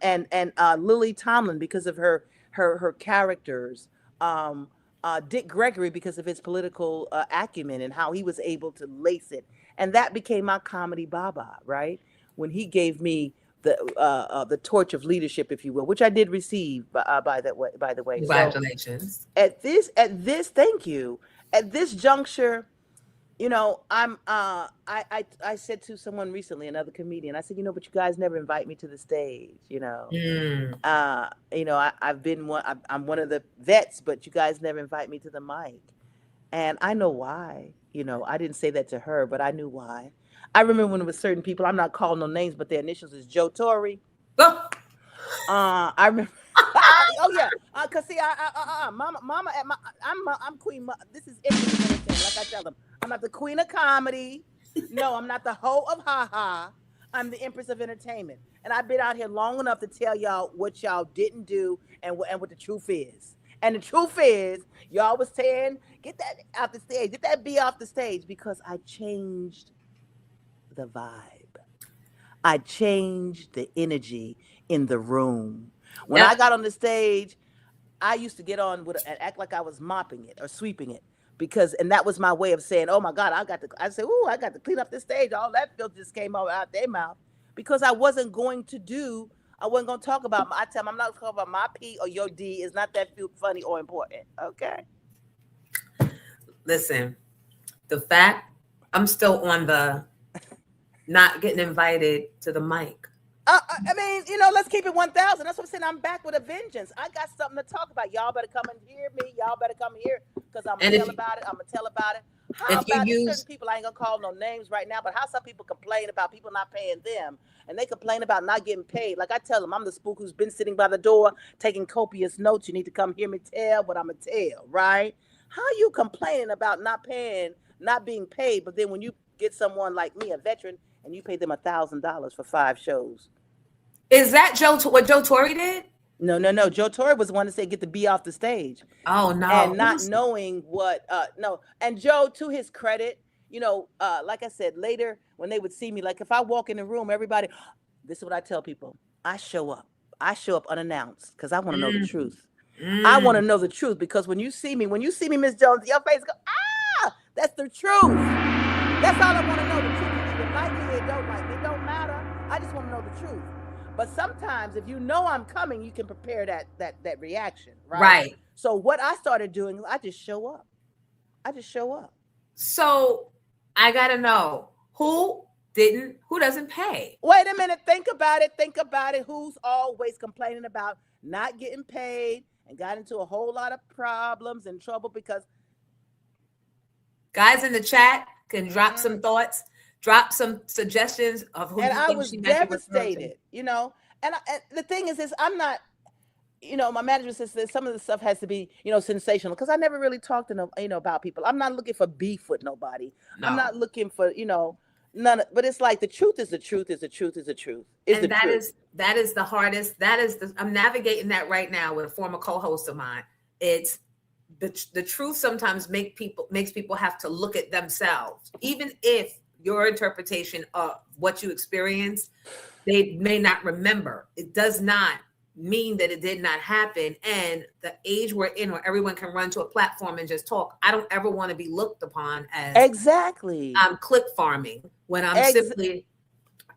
And Lily Tomlin, because of her characters, Dick Gregory, because of his political acumen and how he was able to lace it. And that became my comedy baba, right? When he gave me the torch of leadership, if you will, which I did receive by the way. Congratulations. So at this, thank you. At this juncture, you know, I said to someone recently, another comedian, I said, you know, but you guys never invite me to the stage, you know. You know, I'm one of the vets, but you guys never invite me to the mic. And I know why. You know, I didn't say that to her, but I knew why. I remember when it was certain people, I'm not calling no names, but their initials is Joe Torre. I remember. Oh yeah, cause see, Mama, I'm queen. This is entertainment. Like I tell them, I'm not the queen of comedy. No, I'm not the hoe of ha ha. I'm the empress of entertainment, and I've been out here long enough to tell y'all what y'all didn't do and what the truth is. And the truth is, y'all was saying, get that off the stage, get that B off the stage, because I changed the vibe. I changed the energy in the room. When I got on the stage, I used to get on and act like I was mopping it or sweeping it, and that was my way of saying, oh my God, I got to clean up the stage. All that filth just came out their mouth, because I wasn't going to talk about, I tell them, I'm not talking about my P or your D. It's not that funny or important. Okay. Listen, the fact I'm still on the not getting invited to the mic. I mean, you know, let's keep it 1,000. That's what I'm saying. I'm back with a vengeance. I got something to talk about. Y'all better come and hear me. Y'all better come here, because I'm gonna tell about it. How about certain people? I ain't gonna call no names right now, but how some people complain about people not paying them, and they complain about not getting paid. Like I tell them, I'm the spook who's been sitting by the door taking copious notes. You need to come hear me tell what I'm gonna tell, right? How you complaining about not being paid, but then when you get someone like me, a veteran, and you pay them $1,000 for 5 shows? Is that what Joe Torre did? No. Joe Torre was the one that said get the B off the stage. Oh no. And not knowing what no. And Joe, to his credit, you know, like I said, later when they would see me, like if I walk in the room, everybody, this is what I tell people. I show up unannounced, because I want to know the truth. I want to know the truth, because when you see me, Miss Jones, your face go, that's the truth. That's all I want to know, the truth. You either like me or don't like me. It don't matter. I just want to know the truth. But sometimes if you know I'm coming, you can prepare that reaction, right? Right. So what I started doing, I just show up. So I gotta know who doesn't pay. Wait a minute, think about it. Who's always complaining about not getting paid and got into a whole lot of problems and trouble? Because guys in the chat can drop some thoughts. Drop some suggestions of who. And I was devastated, you know. And the thing is I'm not, you know, my manager says that some of the stuff has to be, you know, sensational, because I never really talked to about people. I'm not looking for beef with nobody. No. I'm not looking for, you know, But it's like the truth is the truth is the truth is the truth. And that is the hardest. I'm navigating that right now with a former co-host of mine. It's the truth sometimes makes people have to look at themselves, even if your interpretation of what you experienced, they may not remember. It does not mean that it did not happen. And the age we're in, where everyone can run to a platform and just talk, I don't ever want to be looked upon as I'm click farming when I'm simply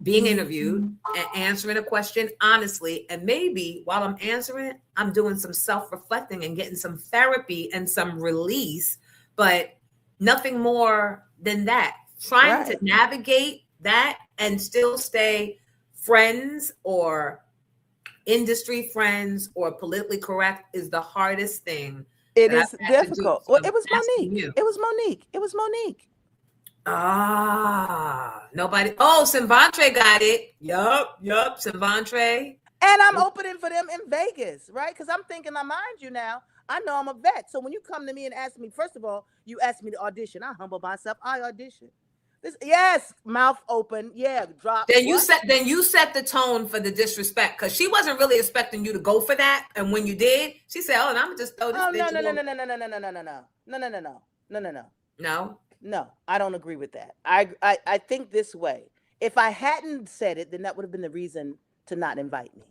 being interviewed and answering a question honestly. And maybe while I'm answering it, I'm doing some self-reflecting and getting some therapy and some release, but nothing more than that. Trying to navigate that and still stay friends or industry friends or politically correct is the hardest thing. It is difficult. Well, it was Monique. It was Monique. Nobody. Oh, Sinvantre got it. Yup. Sinvantre. And I'm opening for them in Vegas, right? Because I'm thinking, mind you now, I know I'm a vet. So when you come to me and ask me, first of all, you ask me to audition. I humble myself. I audition. Yes, mouth open. Yeah, drop. Then you set the tone for the disrespect, because she wasn't really expecting you to go for that. And when you did, she said, "Oh, and I'm just throw this." No, I don't agree with that. I think this way. If I hadn't said it, then that would have been the reason to not invite me.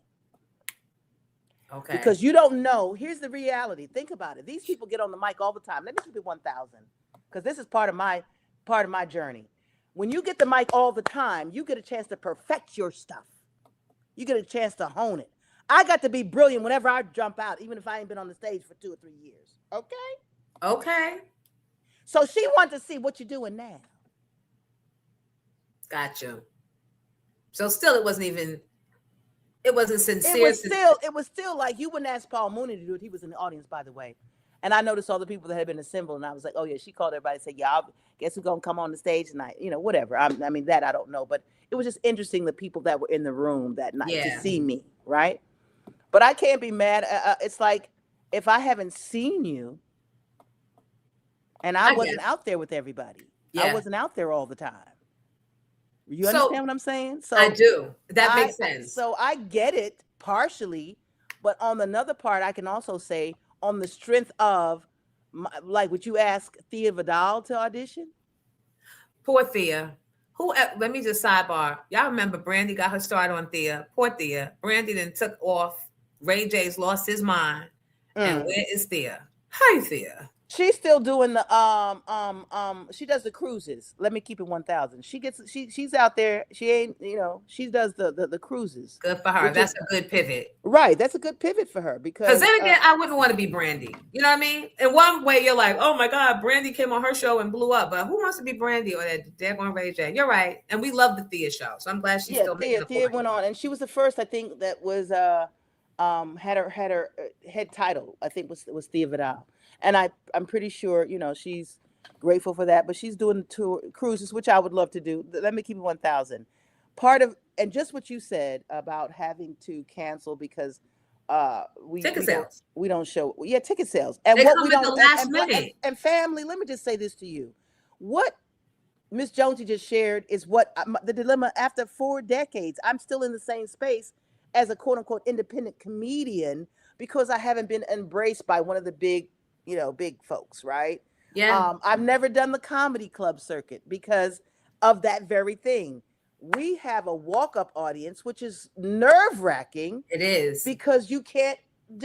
Okay. Because you don't know. Here's the reality. Think about it. These people get on the mic all the time. Let me keep it 1,000, because this is part of my journey. When you get the mic all the time, you get a chance to perfect your stuff. You get a chance to hone it. I got to be brilliant whenever I jump out, even if I ain't been on the stage for 2 or 3 years. Okay. So she wanted to see what you're doing now. Gotcha. So still, it wasn't sincere. It was still like, you wouldn't ask Paul Mooney to do it. He was in the audience, by the way. And I noticed all the people that had been assembled, and I was like, oh yeah, she called everybody and said, yeah, I guess we're gonna come on the stage tonight. Whatever. I mean, that I don't know, but it was just interesting, the people that were in the room that night to see me, right? But I can't be mad. It's like, if I haven't seen you, and I wasn't out there with everybody. I wasn't out there all the time. You understand what I'm saying? So I do. That makes sense. So I get it partially, but on another part, I can also say, on the strength of, like, would you ask Thea Vidal to audition? Poor Thea. Let me just sidebar. Y'all remember Brandy got her start on Thea. Poor Thea. Brandy then took off. Ray J's lost his mind. And where is Thea? Hi, Thea. She's still doing the she does the cruises. Let me keep it 1,000. She's out there. She ain't, she does the cruises. Good for her. That's a good pivot. Right. That's a good pivot for her, because then again, I wouldn't want to be Brandy. You know what I mean? In one way, you're like, oh my God, Brandy came on her show and blew up. But who wants to be Brandy or that daggone Ray J? You're right. And we love the Thea show. So I'm glad she's still making Thea went on, and she was the first, I think, that was had her head title, I think was Thea Vidal. And I'm pretty sure, she's grateful for that, but she's doing tour cruises, which I would love to do. Let me keep it 1,000. And just what you said about having to cancel because we don't show ticket sales. And they what come we don't at the last minute. And family, let me just say this to you. What Miss Jonesy just shared is what the dilemma after 4 decades. I'm still in the same space as a quote unquote independent comedian because I haven't been embraced by one of the big folks, right? Yeah. I've never done the comedy club circuit because of that very thing. We have a walk-up audience, which is nerve-wracking. It is. Because you can't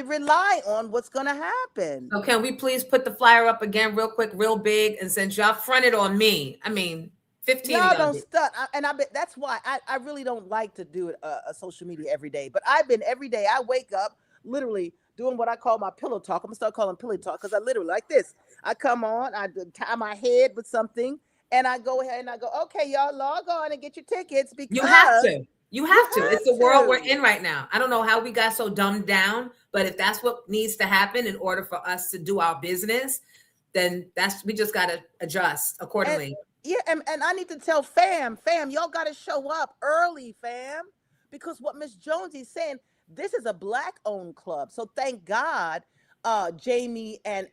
rely on what's going to happen. So can we please put the flyer up again real quick, real big? And since y'all fronted on me, 15 y'all don't stunt. And I bet that's why I really don't like to do a social media every day. But I've been every day. I wake up literally doing what I call my pillow talk. I'm gonna start calling pillow talk because I literally like this. I come on, I tie my head with something, and I go ahead and I go, okay, y'all log on and get your tickets because you have to. It's the world we're in right now. I don't know how we got so dumbed down, but if that's what needs to happen in order for us to do our business, then we just gotta adjust accordingly. And I need to tell fam, y'all gotta show up early, fam, because what Miss Jonesy's saying. This is a Black-owned club, so thank God, Jamie and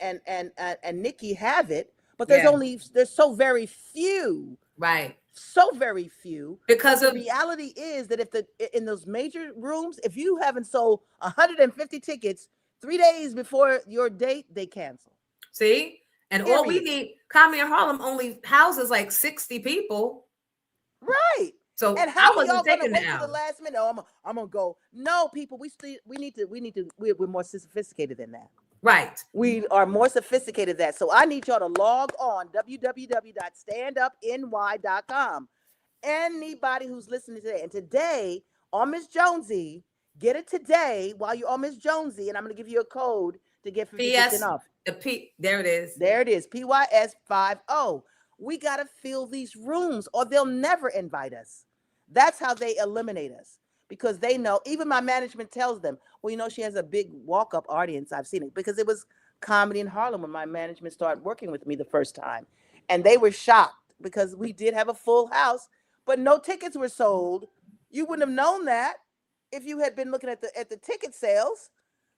Nikki have it. But there's so very few, right? so very few. Because the reality is that in those major rooms, if you haven't sold 150 tickets 3 days before your date, they cancel. See? And all we need, Comedy in Harlem only houses like 60 people. Right. So and how I are y'all wasn't gonna taking wait the to the L. last minute? Oh, I'm gonna go. No, people, we're more sophisticated than that. Right. We are more sophisticated than that. So I need y'all to log on www.standupny.com. Anybody who's listening today, and today on Miss Jonesy, get it today while you're on Miss Jonesy, and I'm going to give you a code to get 50% off. There it is. There it is. PYS50. We got to fill these rooms or they'll never invite us. That's how they eliminate us, because they know, even my management tells them, well, you know, she has a big walk-up audience. I've seen it because it was Comedy in Harlem when my management started working with me the first time. And they were shocked because we did have a full house, but no tickets were sold. You wouldn't have known that if you had been looking at the ticket sales.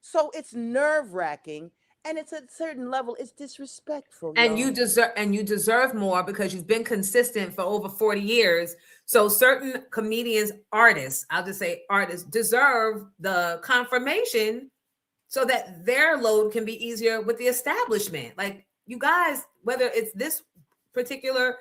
So it's nerve-wracking, and it's at a certain level, it's disrespectful. And you deserve more because you've been consistent for over 40 years. So certain comedians, artists, I'll just say artists, deserve the confirmation so that their load can be easier with the establishment. Like, you guys, whether it's this particular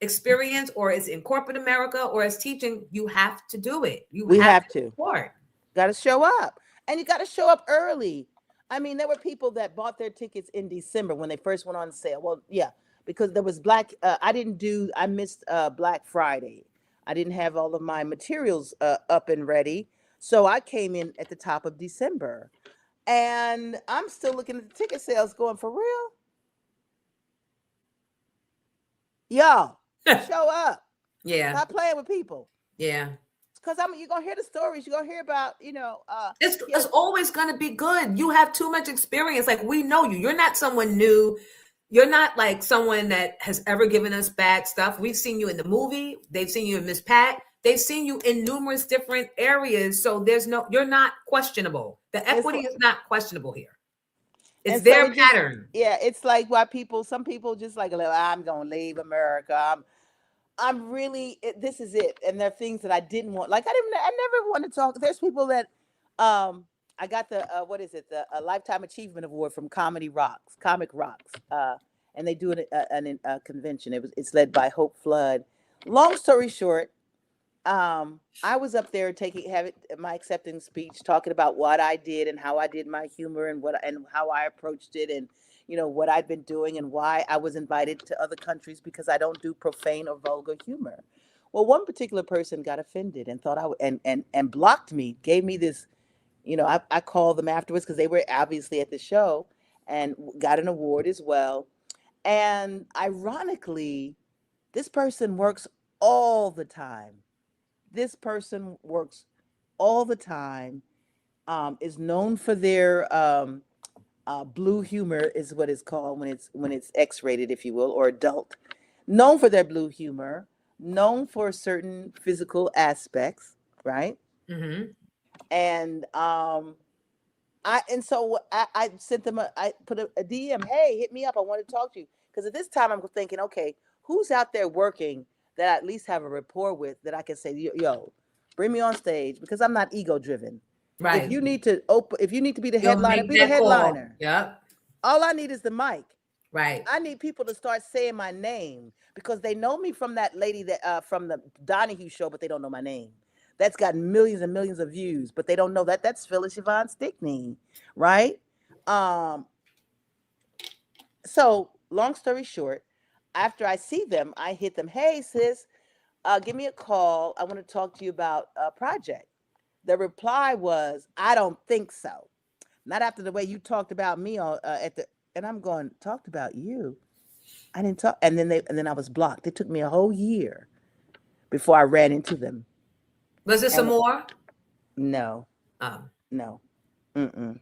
experience or it's in corporate America or it's teaching, you have to do it. We have to support. Got to show up, and you got to show up early. I mean, there were people that bought their tickets in December when they first went on sale. Well, yeah, because there was I missed Black Friday. I didn't have all of my materials up and ready. So I came in at the top of December, and I'm still looking at the ticket sales going, for real? Y'all, show up. Yeah. Stop playing with people. Yeah. Because you're going to hear the stories. You're going to hear about, it's always going to be good. You have too much experience. Like, we know you. You're not someone new. You're not like someone that has ever given us bad stuff. We've seen you in the movie. They've seen you in Miss Pat. They've seen you in numerous different areas. So you're not questionable. The equity is not questionable here. It's their pattern. It's like why some people just like, I'm going to leave America. I'm really, this is it. And there are things that I didn't want. Like, I never want to talk. There's people that, I got the, the Lifetime Achievement Award from Comic Rocks. And they do a convention. It's led by Hope Flood. Long story short, I was up there having my acceptance speech, talking about what I did and how I did my humor and how I approached it, and what I'd been doing and why I was invited to other countries, because I don't do profane or vulgar humor. Well, one particular person got offended and thought and blocked me, gave me this, I called them afterwards because they were obviously at the show, and got an award as well. And ironically, this person works all the time. Is known for their blue humor, is what it's called when it's X-rated, if you will, or adult. Known for their blue humor, known for certain physical aspects, right? Mm-hmm. And so I sent them I put a DM, hey, hit me up, I want to talk to you. Because at this time I'm thinking, okay, who's out there working that I at least have a rapport with, that I can say, yo, bring me on stage, because I'm not ego driven. Right. If you need to be the headliner, be the headliner. Yep. All I need is the mic. Right. I need people to start saying my name, because they know me from that lady that from the Donahue show, but they don't know my name. That's got millions and millions of views, but they don't know that's Phyllis Yvonne Stickney, right? So long story short, after I see them, I hit them, hey sis, give me a call. I want to talk to you about a project. The reply was, I don't think so. Not after the way you talked about me and I'm going, talked about you? I didn't talk. And then I was blocked. It took me a whole year before I ran into them. Was there some more? No. Oh. No. Mm-mm.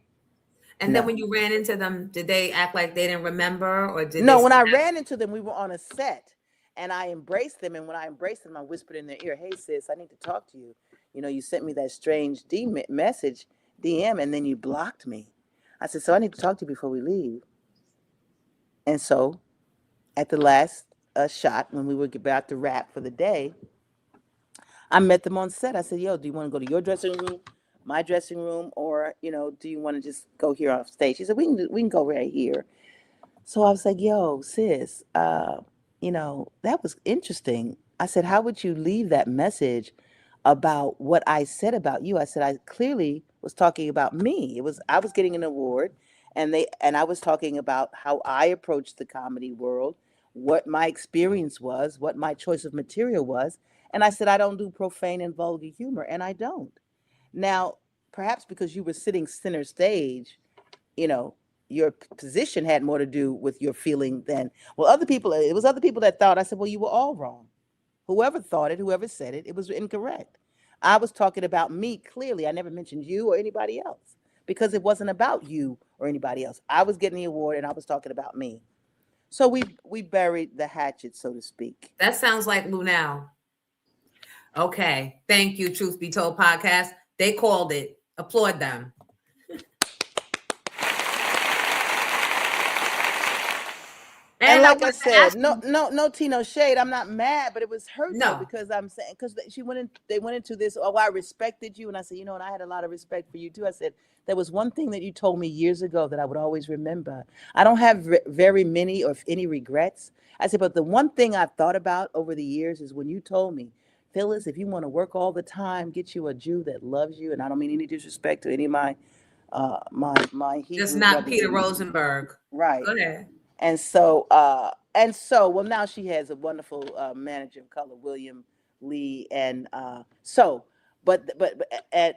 And then when you ran into them, did they act like they didn't remember, or did No, when I ran into them, we were on a set, and I embraced them. And when I embraced them, I whispered in their ear, hey sis, I need to talk to you. You sent me that strange DM, and then you blocked me. I said, so I need to talk to you before we leave. And so at the last a shot when we were about to wrap for the day, I met them on set. I said, yo, do you want to go to your dressing room, my dressing room, or, do you want to just go here off stage? She said, we can go right here. So I was like, yo, sis, that was interesting. I said, how would you leave that message about what I said about you? I said, I clearly was talking about me. I was getting an award, and I was talking about how I approached the comedy world, what my experience was, what my choice of material was. And I said, I don't do profane and vulgar humor, and I don't. Now, perhaps because you were sitting center stage, your position had more to do with your feeling than, it was other people that thought. I said, well, you were all wrong. Whoever thought it, whoever said it, it was incorrect. I was talking about me clearly. I never mentioned you or anybody else because it wasn't about you or anybody else. I was getting the award and I was talking about me. So we buried the hatchet, so to speak. That sounds like Lunel. Okay. Thank you, Truth Be Told podcast. They called it. Applaud them. And like I said, no tea, no shade. I'm not mad, but it was hurtful because I'm saying, because they went into this. Oh, I respected you, and I said, and I had a lot of respect for you too. I said there was one thing that you told me years ago that I would always remember. I don't have very many or any regrets. I said, but the one thing I've thought about over the years is when you told me, Phyllis, if you want to work all the time, get you a Jew that loves you, and I don't mean any disrespect to any of my Hebrew just not brothers. Peter Rosenberg, right? Go ahead. And so, well, now she has a wonderful manager of color, William Lee, and but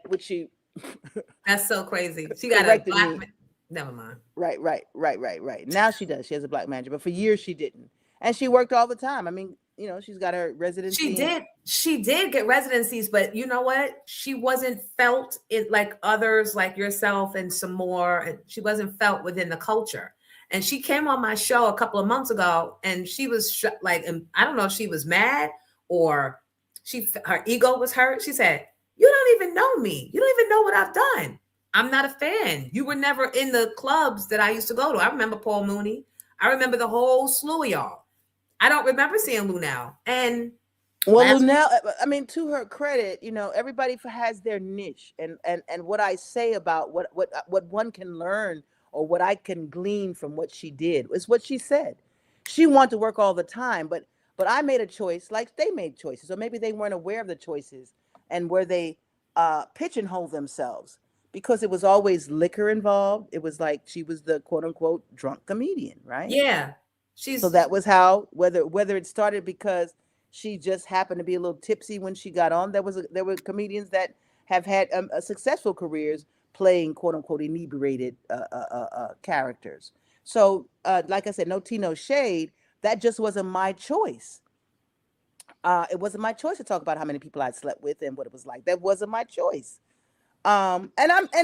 which you. That's so crazy. She got a black. Never mind. Right. Now she does. She has a black manager, but for years she didn't, and she worked all the time. I mean, she's got her residency. She did get residencies, but you know what? She wasn't felt it like others, like yourself and some more. And she wasn't felt within the culture. And she came on my show a couple of months ago, and she was and I don't know if she was mad or her ego was hurt. She said, "You don't even know me. You don't even know what I've done. I'm not a fan. You were never in the clubs that I used to go to." I remember Paul Mooney. I remember the whole slew of y'all. I don't remember seeing Lunel. And Lunel, I mean, to her credit, everybody has their niche, and what I say about what one can learn or what I can glean from what she did is what she said. She wanted to work all the time, but I made a choice like they made choices, or maybe they weren't aware of the choices and where they pigeonhole themselves, because it was always liquor involved. It was like she was the quote unquote drunk comedian, right? Yeah. So that was how, whether it started because she just happened to be a little tipsy when she got on. There were comedians that have had successful careers playing quote unquote inebriated characters. So like I said, no tea, no shade. That just wasn't my choice. It wasn't my choice to talk about how many people I'd slept with and what it was like. That wasn't my choice. And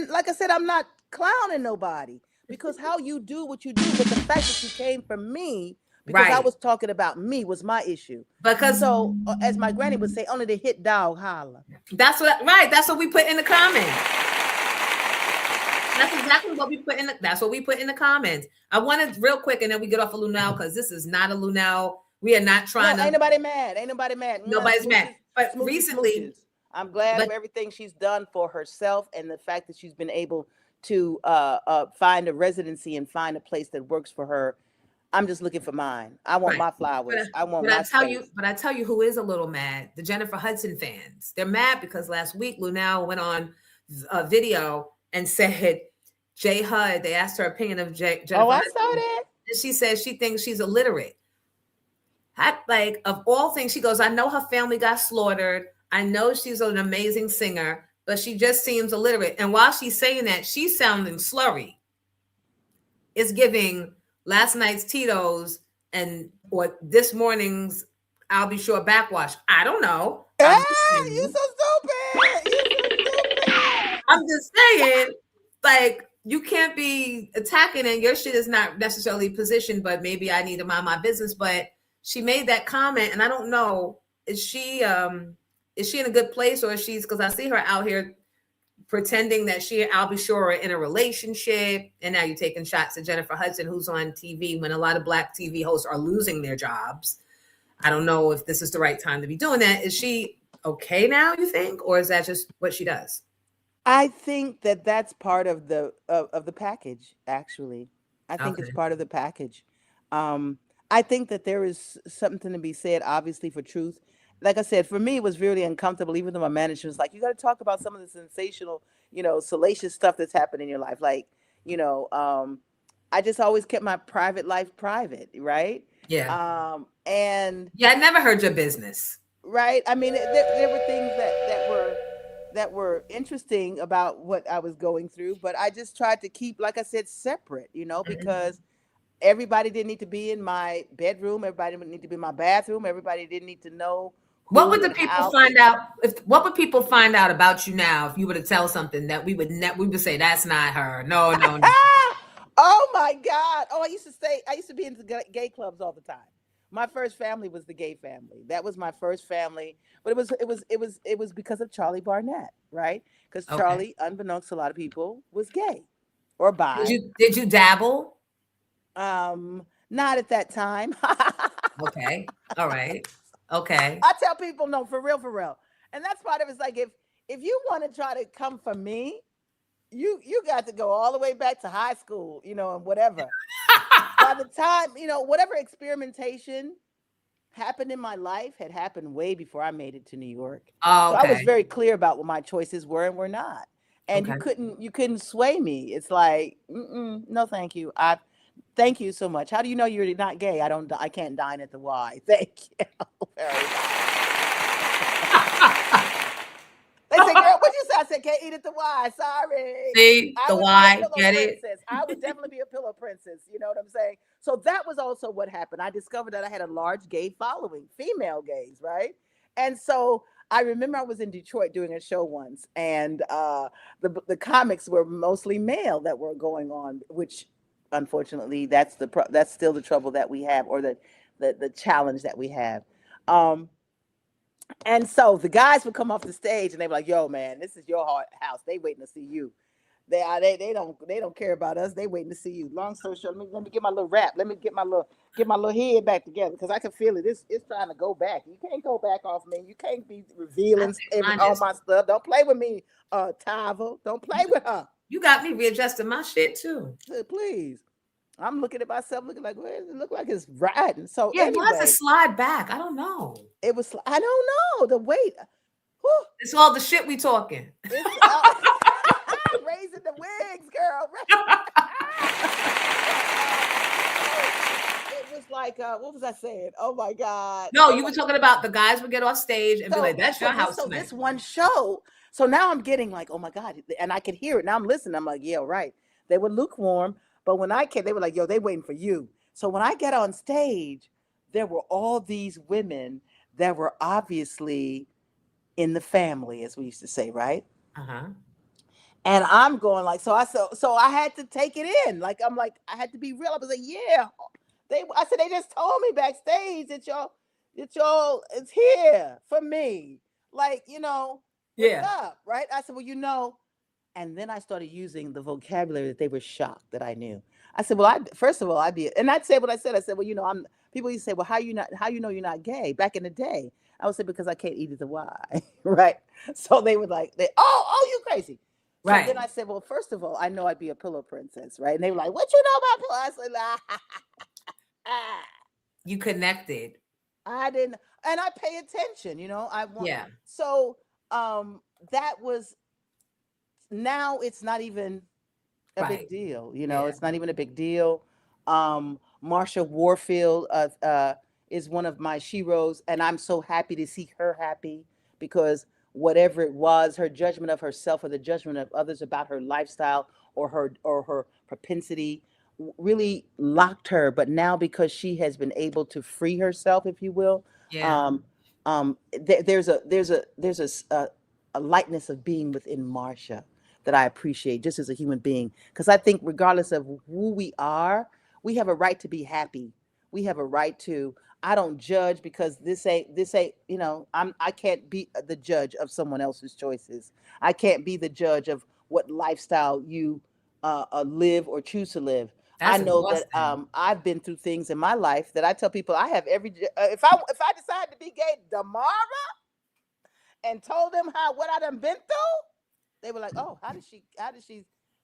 like I said, I'm not clowning nobody, because how you do what you do, but the fact that you came from me, because I was talking about me, was my issue. Because so, as my granny would say, only the hit dog holler. That's what we put in the comments. That's exactly what we put in. That's what we put in the comments. I wanted real quick, and then we get off of Lunel, because this is not a Lunel. We are not trying to. Ain't nobody mad. Nobody's mad. But recently, I'm glad of everything she's done for herself, and the fact that she's been able to find a residency and find a place that works for her. I'm just looking for mine. I want my flowers. I tell you who is a little mad. The Jennifer Hudson fans. They're mad because last week Lunel went on a video and said J. Hud. They asked her opinion of Jennifer. Oh, I Hudson, saw that. And she says she thinks she's illiterate. Like, of all things, she goes, I know her family got slaughtered. I know she's an amazing singer, but she just seems illiterate. And while she's saying that, she's sounding slurry. It's giving last night's Tito's or this morning's I'll Be Sure backwash. I don't know. You're so stupid. I'm just saying, like, you can't be attacking, and your shit is not necessarily positioned, but maybe I need to mind my business. But she made that comment, and I don't know, is she in a good place, or is she's, because I see her out here pretending that she and I'll Be Sure are in a relationship, and now you're taking shots at Jennifer Hudson, who's on TV when a lot of Black TV hosts are losing their jobs. I don't know if this is the right time to be doing that. Is she okay now, you think? Or is that just what she does? I think that that's part of the package. Actually, I think it's Okay. part of the package. I think that there is something to be said, obviously, for truth. Like I said, for me, it was really uncomfortable. Even though my manager was like, "You got to talk about some of the sensational, salacious stuff that's happened in your life." Like, I just always kept my private life private, right? Yeah. And Yeah, I never heard your business. right. I mean, there were things that were interesting about what I was going through, but I just tried to keep, like I said, separate, because everybody didn't need to be in my bedroom, everybody would need to be in my bathroom, everybody didn't need to know What would who the and people how. find out? What would people find out about you now if you were to tell something that we would say that's not her? No, no, no. Oh my God! Oh, I used to be in the gay clubs all the time. My first family was the gay family. That was my first family, but it was because of Charlie Barnett, right? Because Okay. Charlie, unbeknownst to a lot of people, was gay or bi. Did you dabble? Not at that time. Okay. All right. Okay. I tell people no, for real, for real. And that's part of it's like if you want to try to come for me, you got to go all the way back to high school, and whatever. By the time, whatever experimentation happened in my life had happened way before I made it to New York. Oh, So I was okay. very clear about what my choices were and were not. And Okay. you couldn't sway me. It's like, no, thank you. Thank you so much. How do you know you're not gay? I can't dine at the Y. Thank you very much. They say, girl, what'd you say? I said, can't eat at the Y. Sorry. See I the would why? be a pillow Get it? princess. I would definitely be a pillow princess. You know what I'm saying? So that was also what happened. I discovered that I had a large gay following, female gays, right? And so I remember I was in Detroit doing a show once, and the comics were mostly male that were going on, which unfortunately that's still the trouble that we have, or the challenge that we have. And so the guys would come off the stage and they were like, "Yo, man, this is your house. They waiting to see you. They don't care about us. They waiting to see you." Long story short, let me get my little rap. Let me get my little head back together, because I can feel it. It's trying to go back. You can't go back off me. You can't be revealing all my stuff. Don't play with me, Tava. Don't play with her. You got me readjusting my shit too. Please. I'm looking at myself, looking like, where does it look like it's riding? So Yeah, anyway, why does it slide back? I don't know. I don't know the weight. Whew. It's all the shit we talking. It's raising the wigs, girl. It was like, what was I saying? Oh my God. No, you were talking about the guys would get off stage and be like, "That's your house tonight." This one show. So now I'm getting like, oh my God, and I could hear it. Now I'm listening. I'm like, yeah, right. They were lukewarm, but when I came, they were like, yo, they waiting for you. So when I get on stage, there were all these women that were obviously in the family, as we used to say, right? Uh-huh. And I'm going like, so I had to take it in. Like, I'm like, I had to be real. I was like, yeah. I said, they just told me backstage that y'all it's here for me. Like, what's up, right? I said, well, and then I started using the vocabulary that they were shocked that I knew. I said, well, first of all, and I'd say what I said. I said, well, people used to say, well, how you know you're not gay? Back in the day, I would say, because I can't eat at the Y, right? So they were like, oh, you crazy. So right. Then I said, well, first of all, I know I'd be a pillow princess, right? And they were like, what you know about pillow? I said, You connected. I didn't, and I pay attention, Yeah. So that was, now it's not even a big deal, It's not even a big deal. Marsha Warfield is one of my sheroes, and I'm so happy to see her happy, because whatever it was, her judgment of herself or the judgment of others about her lifestyle or her propensity really locked her. But now, because she has been able to free herself, if you will, there's a lightness of being within Marsha that I appreciate, just as a human being, because I think regardless of who we are, we have a right to be happy. We have a right to. I don't judge, because this ain't. I can't be the judge of someone else's choices. I can't be the judge of what lifestyle you live or choose to live. That's I know that exhausting. I've been through things in my life that I tell people I have if I decide to be gay tomorrow and told them what I done been through, they were like, "Oh, how did she?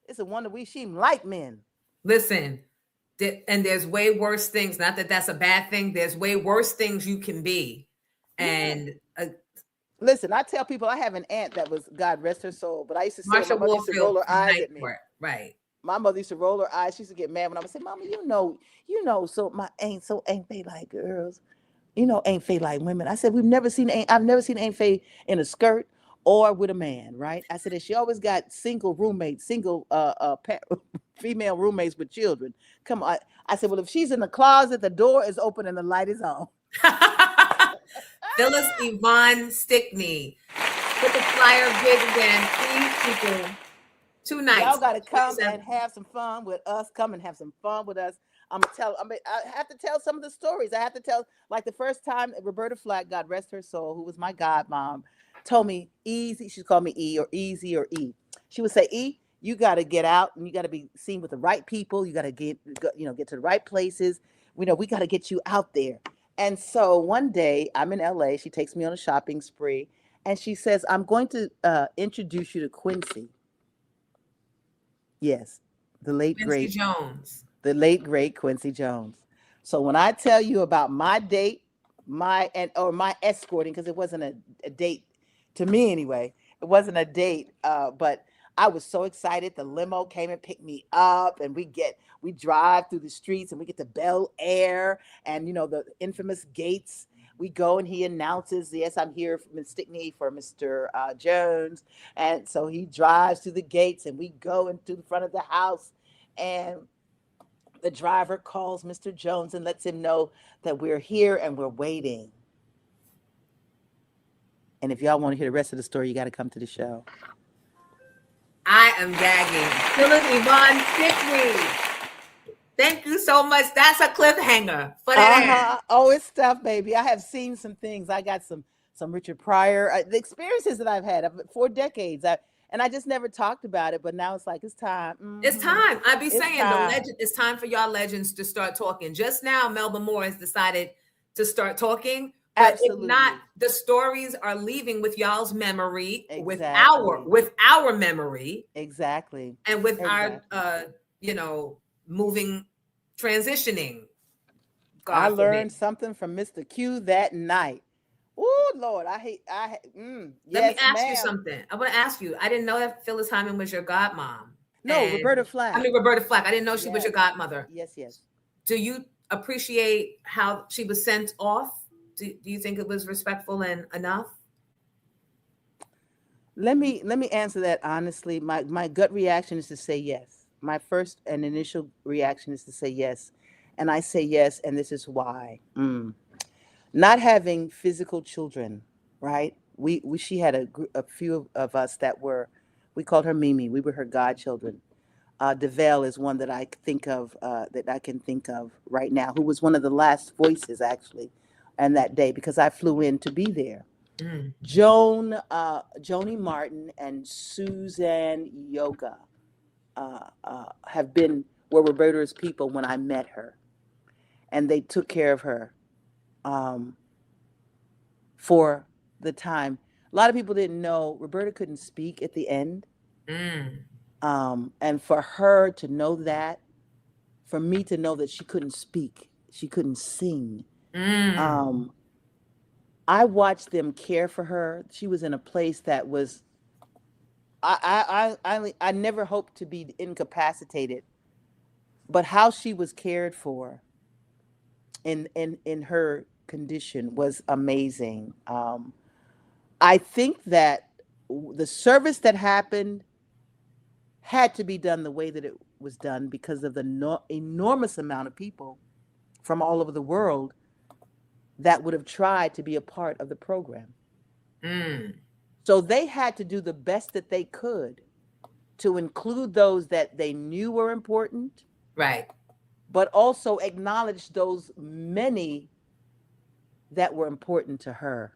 It's a wonder we she like men." Listen, and there's way worse things. Not that that's a bad thing. There's way worse things you can be. And listen, I tell people I have an aunt that was, God rest her soul, but I used to say my Marsha mother used to roll Warfield her eyes Night at me. Court, right? My mother used to roll her eyes. She used to get mad when I would say, "Mama, you know, so my ain't they like girls, ain't they like women." I said, I've never seen Aunt Faye in a skirt or with a man, right? I said, and she always got single roommates, female roommates with children. Come on. I said, well, if she's in the closet, the door is open and the light is on. Phyllis Yvonne Stickney. Put the flyer big again. Please, people. 2 nights. Y'all got to come and have some fun with us. Come and have some fun with us. I have to tell some of the stories. I have to tell, like the first time Roberta Flack, God rest her soul, who was my godmom, told me, Easy, she called me E or Easy or E. She would say, E, you got to get out and you got to be seen with the right people. You got to get to the right places. We got to get you out there. And so one day I'm in LA. She takes me on a shopping spree and she says, I'm going to introduce you to Quincy. Yes, the late Quincy Jones. The late great Quincy Jones. So when I tell you about my date, my escorting, because it wasn't a date to me anyway. It wasn't a date, but I was so excited. The limo came and picked me up, and we drive through the streets, and we get to Bel Air, and the infamous gates. We go and he announces, yes, I'm here from Ms. Stickney for Mr. Jones. And so he drives through the gates and we go into the front of the house and the driver calls Mr. Jones and lets him know that we're here and we're waiting. And if y'all want to hear the rest of the story, you got to come to the show. I am gagging. Phyllis Yvonne Stickney. Thank you so much. That's a cliffhanger for that. Oh, it's stuff, baby. I have seen some things. I got some Richard Pryor, the experiences that I've had 4 decades. And I just never talked about it, but now it's like, it's time. Mm-hmm. It's time. I'd be saying it's time for y'all legends to start talking. Just now, Melba Moore has decided to start talking. But absolutely. If not, the stories are leaving with y'all's memory, exactly. with our memory. Exactly. And with our moving, transitioning. God I learned something from Mr. Q that night. Oh Lord, Let me ask you something. I want to ask you. I didn't know that Phyllis Hyman was your godmom. No, Roberta Flack. Roberta Flack. I didn't know she was your godmother. Yes. Do you appreciate how she was sent off? Do you think it was respectful and enough? Let me answer that honestly. My gut reaction is to say yes. My first and initial reaction is to say yes. And I say yes, and this is why. Not having physical children, right? She had a few of us that we called her Mimi. We were her godchildren. DeVale is one that I think of, that I can think of right now, who was one of the last voices actually, and that day, because I flew in to be there. Joni Martin and Suzanne Yoga were Roberta's people when I met her, and they took care of her for the time. A lot of people didn't know Roberta couldn't speak at the end. And for her to know that, for me to know that she couldn't speak, she couldn't sing. I watched them care for her. She was in a place that was, I never hoped to be incapacitated, but how she was cared for in her condition was amazing. I think that the service that happened had to be done the way that it was done because of the enormous amount of people from all over the world that would have tried to be a part of the program. So they had to do the best that they could to include those that they knew were important. Right. But also acknowledge those many that were important to her,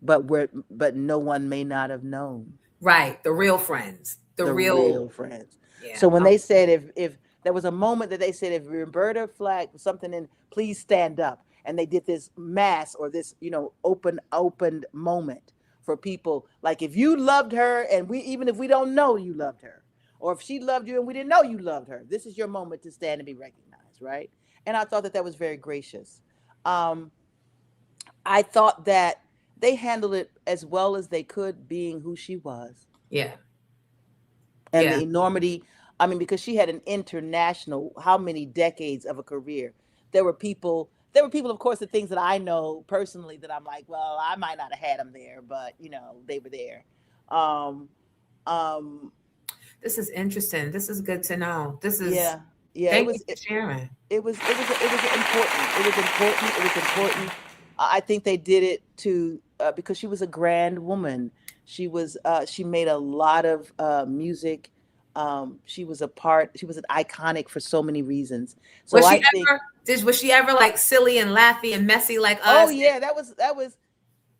but no one may not have known. Right. The real friends. The real friends. Yeah. So when they said if There was a moment that they said, if Roberta Flack was something in, please stand up. And they did this mass or this, opened moment for people. Like if you loved her and even if we don't know you loved her, or if she loved you and we didn't know you loved her, this is your moment to stand and be recognized, right? And I thought that was very gracious. I thought that they handled it as well as they could, being who she was. Yeah. And the enormity, because she had an international, how many decades of a career. There were people, of course, the things that I know personally that I'm like, well, I might not have had them there, but they were there. This is interesting. This is good to know. This is Thank you for sharing. It was important. I think they did it because she was a grand woman. She made a lot of music. She was an iconic for so many reasons. So was she ever like silly and laughy and messy like us? Oh yeah, that was.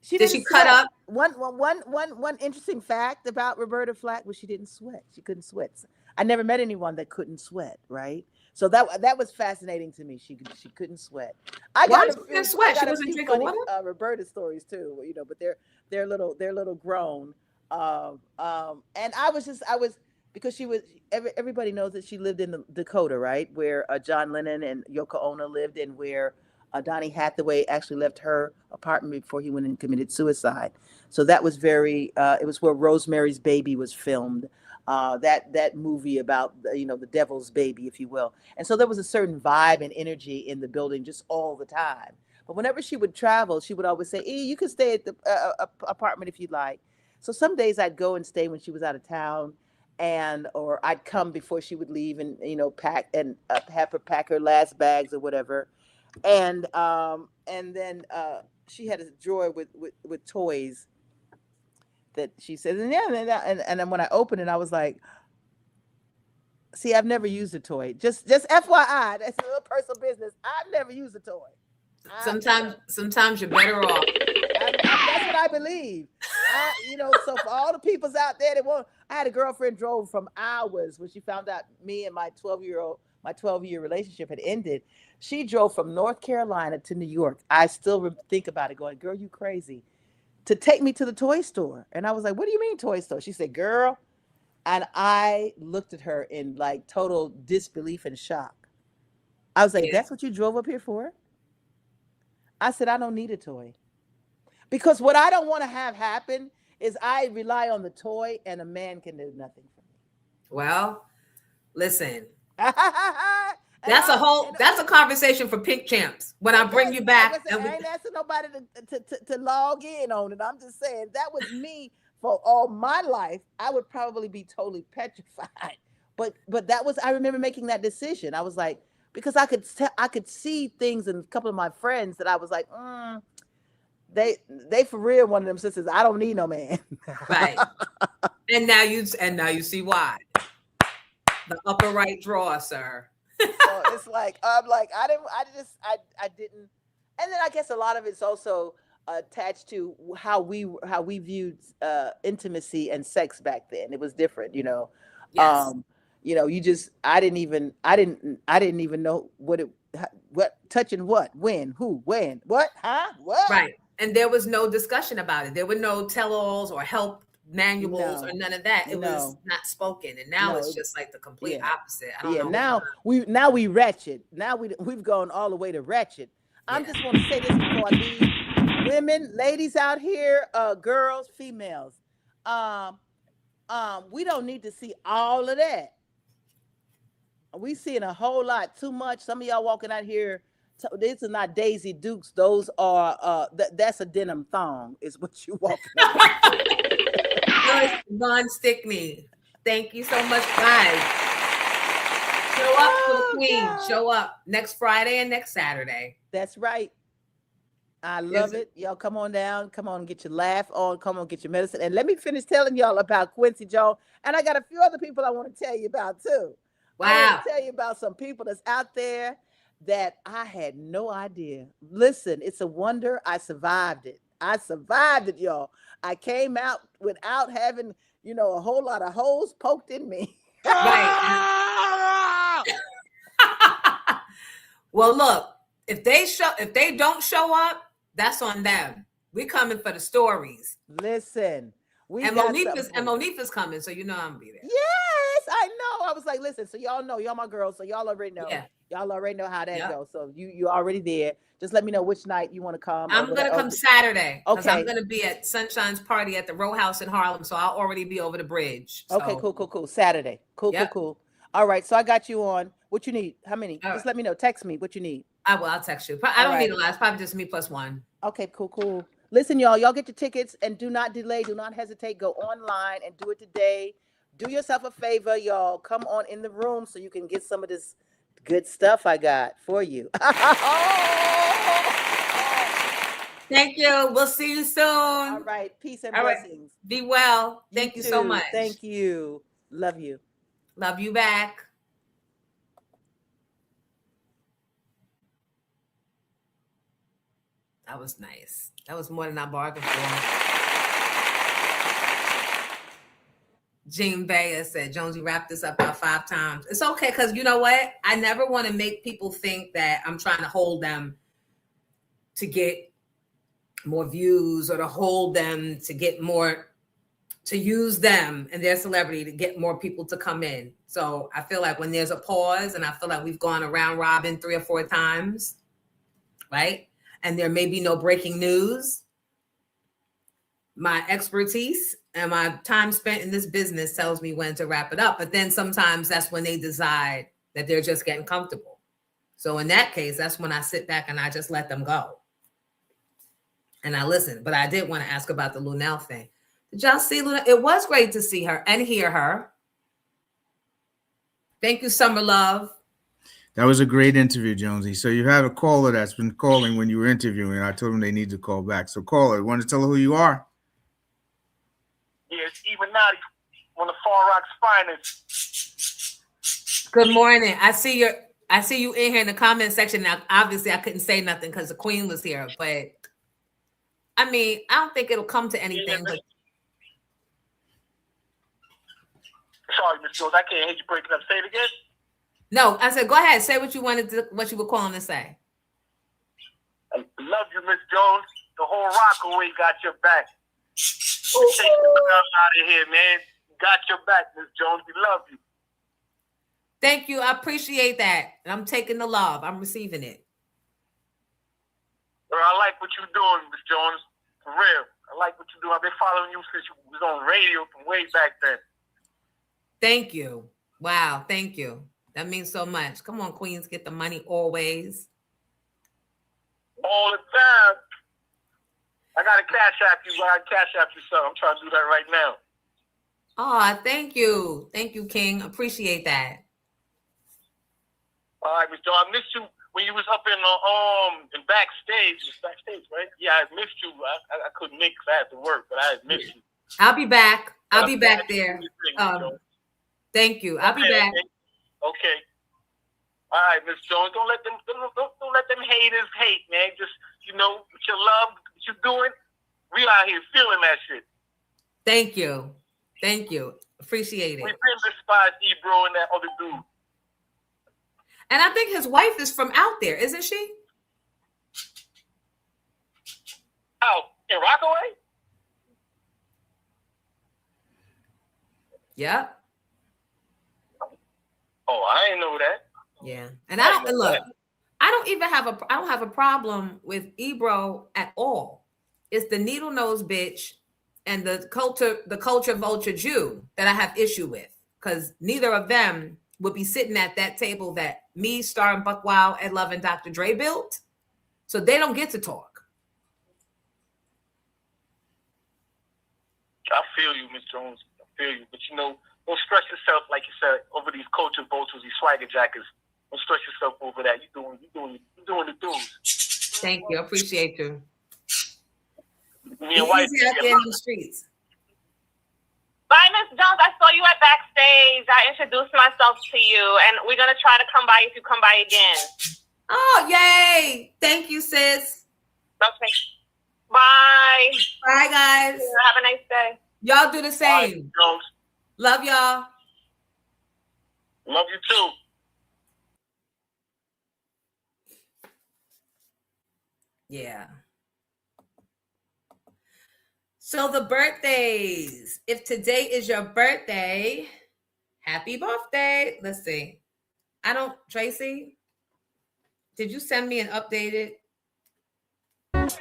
Did she cut up? One interesting fact about Roberta Flack was she didn't sweat. She couldn't sweat. I never met anyone that couldn't sweat. Right. So that was fascinating to me. She couldn't sweat. Why she couldn't sweat? She wasn't drinking water. Roberta stories too, but they're little grown. And I was because she was. Everybody knows that she lived in the Dakota, right, where John Lennon and Yoko Ono lived, and where Donny Hathaway actually left her apartment before he went and committed suicide. So that was it was where Rosemary's Baby was filmed. That movie about the devil's baby, if you will. And so there was a certain vibe and energy in the building just all the time. But whenever she would travel, she would always say, "E, you can stay at the apartment if you'd like." So some days I'd go and stay when she was out of town, or I'd come before she would leave and pack and have her pack her last bags or whatever. And then she had a drawer with toys that she said, and then when I opened it, I was like, see, I've never used a toy. Just FYI, that's a little personal business. I've never used a toy. Sometimes you're better off. That's what I believe. So for all the peoples out there that I had a girlfriend drove from hours when she found out me and my 12-year relationship had ended. She drove from North Carolina to New York. I still think about it going, girl, you crazy, to take me to the toy store. And I was like, what do you mean toy store? She said, girl. And I looked at her in like total disbelief and shock. I was like, that's what you drove up here for? I said, I don't need a toy. Because what I don't want to have happen is I rely on the toy and a man can do nothing for me. Well, listen. That's a conversation for Pink Champs when I bring you back. I ain't asking nobody to log in on it. I'm just saying that was me for all my life. I would probably be totally petrified. But I remember making that decision. I was like, because I could see things in a couple of my friends that I was like, they for real one of them sisters. I don't need no man. Right. And now you see why. The upper right drawer, sir. So it's like I didn't. And then I guess a lot of it's also attached to how we viewed intimacy and sex back then. It was different, Yes. I didn't even know what touching what, when, who, when, what, huh, what. Right. And there was no discussion about it. There were no tell-alls or help manuals or none of that. It was not spoken. And now it's just like the complete opposite. I don't know. Now we ratchet. Now we've gone all the way to ratchet. I'm just want to say this before I leave. Women, ladies out here, girls, females. We don't need to see all of that. We seeing a whole lot too much. Some of y'all walking out here. These are not Daisy Dukes. Those are that's a denim thong. Is what you walking out. Von Stickney. Thank you so much, guys. Show up for the queen. Show up next Friday and next Saturday. That's right. I love it. Y'all come on down. Come on and get your laugh on. Come on, get your medicine. And let me finish telling y'all about Quincy Jones. And I got a few other people I want to tell you about too. Wow. I want to tell you about some people that's out there that I had no idea. Listen, it's a wonder I survived it. I survived it, y'all. I came out without having, a whole lot of holes poked in me. Right. Well, look, if they don't show up, that's on them. We coming for the stories. Listen, and Monifa's coming, so you know I'm gonna be there. Yes, I know. I was like, listen, so y'all know, y'all my girls, so y'all already know. Yeah. Y'all already know how that goes. So you already there. Just let me know which night you want to come. I'm gonna come Saturday because Okay. I'm gonna be at Sunshine's party at the Row House in Harlem, so I'll already be over the bridge. So. Okay, cool. Saturday. Cool. All right, so I got you on. What you need? How many? Just let me know. Text me what you need. I'll text you. I don't need a lot. It's probably just me plus one. Okay, cool. Listen, y'all get your tickets and do not delay. Do not hesitate. Go online and do it today. Do yourself a favor, y'all. Come on in the room so you can get some of this good stuff I got for you. Thank you. We'll see you soon. All right. Peace and blessings. Right. Be well. Thank you so much. Thank you. Love you. Love you back. That was nice. That was more than I bargained for. Jean Bayer said, Jonesy, wrap this up about 5 times. It's okay, because you know what? I never want to make people think that I'm trying to hold them to get more views or to hold them to get more, to use them and their celebrity to get more people to come in. So I feel like when there's a pause and I feel like we've gone around robin 3 or 4 times, right? And there may be no breaking news. My expertise and my time spent in this business tells me when to wrap it up. But then sometimes that's when they decide that they're just getting comfortable. So in that case, that's when I sit back and I just let them go. And I listen. But I did want to ask about the Lunel thing. Did y'all see Lunel? It was great to see her and hear her. Thank you, Summer Love. That was a great interview, Jonesy. So you have a caller that's been calling when you were interviewing. I told them they need to call back. So caller, want to tell her who you are? Yeah, it's Illuminati, one of Far Rock's finest. Good morning. I see you in here in the comment section. Now, obviously, I couldn't say nothing because the Queen was here, but I mean, I don't think it'll come to anything. But sorry, Miss Jones, I can't hear you breaking up. Say it again. No, I said, go ahead. Say what you wanted to, what you were calling to say. I love you, Miss Jones. The whole Rockaway got your back. Take the out of here, man. Got your back, Miss Jones. We love you. Thank you. I appreciate that. And I'm taking the love. I'm receiving it. Bro, I like what you're doing, Miss Jones. For real. I like what you're doing. I've been following you since you was on radio from way back then. Thank you. Wow. Thank you. That means so much. Come on, Queens, get the money always. All the time. I got to cash app you. Son. I'm trying to do that right now. Oh, thank you. Thank you, King. Appreciate that. All right, Miss Jones. I missed you when you was up in backstage. Backstage, right? Yeah, I missed you. I couldn't make because I had to work, but I missed you. I'll be back. I'll be back there. Thank you. I'll be back. Okay. All right, Miss Jones. Don't let them haters hate, man. Just with your love, what you're doing, we out here feeling that shit. Thank you. Thank you. Appreciate it. We've been despised Ebro and that other dude. And I think his wife is from out there, isn't she? Oh, in Rockaway? Yep. Oh, I didn't know that. Yeah. And I don't have a problem with Ebro at all. It's the needle nose bitch and the culture vulture Jew that I have issue with, because neither of them would be sitting at that table that me, Star, and Buck Wild, Ed Love, and Dr. Dre built. So they don't get to talk. I feel you, Miss Jones. I feel you. But don't stress yourself, like you said, over these culture vultures, these swagger jackers. Don't stress yourself over that. You're doing the dudes. Thank you. I appreciate you. Me and wife easy out there in the streets. Bye, Miss Jones. I saw you at backstage. I introduced myself to you, and we're gonna try to come by if you come by again. Oh, yay! Thank you, sis. Okay. Bye. Bye, guys. Have a nice day. Y'all do the same. Bye, love y'all. Love you too. Yeah. So the birthdays. If today is your birthday, happy birthday. Let's see. Tracy, did you send me an updated? Best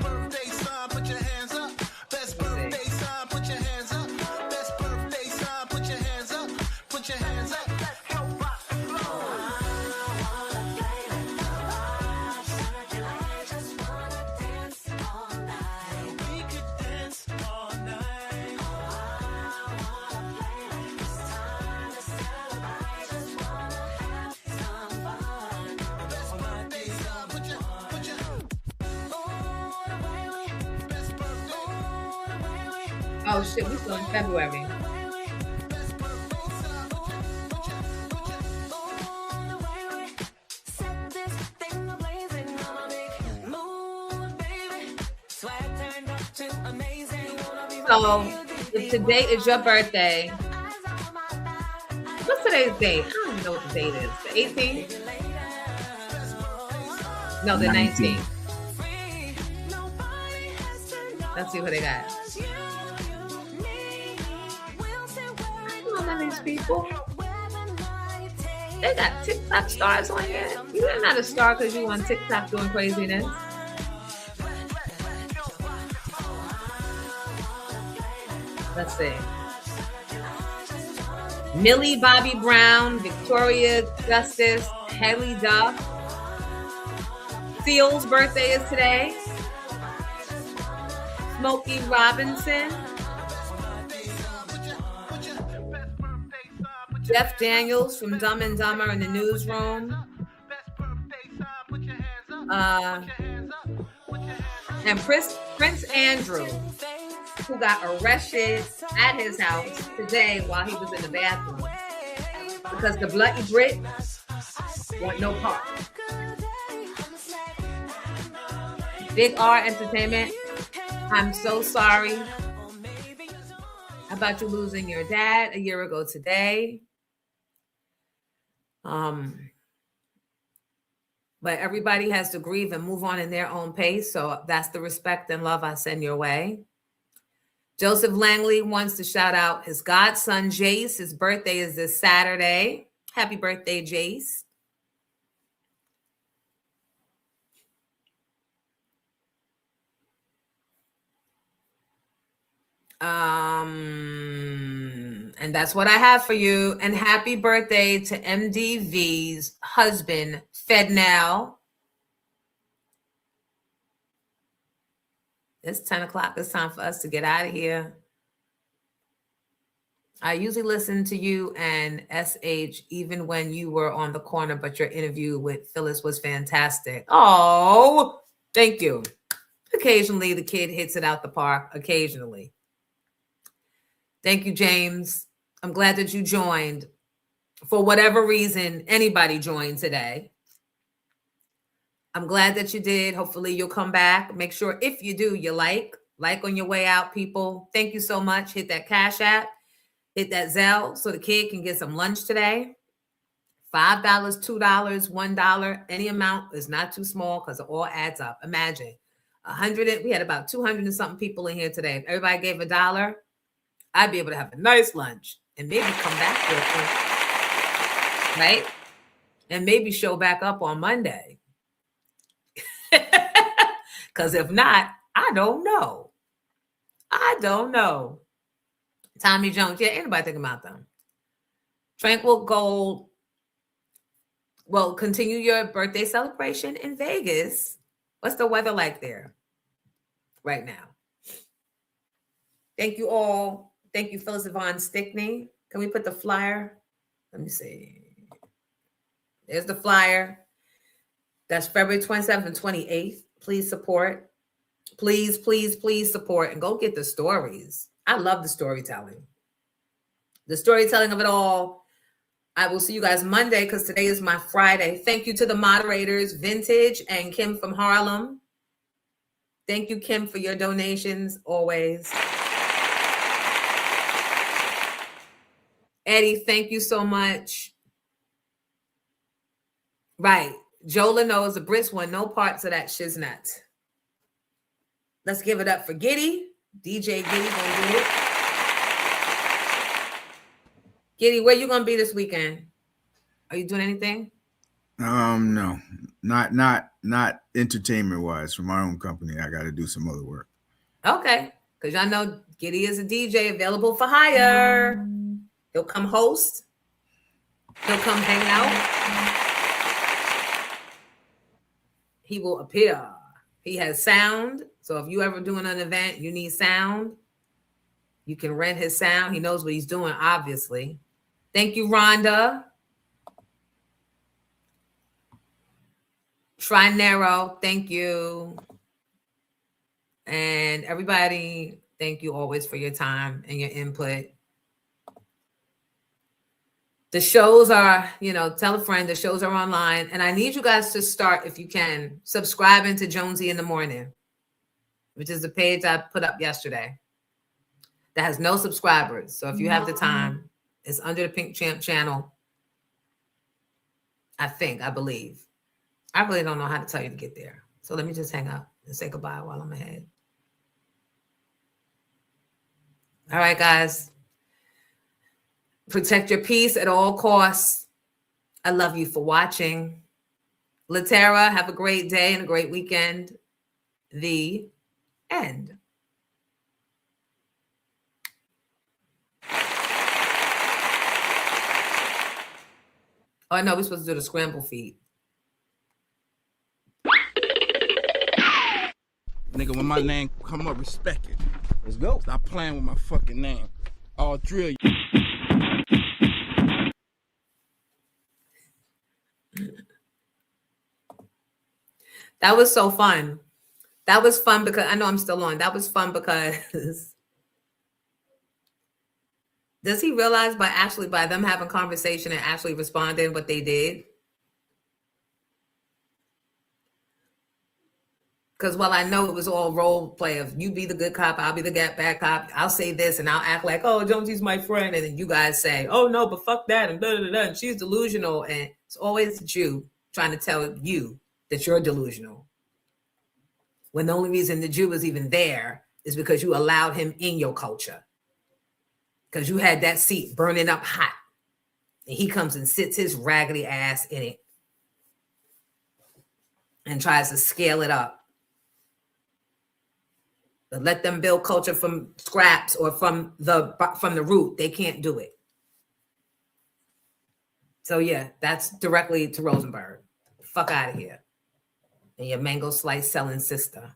birthday son, put your hands up. Best birthday son, put your hands up. Best birthday son, put your hands up. Put your hands up. Help rock the floor. We could dance all night. It's time to celebrate. Just wanna have some fun. Best birthday son, put your Oh shit, we still in February. So, if today is your birthday, what's today's date? I don't even know what the date is. The 18th? No, the 19th. Let's see what they got. None of these people. They got TikTok stars on here. You're not a star because you on TikTok doing craziness. Let's see. Millie Bobby Brown, Victoria Justice, Haley Duff. Theo's birthday is today. Smokey Robinson. Jeff Daniels from Dumb and Dumber in the newsroom. And Prince Andrew, who got arrested at his house today while he was in the bathroom because the bloody Brit want no part. Big R Entertainment, I'm so sorry about you losing your dad a year ago today. But everybody has to grieve and move on in their own pace. So that's the respect and love I send your way. Joseph Langley wants to shout out his godson, Jace. His birthday is this Saturday. Happy birthday, Jace. And that's what I have for you. And happy birthday to MDV's husband, Fednell. It's 10 o'clock. It's time for us to get out of here. I usually listen to you and SH even when you were on the corner, but your interview with Phyllis was fantastic. Oh, thank you. Occasionally, the kid hits it out the park. Occasionally. Thank you, James. I'm glad that you joined. For whatever reason, anybody joined today. I'm glad that you did. Hopefully you'll come back. Make sure if you do, you like on your way out, people. Thank you so much. Hit that Cash App. Hit that Zelle so the kid can get some lunch today. $5, $2, $1. Any amount is not too small because it all adds up. Imagine 100. We had about 200 and something people in here today. If everybody gave $1, I'd be able to have a nice lunch and maybe come back real quick, right? And maybe show back up on Monday. Because if not, I don't know. Tommy Jones, yeah, anybody think about them? Tranquil Gold. Well, continue your birthday celebration in Vegas. What's the weather like there right now? Thank you all. Thank you, Phyllis Yvonne Stickney. Can we put the flyer? Let me see. There's the flyer. That's February 27th and 28th. Please support. Please, please, please support and go get the stories. I love the storytelling. The storytelling of it all. I will see you guys Monday because today is my Friday. Thank you to the moderators, Vintage and Kim from Harlem. Thank you, Kim, for your donations always. Eddie, thank you so much. Right. Jola knows the Brits want no parts of that shiznut. Let's give it up for Giddy. DJ Giddy gonna do it. Giddy, where you gonna be this weekend? Are you doing anything? No, not entertainment wise. For my own company, I got to do some other work. Okay, because y'all know Giddy is a DJ available for hire. He'll come host. He'll come hang out. He will appear. He has sound. So if you ever doing an event, you need sound, you can rent his sound. He knows what he's doing, obviously. Thank you, Rhonda. Trinero, thank you. And everybody, thank you always for your time and your input. The shows are, tell a friend, the shows are online. And I need you guys to start, if you can, subscribing to Jonesy in the Morning, which is the page I put up yesterday that has no subscribers. So if you have the time, it's under the Pink Champ channel. I believe. I really don't know how to tell you to get there. So let me just hang up and say goodbye while I'm ahead. All right, guys. Protect your peace at all costs. I love you for watching. Latera, have a great day and a great weekend. The end. Oh, no, we're supposed to do the scramble feed. Nigga, when my name come up, respect it. Let's go. Stop playing with my fucking name. I'll drill you. That was so fun. That was fun because I know I'm still on. That was fun because does he realize by them having conversation and actually responding what they did? Because while I know it was all role play of you be the good cop, I'll be the bad cop, I'll say this and I'll act like, oh, Jonesy's my friend. And then you guys say, oh, no, but fuck that. And, blah, blah, blah, and she's delusional. And it's always you trying to tell you that you're delusional. When the only reason the Jew is even there is because you allowed him in your culture. Because you had that seat burning up hot. And he comes and sits his raggedy ass in it. And tries to scale it up. But let them build culture from scraps or from the root. They can't do it. So yeah, that's directly to Rosenberg. Fuck out of here. And your mango slice selling sister.